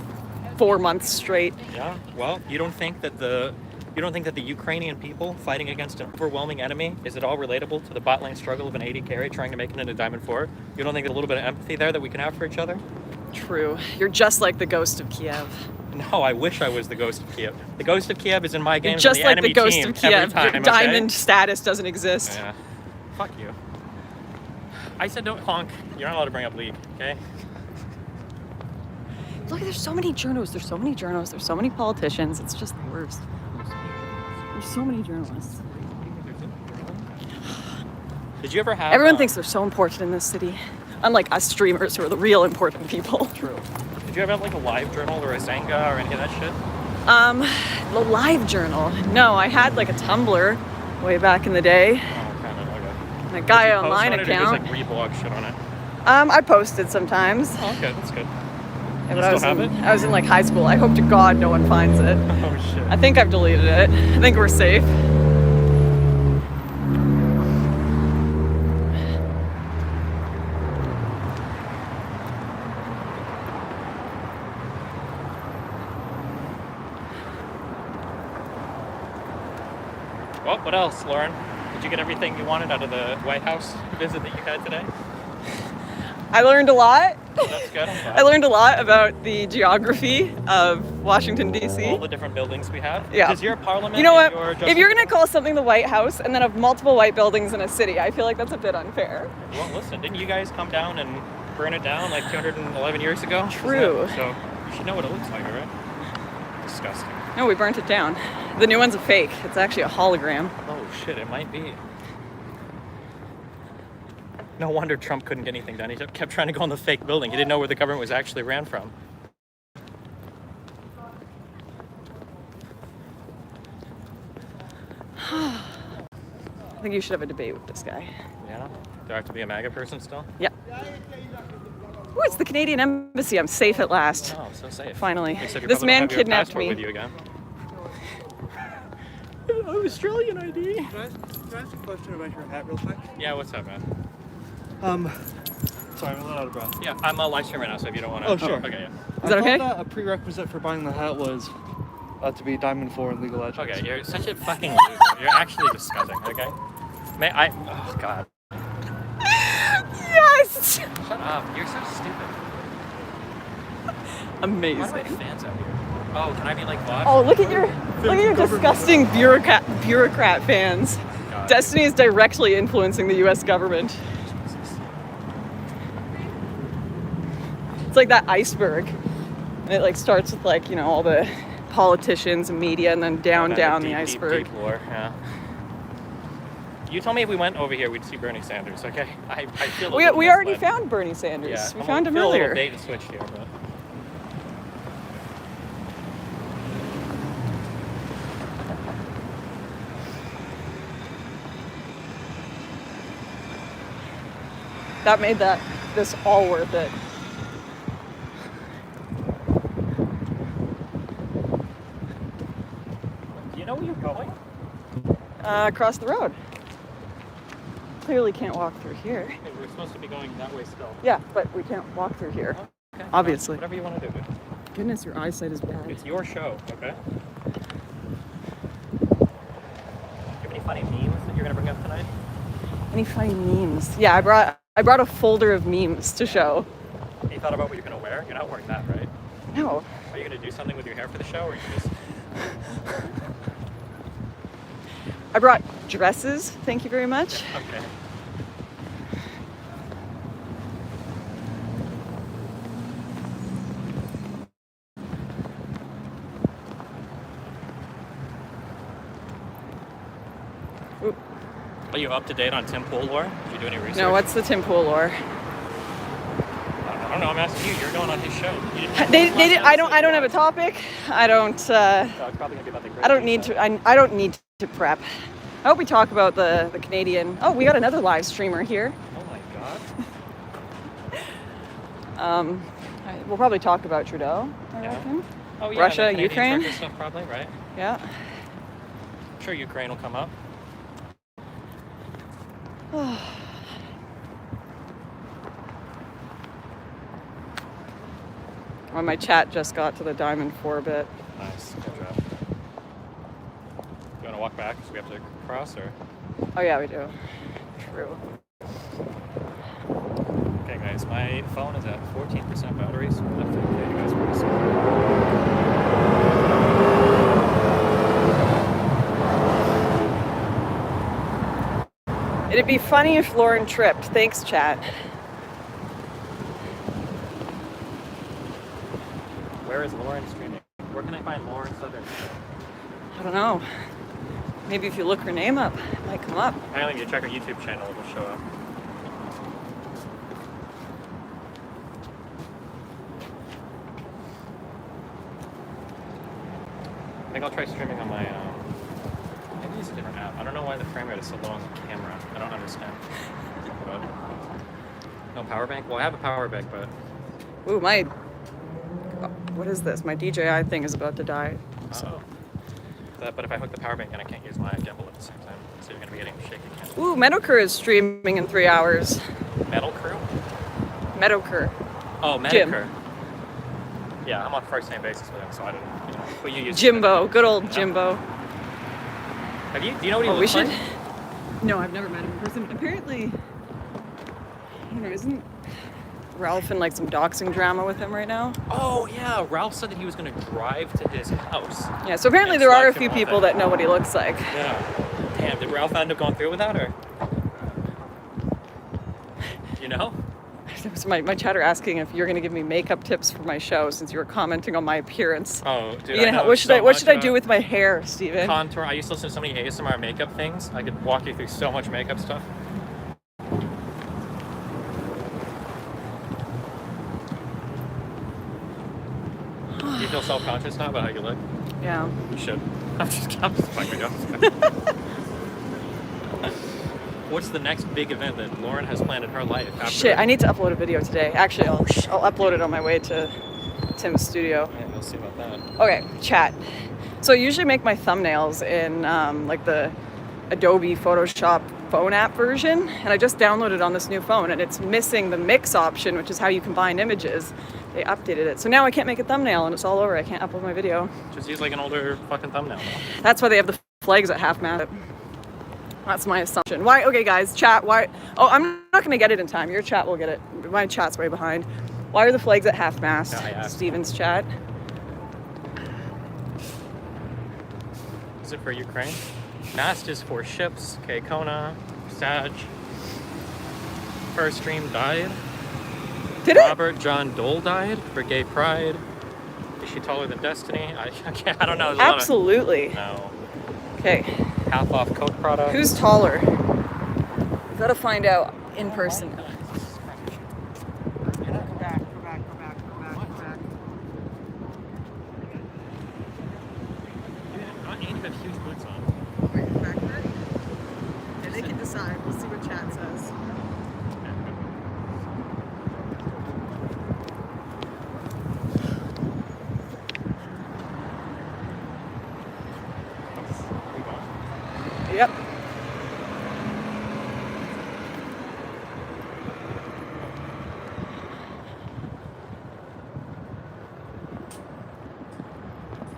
4 months straight. Yeah. Well, you don't think that the Ukrainian people fighting against an overwhelming enemy is at all relatable to the bot lane struggle of an AD carry trying to make it into Diamond 4? You don't think there's a little bit of empathy there that we can have for each other? True. You're just like the ghost of Kiev. No, I wish I was the ghost of Kiev. The ghost of Kiev is in my game. You're just the like enemy the ghost team of Kiev. every time, Your okay? diamond status doesn't exist. Yeah. Fuck you. I said don't honk. You're not allowed to bring up League, okay? Look, there's so many journalists. There's so many journalists. There's so many politicians. It's just the worst. There's so many journalists. Did you ever have... Everyone thinks they're so important in this city. Unlike us streamers who are the real important people. True. Did you ever have like a live journal or a Zanga or any of that shit? The live journal. No, I had like a Tumblr way back in the day. Oh, kind of, okay. And a guy Did you post online on it, account. or just like reblog shit on it? I posted sometimes. Oh, okay, that's good. Yeah, You but still have it? I was in like high school. I hope to God no one finds it. Oh shit. I think I've deleted it. I think we're safe. Well, what else, Lauren? Did you get everything you wanted out of the White House visit that you had today? I learned a lot. That's good. I'm glad. I learned a lot about the geography of Washington, D.C. All the different buildings we have. Yeah. Does your parliament... You know what? and If you're going to call something the White House and then have multiple white buildings in a city, I feel like that's a bit unfair. Well, listen, didn't you guys come down and burn it down like 211 years ago? True. So you should know what it looks like, right? Disgusting. No, we burnt it down. The new one's a fake. It's actually a hologram. Oh shit, it might be. No wonder Trump couldn't get anything done. He kept trying to go on the fake building. He didn't know where the government was actually ran from. I think you should have a debate with this guy. Yeah? Do I have to be a MAGA person still? Yeah. Oh, it's the Canadian Embassy. I'm safe at last. Oh, so safe. Finally. Except you This probably man don't have your kidnapped passport me. with you again. Australian ID. Can I ask a question about your hat real quick? Yeah, what's up, man? Sorry, I'm a little out of breath. Yeah, I'm a live stream right now, so if you don't want to... Oh, sure. Okay, yeah. Is that okay? I thought that a prerequisite for buying the hat was to be Diamond 4 in League of Legends. Okay, you're such a fucking loser. You're actually disgusting, okay? Oh, God. Yes! Shut up. You're so stupid. Amazing. Why do I have fans out here? Oh, can I be like Bob? Oh, look at your disgusting bureaucrat fans. God. Destiny is directly influencing the U.S. government. It's like that iceberg. And it like starts with like, you know, all the politicians and media and then down the iceberg. Deep lore, yeah. You told me if we went over here, we'd see Bernie Sanders, okay? I feel a little We already misled. found Bernie Sanders. Yeah, We found him feel a earlier. little bait and switch here, but... That made this all worth it. Do you know where you're going? Across the road. Clearly can't walk through here. Okay, we're supposed to be going that way still. Yeah, but we can't walk through here. Okay. Obviously. Whatever you want to do. Goodness, your eyesight is bad. It's your show, okay? Do you have any funny memes that you're going to bring up tonight? Any funny memes? Yeah, I brought a folder of memes to show. You thought about what you're going to wear? You're not wearing that, right? No. Are you going to do something with your hair for the show, or are you just... I brought dresses. Thank you very much. Okay. Oop. Are you up to date on Tim Pool lore? Did you do any research? No, what's the Tim Pool lore? I don't know. I'm asking you. You're going on his show. You didn't They did. I don't have a topic. I don't. So it's probably gonna be about the great I don't need to. I don't need to prep. I hope we talk about the Canadian. Oh, we got another live streamer here. Oh my God. We'll probably talk about Trudeau. I Yeah. reckon. Oh yeah. Russia, the Canadian Ukraine. Turkish stuff probably, right? Yeah. I'm sure Ukraine will come up. Well, my chat just got to the Diamond 4 bit. Nice. Good job. You want to walk back because we have to cross, or? Oh yeah, we do. True. Okay, guys, my phone is at 14% battery, so we'll have to update you guys pretty soon. It'd be funny if Lauren tripped. Thanks, chat. Where is Lauren streaming? Where can I find Lauren Southern? I don't know. Maybe if you look her name up, it might come up. I only need to check her YouTube channel, it'll show up. I think I'll try streaming on my, maybe use a different app. I don't know why the frame rate is so low on the camera. I don't understand. But, no power bank? Well, I have a power bank, but... Ooh, what is this? My DJI thing is about to die. So. But if I hook the power bank in, I can't use my gimbal at the same time. So you're going to be getting shaky cam. Ooh, Meadowcur is streaming in 3 hours. Metal Crew? Meadowcur. Oh, Meadowcur. Yeah, I'm on first name basis with him, so I don't know. But you use Jimbo, good old Jimbo. Do you know what he looks like? No, I've never met him in person. Apparently, isn't Ralph in like some doxing drama with him right now? Oh yeah, Ralph said that he was going to drive to his house. Yeah, so apparently there are a few people that know what he looks like. Yeah. Damn, did Ralph end up going through with that, or? You know? That was my chatter asking if you're going to give me makeup tips for my show since you were commenting on my appearance. Oh, dude, what should I do with my hair, Steven? Contour. I used to listen to so many ASMR makeup things. I could walk you through so much makeup stuff. Do you feel self-conscious now about how you look? Yeah. You should. I'm just fucking up. What's the next big event that Lauren has planned in her life? After Shit, I need to upload a video today. Actually, I'll upload it on my way to Tim's studio. Yeah, we'll see about that. Okay, chat. So I usually make my thumbnails in like the Adobe Photoshop phone app version, and I just downloaded on this new phone, and it's missing the mix option, which is how you combine images. They updated it. So now I can't make a thumbnail, and it's all over. I can't upload my video. Just use like an older fucking thumbnail. That's why they have the flags at half mast. That's my assumption. Why? Okay, guys, chat. Why? Oh, I'm not gonna get it in time. Your chat will get it. My chat's way behind. Why are the flags at half mast? Yeah, Steven's chat. Is it for Ukraine? Mast is for ships. Okay, Kona, Sag. First stream died. Did it? Robert John Dole died for gay pride. Is she taller than Destiny? I don't know. Absolutely. No. Okay. Half off Coke product. Who's taller? We've got to find out in person. Go back. Not Andy have huge boots on. Wait, back there? And they can decide. We'll see what chat says. Yep.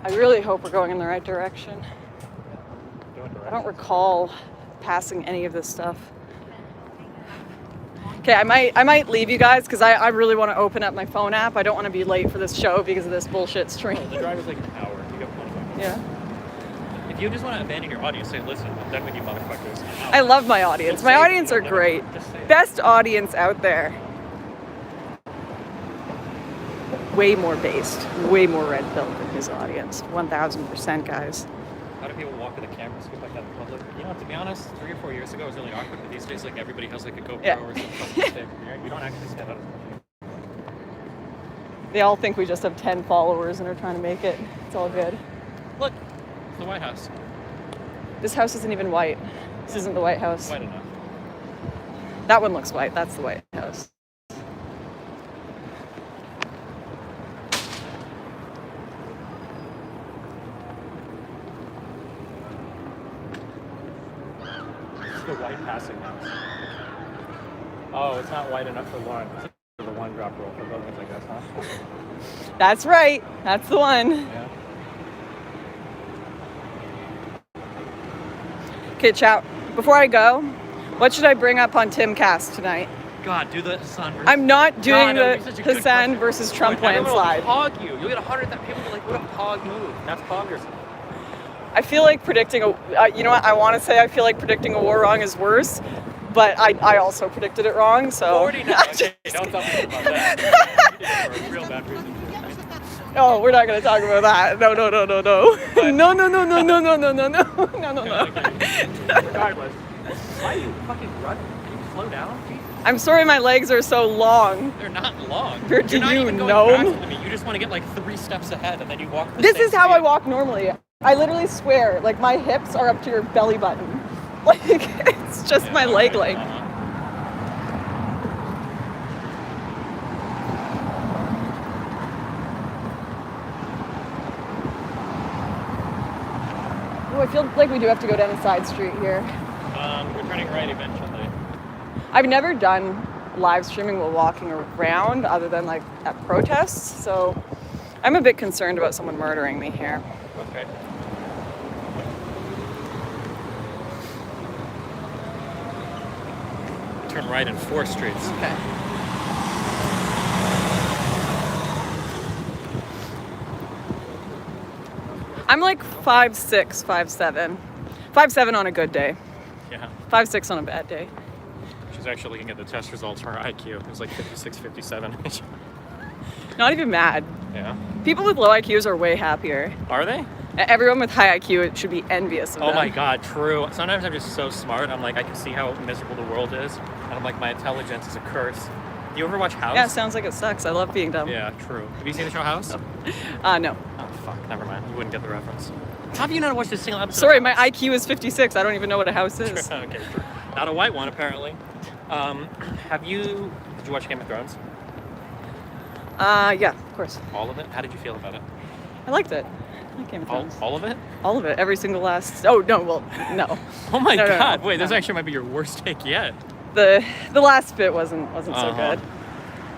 I really hope we're going in the right direction. I don't recall passing any of this stuff. Okay, I might leave you guys because I really want to open up my phone app. I don't want to be late for this show because of this bullshit stream. The drive is like an hour. You got plenty of time. Yeah. If you just want to abandon your audience, say, listen, I'm done with you motherfuckers. I love my audience. My audience are great. Best audience out there. Way more based, way more red pill than his audience. 1000%, guys. How do people walk with a camera scoop like that in public? You know, to be honest, 3 or 4 years ago it was really awkward, but these days, like, everybody has like a GoPro or some fucking stick. You don't actually stand out. They all think we just have 10 followers and are trying to make it. It's all good. Look, it's the White House. This house isn't even white. This isn't the White House. White enough. That one looks white. That's the White House. the white passing house. Oh, it's not white enough for Lauren. It's the one drop rule for buildings, I guess, huh? That's right. That's the one. Yeah. Okay, chat. Before I go, what should I bring up on Timcast tonight? God, do the Hassan versus... I'm not doing God, that would be the such a good Hassan question. versus Trump Like, everyone landslide. will hog you. You'll get 100,000 people will be like, what a pog move. That's poggers. I feel like predicting you know what? I want to say I feel like predicting a war wrong is worse, but I also predicted it wrong. So 40 now. Okay, don't tell me about that. You did it for a real bad reason. Oh, we're not going to talk about that. No. No. Regardless, why are you fucking running? Can you slow down? Jesus. I'm sorry my legs are so long. They're not long. Do You're not you even going know? faster than me. You just want to get like 3 steps ahead and then you walk the This same is how I speed. walk normally. I literally swear, like my hips are up to your belly button. Like it's just my leg length. Oh, I feel like we do have to go down a side street here. We're turning right eventually. I've never done live streaming while walking around other than like at protests, so I'm a bit concerned about someone murdering me here. Okay. Turn right in 4 streets. Okay. I'm like 5'6", 5'7". 5'7" on a good day. Yeah. 5'6" on a bad day. She's actually looking at the test results for her IQ. It was like 56, 57. Not even mad. Yeah. People with low IQs are way happier. Are they? Everyone with high IQ should be envious of them. Oh my god, true. Sometimes I'm just so smart. I'm like, I can see how miserable the world is. And I'm like, my intelligence is a curse. Do you ever watch House? Yeah, sounds like it sucks. I love being dumb. Yeah, true. Have you seen the show House? No. Oh, fuck. Never mind. You wouldn't get the reference. How have you not watched a single episode? Sorry, of my House? IQ is 56. I don't even know what a house is. Okay, true. Not a white one, apparently. Did you watch Game of Thrones? Yeah, of course. All of it? How did you feel about it? I liked it. I like Game of Thrones. All of it? All of it. Every single last... Oh, no, well, no. Oh my No, no, god. no, Wait, this no. actually might be your worst take yet. The last bit wasn't so good.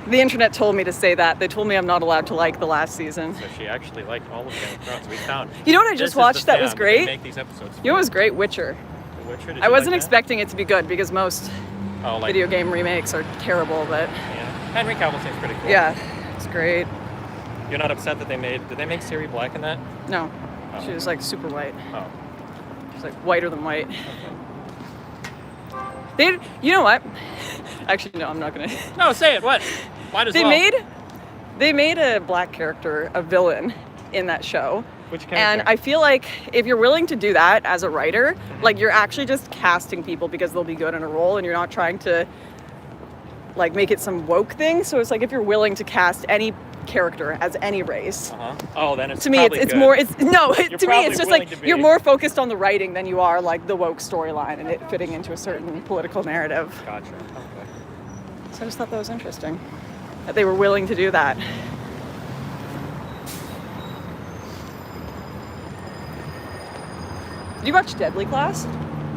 The internet told me to say that. They told me I'm not allowed to like the last season. So she actually liked all of Game of Thrones. We found. You know what I This just is the watched that was fan great? Make these episodes. You know what was great? Witcher. The Witcher? Did I you wasn't like that? expecting it to be good because most Oh, like, video game remakes are terrible, but Yeah. Henry Cavill seems pretty cool. yeah, it's great. You're not upset that did they make Siri black in that? No, Oh. she was like super white. Oh. She's like whiter than white. You know what? Actually, no, I'm not gonna. No, say it. What? Might as They well. made a black character a villain in that show. Which character? And I feel like if you're willing to do that as a writer, like you're actually just casting people because they'll be good in a role and you're not trying to like make it some woke thing. So it's like if you're willing to cast any character as any race. Oh, then it's To me, probably it's good. more. It's no. You're To me, probably it's just willing like to be- you're more focused on the writing than you are like the woke storyline and it fitting into a certain political narrative. Gotcha. Okay. So I just thought that was interesting that they were willing to do that. Did you watch Deadly Class?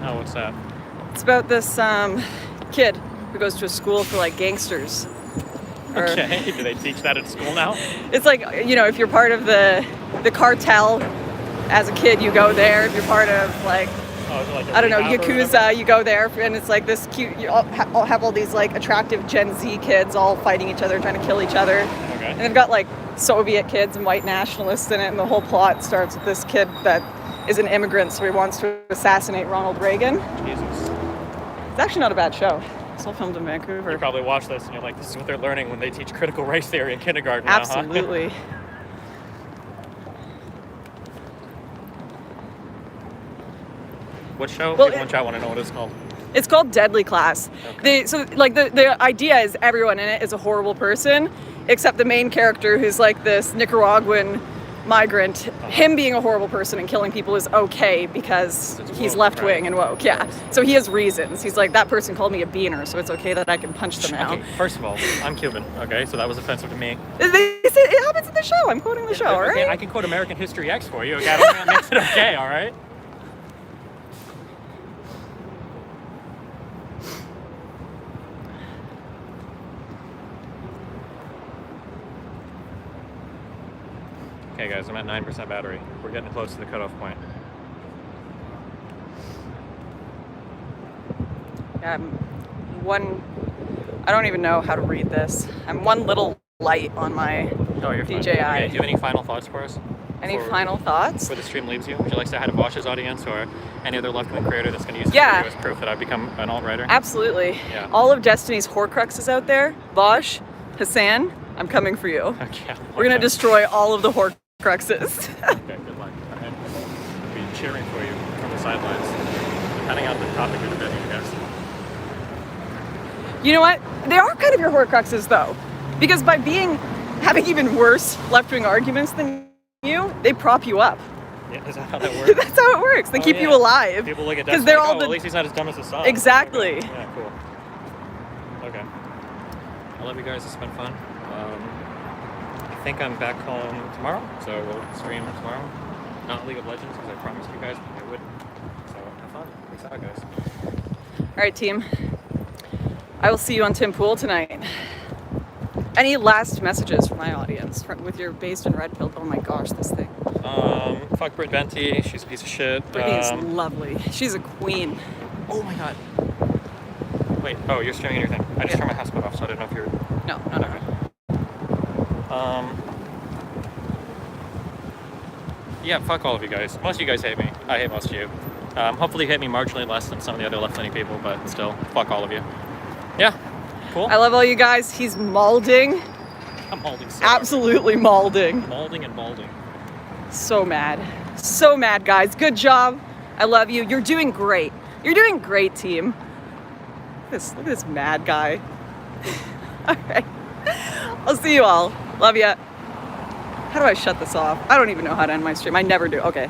Oh, what's that? It's about this kid who goes to a school for like gangsters. Or- Okay. Do they teach that at school now? It's like, you know, if you're part of the cartel as a kid, you go there. If you're part of like, Oh, is it like a I don't know, rehab or Yakuza, whatever? you go there and it's like this cute, you all have all these like attractive Gen Z kids all fighting each other, trying to kill each other. Okay. And they've got like Soviet kids and white nationalists in it. And the whole plot starts with this kid that is an immigrant, so he wants to assassinate Ronald Reagan. Jesus. It's actually not a bad show. It's all filmed in Vancouver. You probably watch this and you're like, this is what they're learning when they teach critical race theory in kindergarten now, huh? Absolutely. What show? Well, People in chat want to know what it's called. It's called Deadly Class. The idea is everyone in it is a horrible person, except the main character who's like this Nicaraguan migrant. Him being a horrible person and killing people is okay because It's he's woke, left wing right? and woke. Yeah. So he has reasons. He's like, that person called me a beaner, so it's okay that I can punch them out. Okay, first of all, I'm Cuban, okay? So that was offensive to me. It happens in the show. I'm quoting the show, all Okay, right? I can quote American History X for you, okay? I don't think that makes it okay, all right? Okay, guys, I'm at 9% battery. We're getting close to the cutoff point. Yeah, I don't even know how to read this. I'm one little light on my Oh, you're fine. DJI. Okay, do you have any final thoughts for us? Any final thoughts? Before the stream leaves you? Would you like to say hi to Bosch's audience or any other left-wing creator that's going to use this Yeah. video as proof that I've become an alt-writer? Absolutely. Yeah. All of Destiny's Horcruxes out there, Bosch, Hassan, I'm coming for you. Okay. We're gonna destroy all of the Horcruxes. Okay, good luck. All right. I'll be cheering for you from the sidelines, depending on the topic of the video, I guess. You know what? They are kind of your Horcruxes though, because by having even worse left-wing arguments than you, they prop you up. Yeah, is that how that works? That's how it works. They keep you alive. People look at that because and they're like, all oh, at least he's not as dumb as the song. Exactly. Okay. Yeah, cool. Okay. I love you guys. It's been fun. I think I'm back home tomorrow, so we'll stream tomorrow. Not League of Legends, because I promised you guys I would. So have fun. Peace out, guys. All right, team. I will see you on Tim Pool tonight. Any last messages from my audience with your based in red pill? Oh my gosh, this thing. Fuck Britt Venti. She's a piece of shit. Brittany's lovely. She's a queen. Oh my god. Wait. Oh, you're streaming your thing. I just turned my hotspot off, so I didn't know if you're. No. Yeah, fuck all of you guys. Most of you guys hate me. I hate most of you. Hopefully you hate me marginally less than some of the other left-leaning people, but still, fuck all of you. Yeah, cool. I love all you guys. He's malding. I'm malding so Absolutely malding. Malding and balding. So mad. So mad, guys. Good job. I love you. You're doing great. You're doing great, team. Look at this mad guy. All right. I'll see you all. Love ya. How do I shut this off? I don't even know how to end my stream. I never do. Okay.